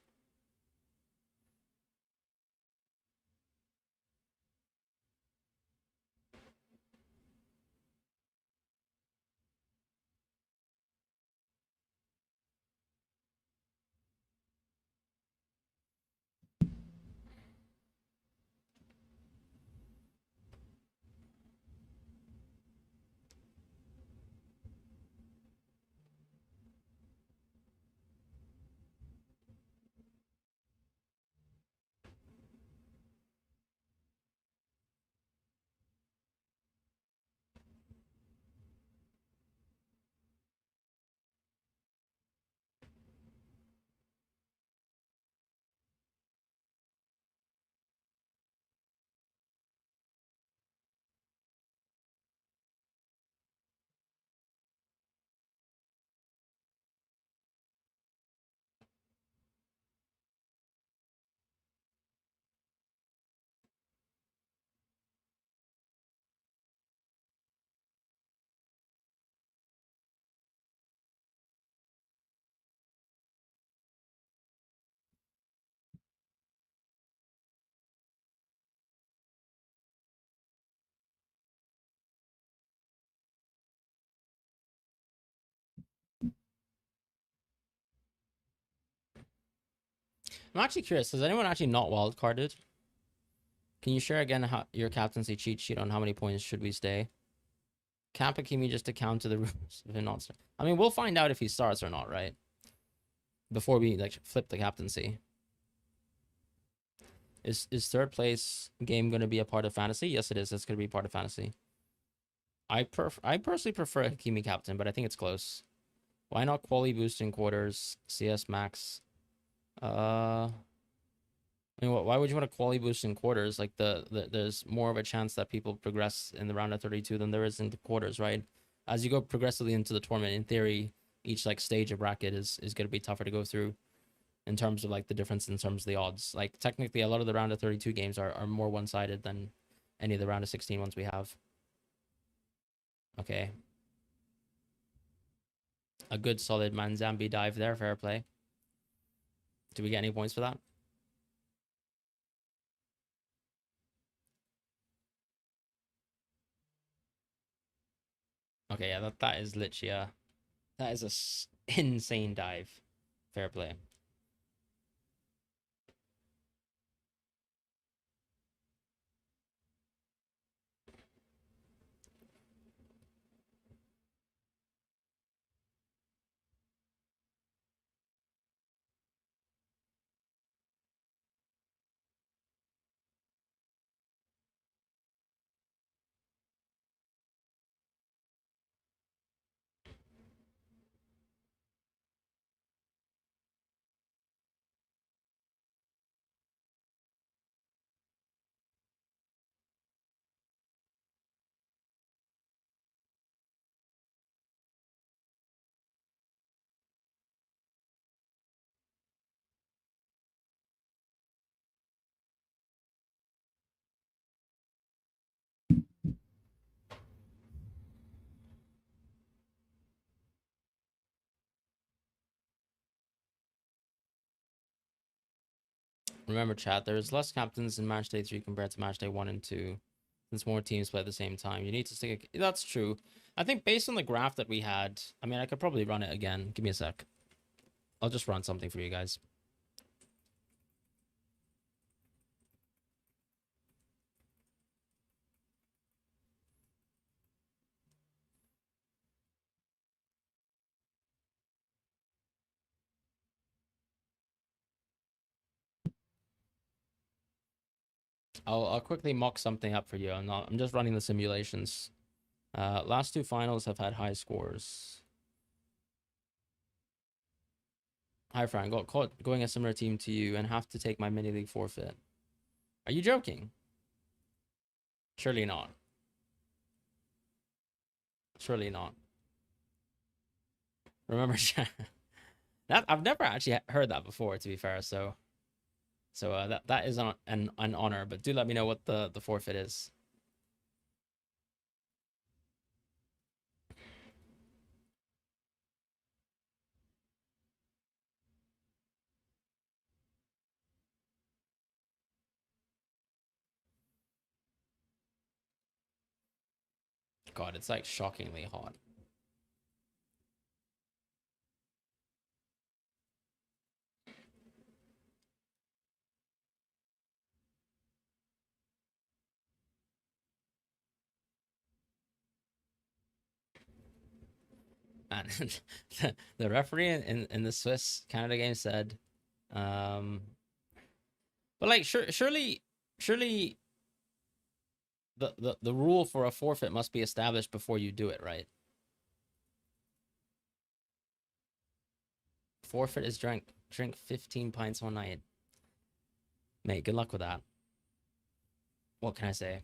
I'm actually curious. Has anyone actually not wildcarded? Can you share again how your captaincy cheat sheet on how many points should we stay? Camp Hakimi just to counter the rumors of him not start. I mean, we'll find out if he starts or not, right? Before we like flip the captaincy. Is third place game going to be a part of fantasy? Yes, it is. It's going to be part of fantasy. I personally prefer Hakimi captain, but I think it's close. Why not quality boost in quarters? CS max. I mean, why would you want a quality boost in quarters? Like there's more of a chance that people progress in the round of 32 than there is in the quarters, right? As you go progressively into the tournament, in theory, each like stage of bracket is going to be tougher to go through in terms of like the difference in terms of the odds. Like technically, a lot of the round of 32 games are more one sided than any of the round of 16 ones we have. Okay, a good solid Manzambi dive there, fair play. Do we get any points for that? Okay, yeah, that is literally that is insane dive. Fair play. Remember, chat, there's less captains in Matchday 3 compared to Matchday 1 and 2. Since more teams play at the same time, you need to stick. That's true. I think based on the graph that we had, I mean, I could probably run it again. Give me a sec. I'll just run something for you guys. I'll quickly mock something up for you. I'm just running the simulations. Last two finals have had high scores. Hi, Fran. Got caught going a similar team to you and have to take my mini league forfeit. Are you joking? Surely not. Surely not. Remember, that I've never actually heard that before. To be fair, so that is an honor. But do let me know what the forfeit is. God, it's like shockingly hot. And the referee in the Swiss Canada game said, but like surely the rule for a forfeit must be established before you do it, right? Forfeit is drink 15 pints one night. Mate, good luck with that. What can I say?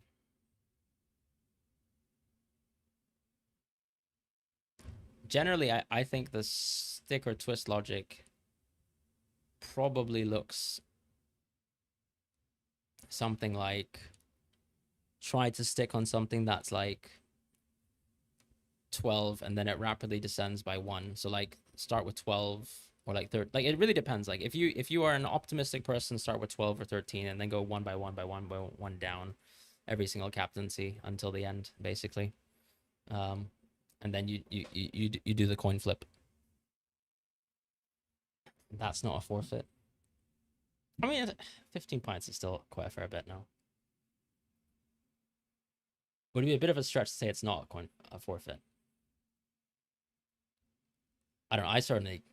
Generally, I think the stick or twist logic probably looks something like try to stick on something that's like 12 and then it rapidly descends by 1. So like start with 12 or like third, like it really depends. Like if you are an optimistic person, start with 12 or 13 and then go one by one by one by one down every single captaincy until the end, basically. And then you do the coin flip. That's not a forfeit. I mean, 15 pints is still quite a fair bit now. Would it be a bit of a stretch to say it's not a forfeit? I don't know. I certainly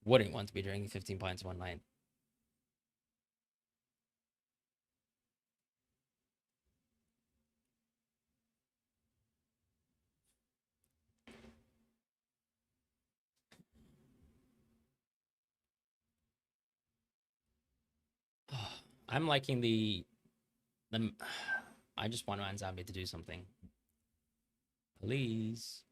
wouldn't want to be drinking 15 pints one night. I'm liking the I just want Manzambi to do something. Please.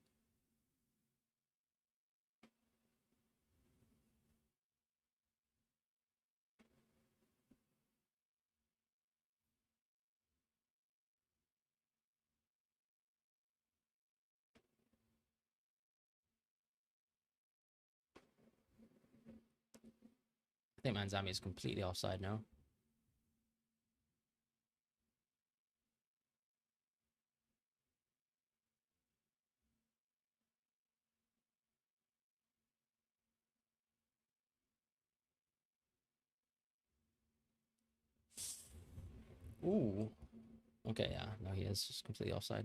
I think Manzambi is completely offside now. Ooh. Okay, yeah. No, he is just completely offside.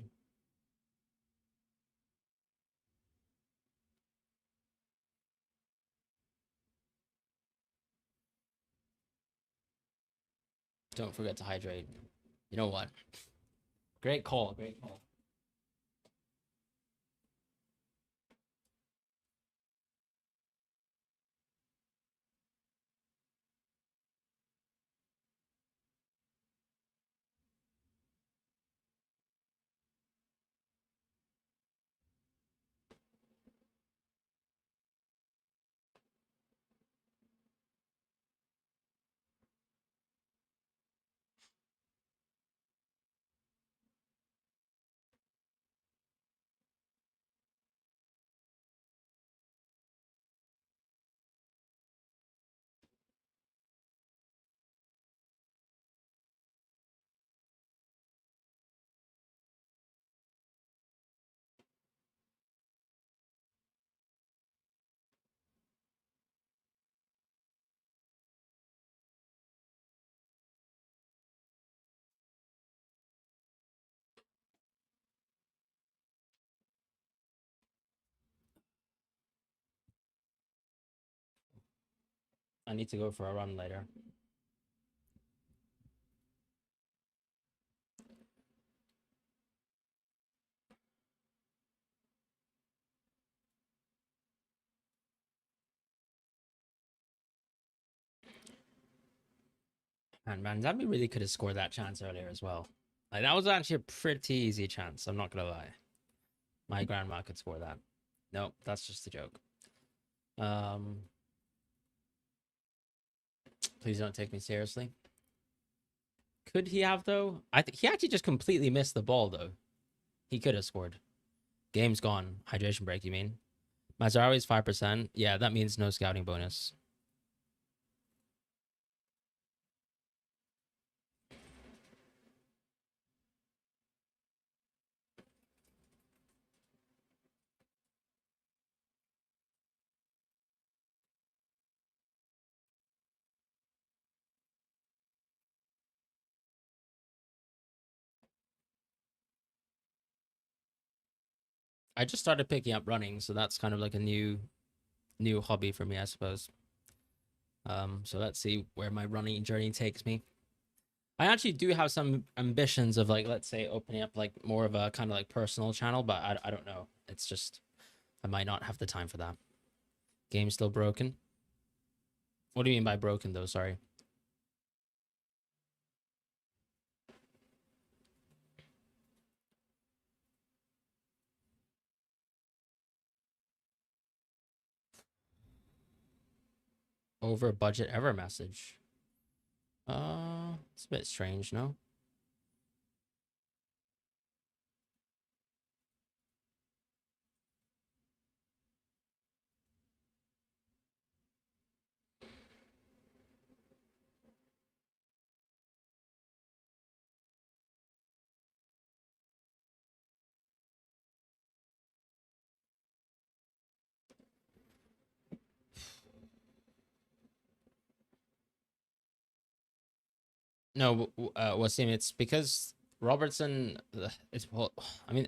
Don't forget to hydrate. You know what? Great call. Great call. I need to go for a run later. And Manzambi really could have scored that chance earlier as well. Like that was actually a pretty easy chance. I'm not gonna lie. My grandma could score that. Nope, that's just a joke. Please don't take me seriously. Could he have though? I think he actually just completely missed the ball though. He could have scored. Game's gone. Hydration break, you mean? Mazarawi's 5%. Yeah, that means no scouting bonus. I just started picking up running, so that's kind of like a new hobby for me, I suppose. So let's see where my running journey takes me. I actually do have some ambitions of like, let's say, opening up like more of a kind of like personal channel, but I don't know. It's just I might not have the time for that. Game still broken. What do you mean by broken though? Sorry. Over budget ever message. It's a bit strange, no? No, Wasim, it's because Robertson. It's well, I mean,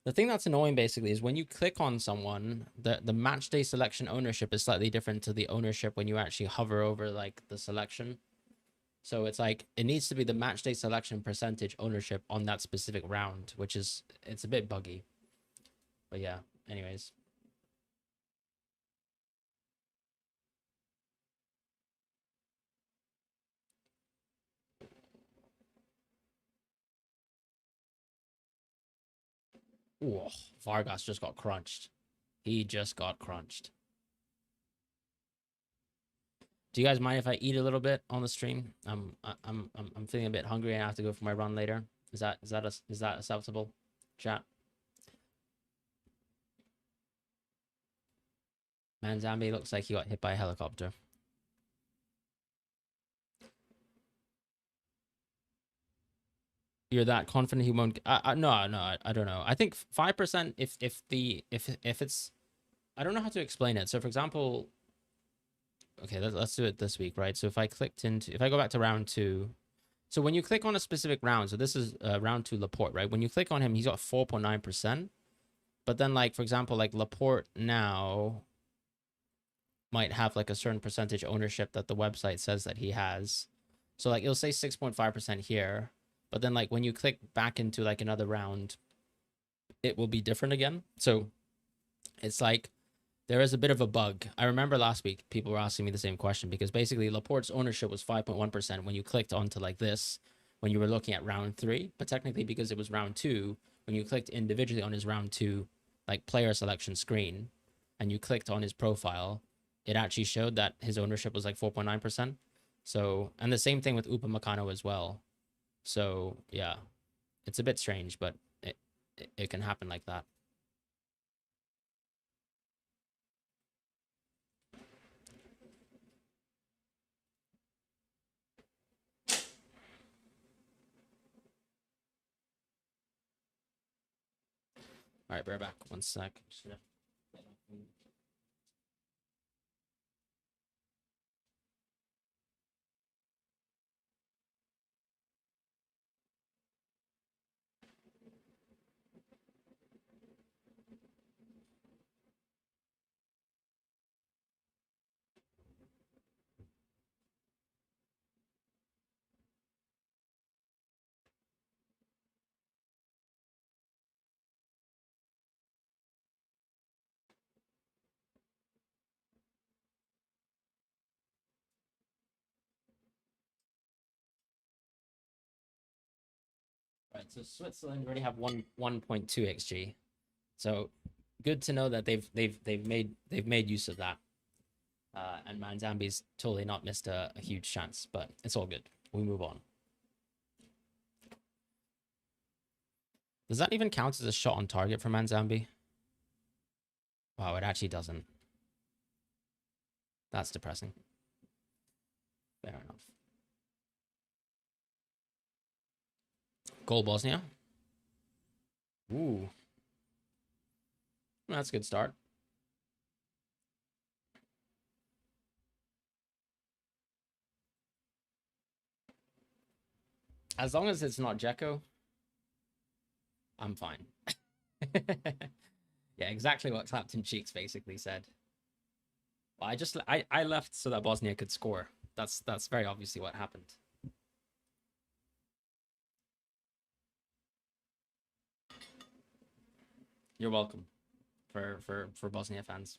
the thing that's annoying basically is when you click on someone, the match day selection ownership is slightly different to the ownership when you actually hover over like the selection. So it's like it needs to be the match day selection percentage ownership on that specific round, which is it's a bit buggy. But yeah, anyways. Ooh, Vargas just got crunched. He just got crunched. Do you guys mind if I eat a little bit on the stream? I'm feeling a bit hungry. I have to go for my run later. Is that acceptable, chat? Manzambi looks like he got hit by a helicopter. You're that confident he won't? No, I don't know. I think 5%. If it's, I don't know how to explain it. So for example, okay, let's do it this week, right? So if I go back to round 2, so when you click on a specific round, so this is round 2 Laporte, right? When you click on him, he's got 4.9%. But then, like, for example, like Laporte now might have like a certain percentage ownership that the website says that he has. So like it'll say 6.5% here, but then like when you click back into like another round, it will be different again. So it's like there is a bit of a bug. I remember last week people were asking me the same question because basically Laporte's ownership was 5.1% when you clicked onto like this when you were looking at round 3, but technically because it was round 2, when you clicked individually on his round 2 like player selection screen and you clicked on his profile, it actually showed that his ownership was like 4.9%. So, and the same thing with Upamecano as well. So yeah, it's a bit strange, but it can happen like that. All right, bear back 1 sec. Right, so Switzerland already have 1.2 xg. So good to know that they've made use of that. And Manzambi's totally not missed a huge chance, but it's all good. We move on. Does that even count as a shot on target for Manzambi? Wow, it actually doesn't. That's depressing. Fair enough. Goal Bosnia. Ooh. That's a good start. As long as it's not Dzeko, I'm fine. Yeah, exactly what Clapton Cheeks basically said. Well, I left so that Bosnia could score. That's very obviously what happened. You're welcome for Bosnia fans.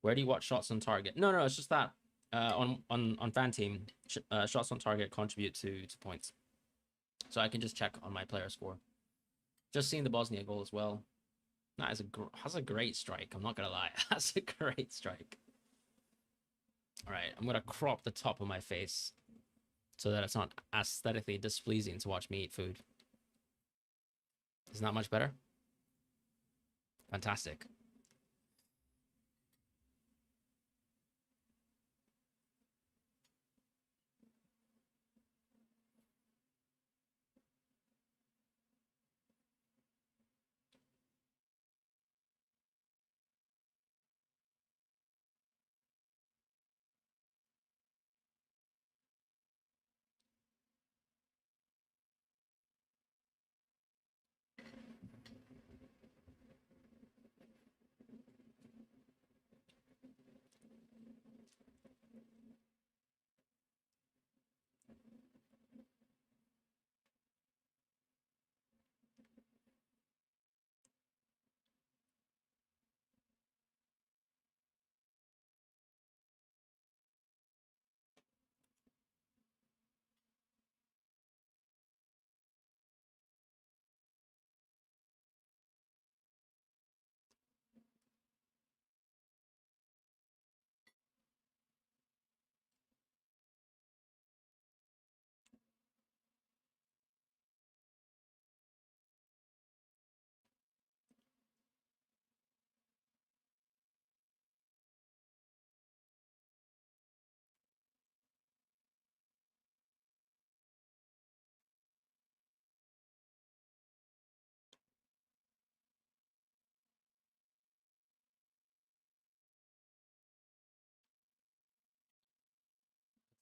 Where do you watch shots on target? No, it's just that on fan team, shots on target contribute to points, so I can just check on my player score. Just seeing the Bosnia goal as well. That's a great strike. I'm not gonna lie, that's a great strike. All right, I'm gonna crop the top of my face so that it's not aesthetically displeasing to watch me eat food. Isn't that much better? Fantastic.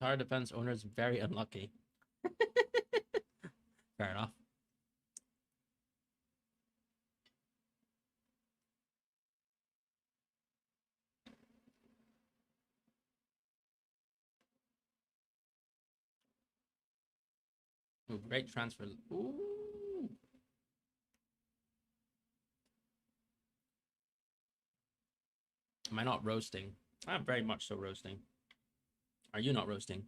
Tower defense owners very unlucky. Fair enough. Ooh, great transfer. Ooh. Am I not roasting? I'm very much so roasting. Are you not roasting?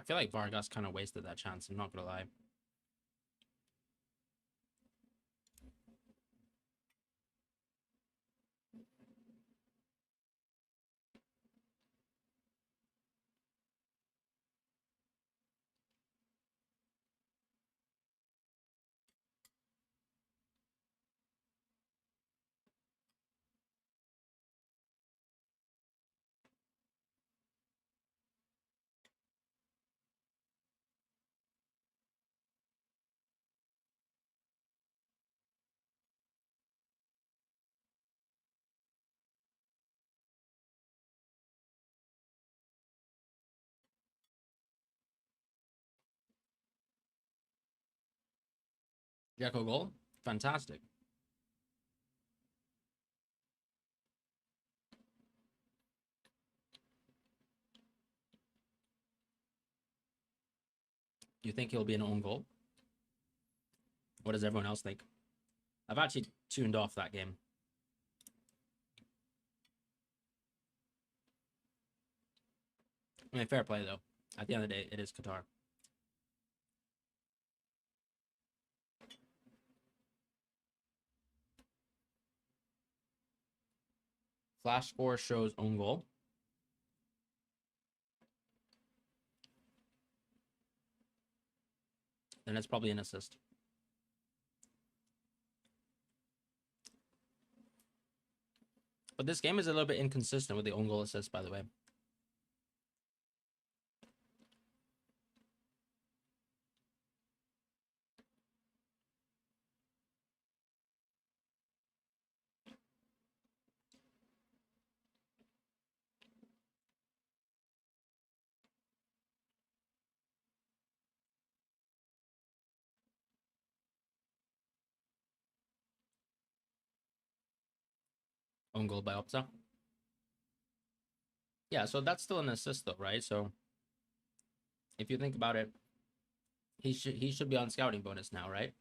I feel like Vargas kind of wasted that chance. I'm not gonna lie. Gecko goal. Fantastic. Do you think he'll be an own goal? What does everyone else think? I've actually tuned off that game. I mean, fair play, though. At the end of the day, it is Qatar. Flash score shows own goal. Then it's probably an assist. But this game is a little bit inconsistent with the own goal assist, by the way. Own goal by Opsa. Yeah, so that's still an assist, though, right? So if you think about it, he should be on scouting bonus now, right?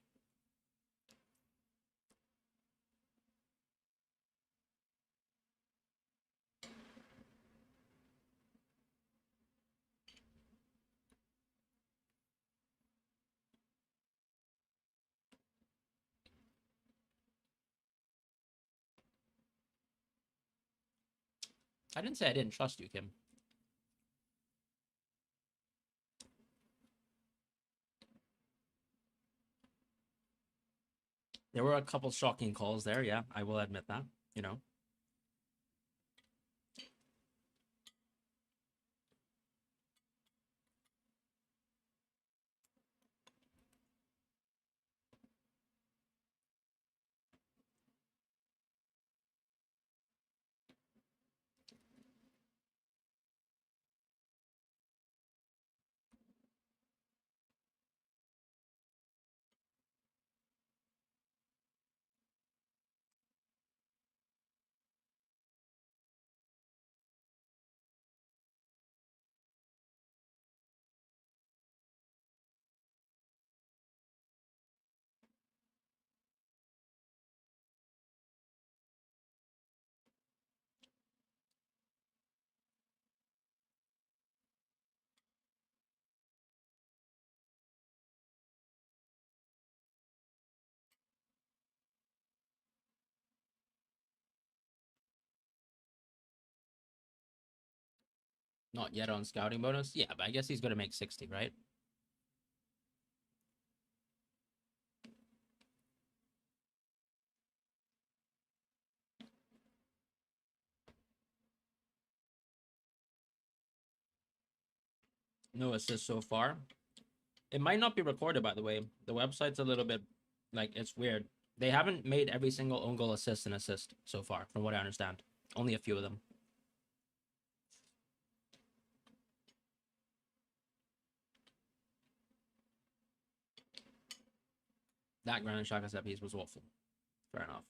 I didn't say I didn't trust you, Kim. There were a couple shocking calls there, yeah, I will admit that, you know. Not yet on scouting bonus. Yeah, but I guess he's going to make 60, right? No assists so far. It might not be recorded, by the way. The website's a little bit, like, it's weird. They haven't made every single own goal assist an assist so far, from what I understand. Only a few of them. That Granit Xhaka set piece was awful. Fair enough.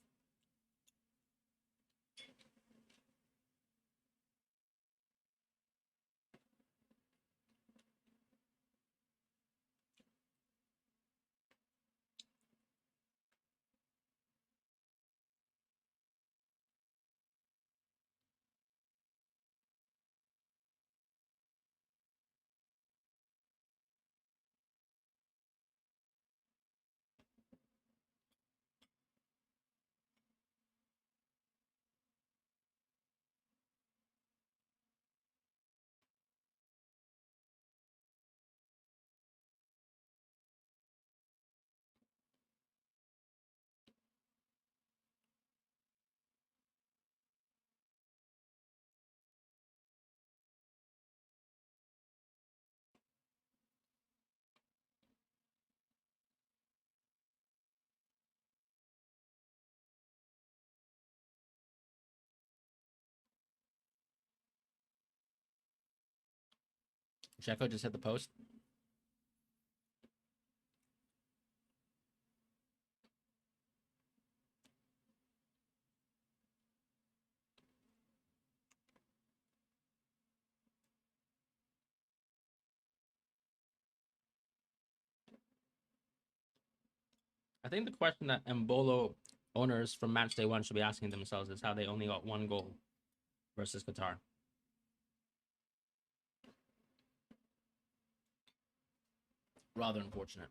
Checo just hit the post. I think the question that Mbolo owners from Matchday 1 should be asking themselves is how they only got one goal versus Qatar. Rather unfortunate.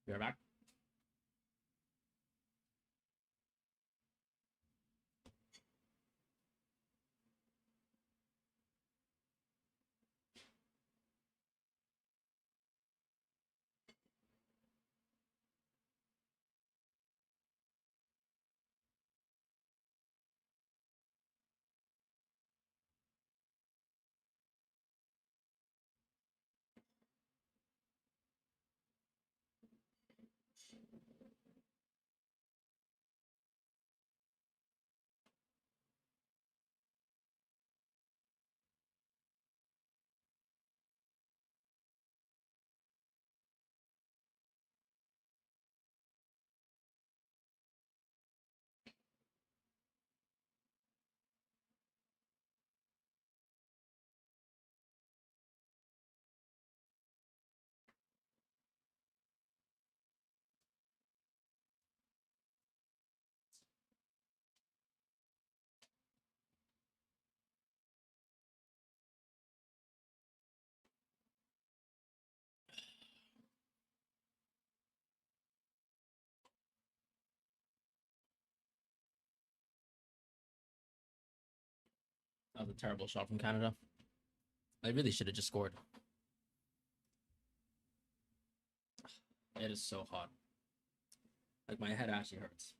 Be right back. That was a terrible shot from Canada. I really should have just scored. It is so hot. Like, my head actually hurts.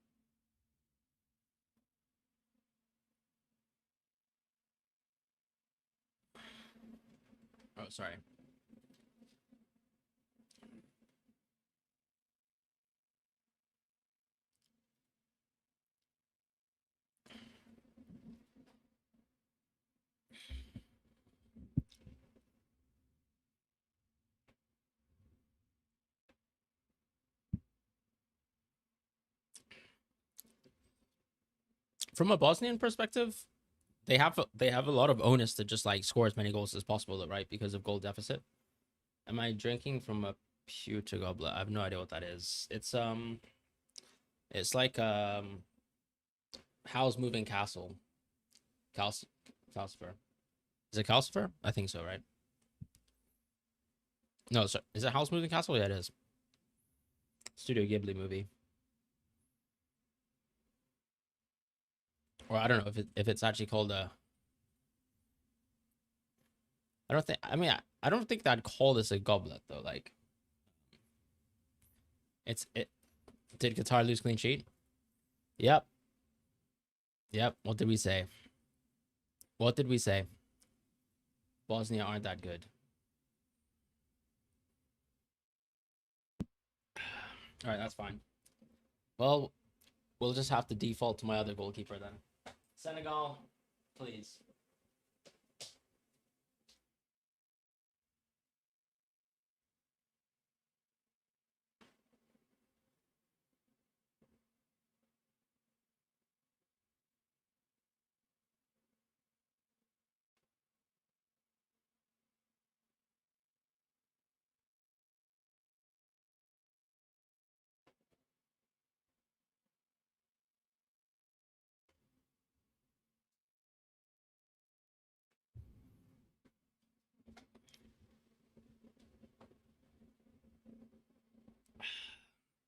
Oh, sorry. From a Bosnian perspective, they have a lot of onus to just like score as many goals as possible, right? Because of goal deficit. Am I drinking from a pewter goblet? I have no idea what that is. It's like Howl's Moving Castle. Calcifer. Is it Calcifer? I think so, right? No, sorry. Is it Howl's Moving Castle? Yeah, it is. Studio Ghibli movie. Or I don't know if it's actually called a. I don't think. I mean, I don't think I'd call this a goblet though. Like, it. Did Qatar lose clean sheet? Yep. Yep. What did we say? What did we say? Bosnia aren't that good. All right, that's fine. Well, we'll just have to default to my other goalkeeper then. Senegal, please.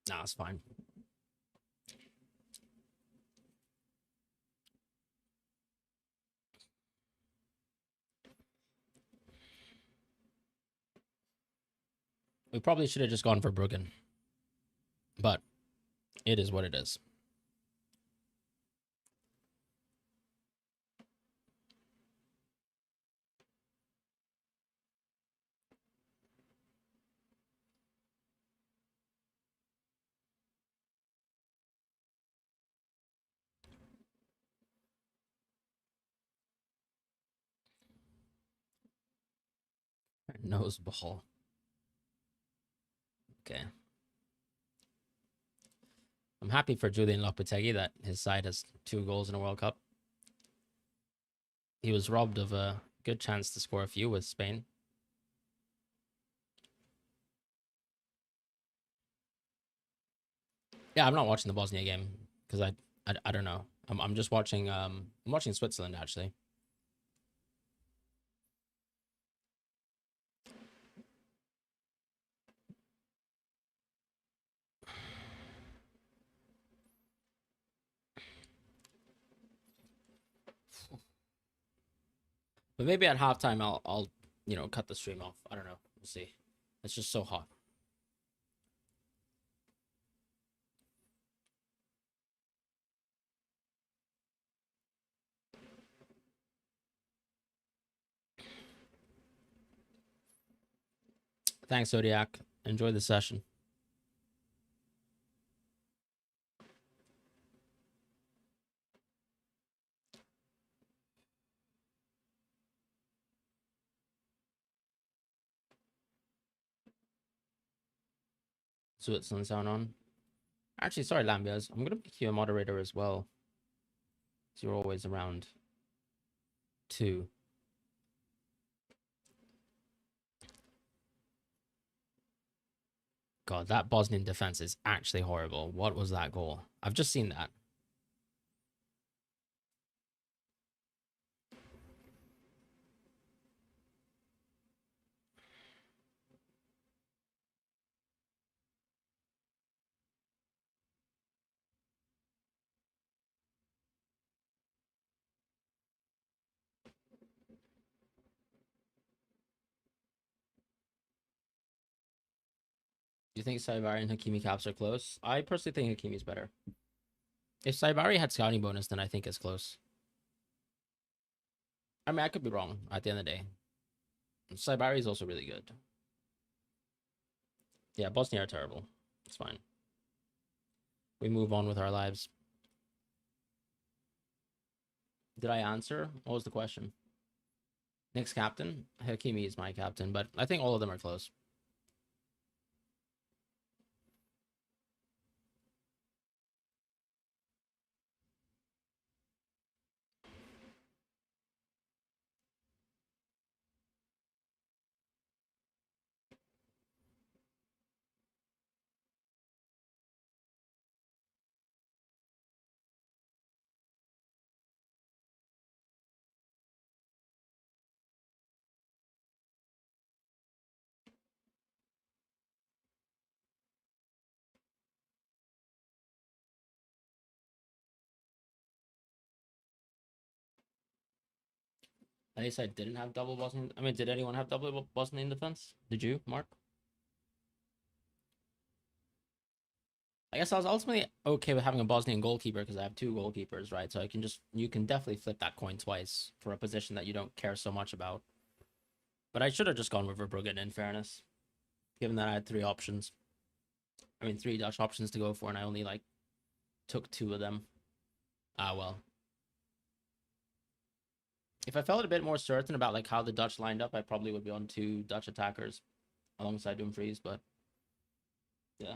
Nah, it's fine. We probably should have just gone for Bruggen. But it is what it is. Nose ball. Okay. I'm happy for Julian Lopetegui that his side has 2 goals in a World Cup. He was robbed of a good chance to score a few with Spain. Yeah, I'm not watching the Bosnia game because I don't know. I'm just watching I'm watching Switzerland actually. But maybe at halftime I'll cut the stream off. I don't know. We'll see. It's just so hot. Thanks, Zodiac. Enjoy the session. Switzerland sound on. Actually, sorry, Lambias. I'm gonna make you a moderator as well. So you're always around too. God, that Bosnian defense is actually horrible. What was that goal? I've just seen that. Do you think Saibari and Hakimi caps are close? I personally think Hakimi's better. If Saibari had scouting bonus, then I think it's close. I mean, I could be wrong at the end of the day. Saibari is also really good. Yeah, Bosnia are terrible. It's fine. We move on with our lives. Did I answer? What was the question? Next captain? Hakimi is my captain, but I think all of them are close. At least I didn't have double Bosnian. I mean, did anyone have double Bosnian defense? Did you, Mark? I guess I was ultimately okay with having a Bosnian goalkeeper because I have two goalkeepers, right? So you can definitely flip that coin twice for a position that you don't care so much about. But I should have just gone with Verbruggen in fairness, given that I had three options. I mean, three Dutch options to go for, and I only like took two of them. Ah, well. If I felt a bit more certain about like how the Dutch lined up, I probably would be on two Dutch attackers alongside Dumfries. But yeah,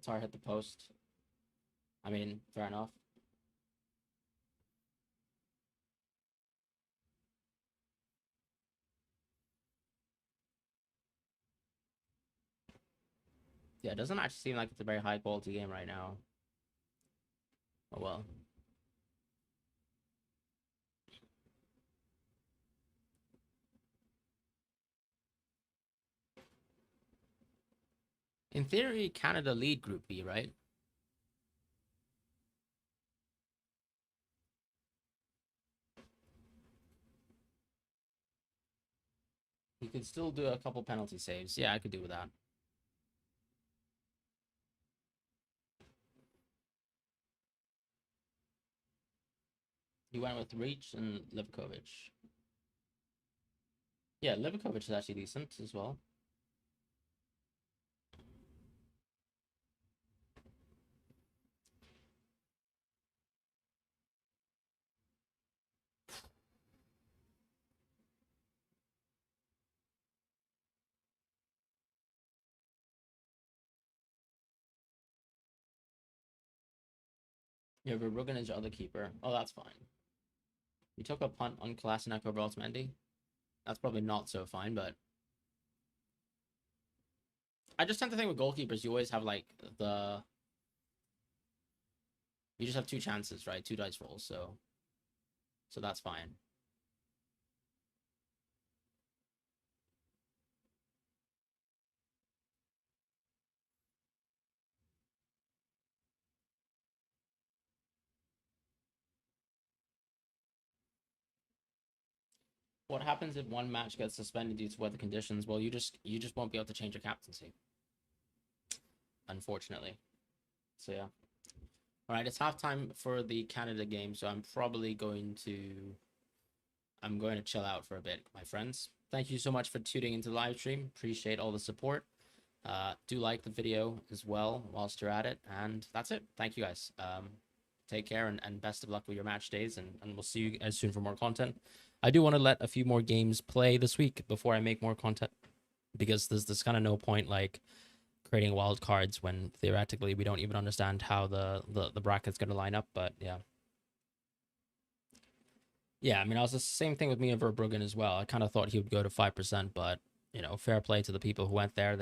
Qatar hit the post. I mean, fair enough. Yeah, it doesn't actually seem like it's a very high quality game right now. Oh well. In theory, Canada lead Group B, right? He could still do a couple penalty saves. Yeah, I could do with that. He went with Reach and Livkovic. Yeah, Livkovic is actually decent as well. Yeah, Verbruggen is your other keeper. Oh, that's fine. You took a punt on Kolasinac over Otamendi. That's probably not so fine, but I just tend to think with goalkeepers, you always have like the you just have two chances, right? Two dice rolls, so that's fine. What happens if one match gets suspended due to weather conditions? Well, you just won't be able to change your captaincy, unfortunately. So yeah. All right, it's halftime for the Canada game, so I'm going to chill out for a bit, my friends. Thank you so much for tuning into the live stream. Appreciate all the support. Do like the video as well whilst you're at it, and that's it. Thank you guys. Take care and best of luck with your match days, and we'll see you as soon for more content. I do want to let a few more games play this week before I make more content because there's kind of no point like creating wild cards when theoretically we don't even understand how the bracket's going to line up. But yeah. Yeah, I mean, I was the same thing with me and Verbruggen as well. I kind of thought he would go to 5%, but fair play to the people who went there.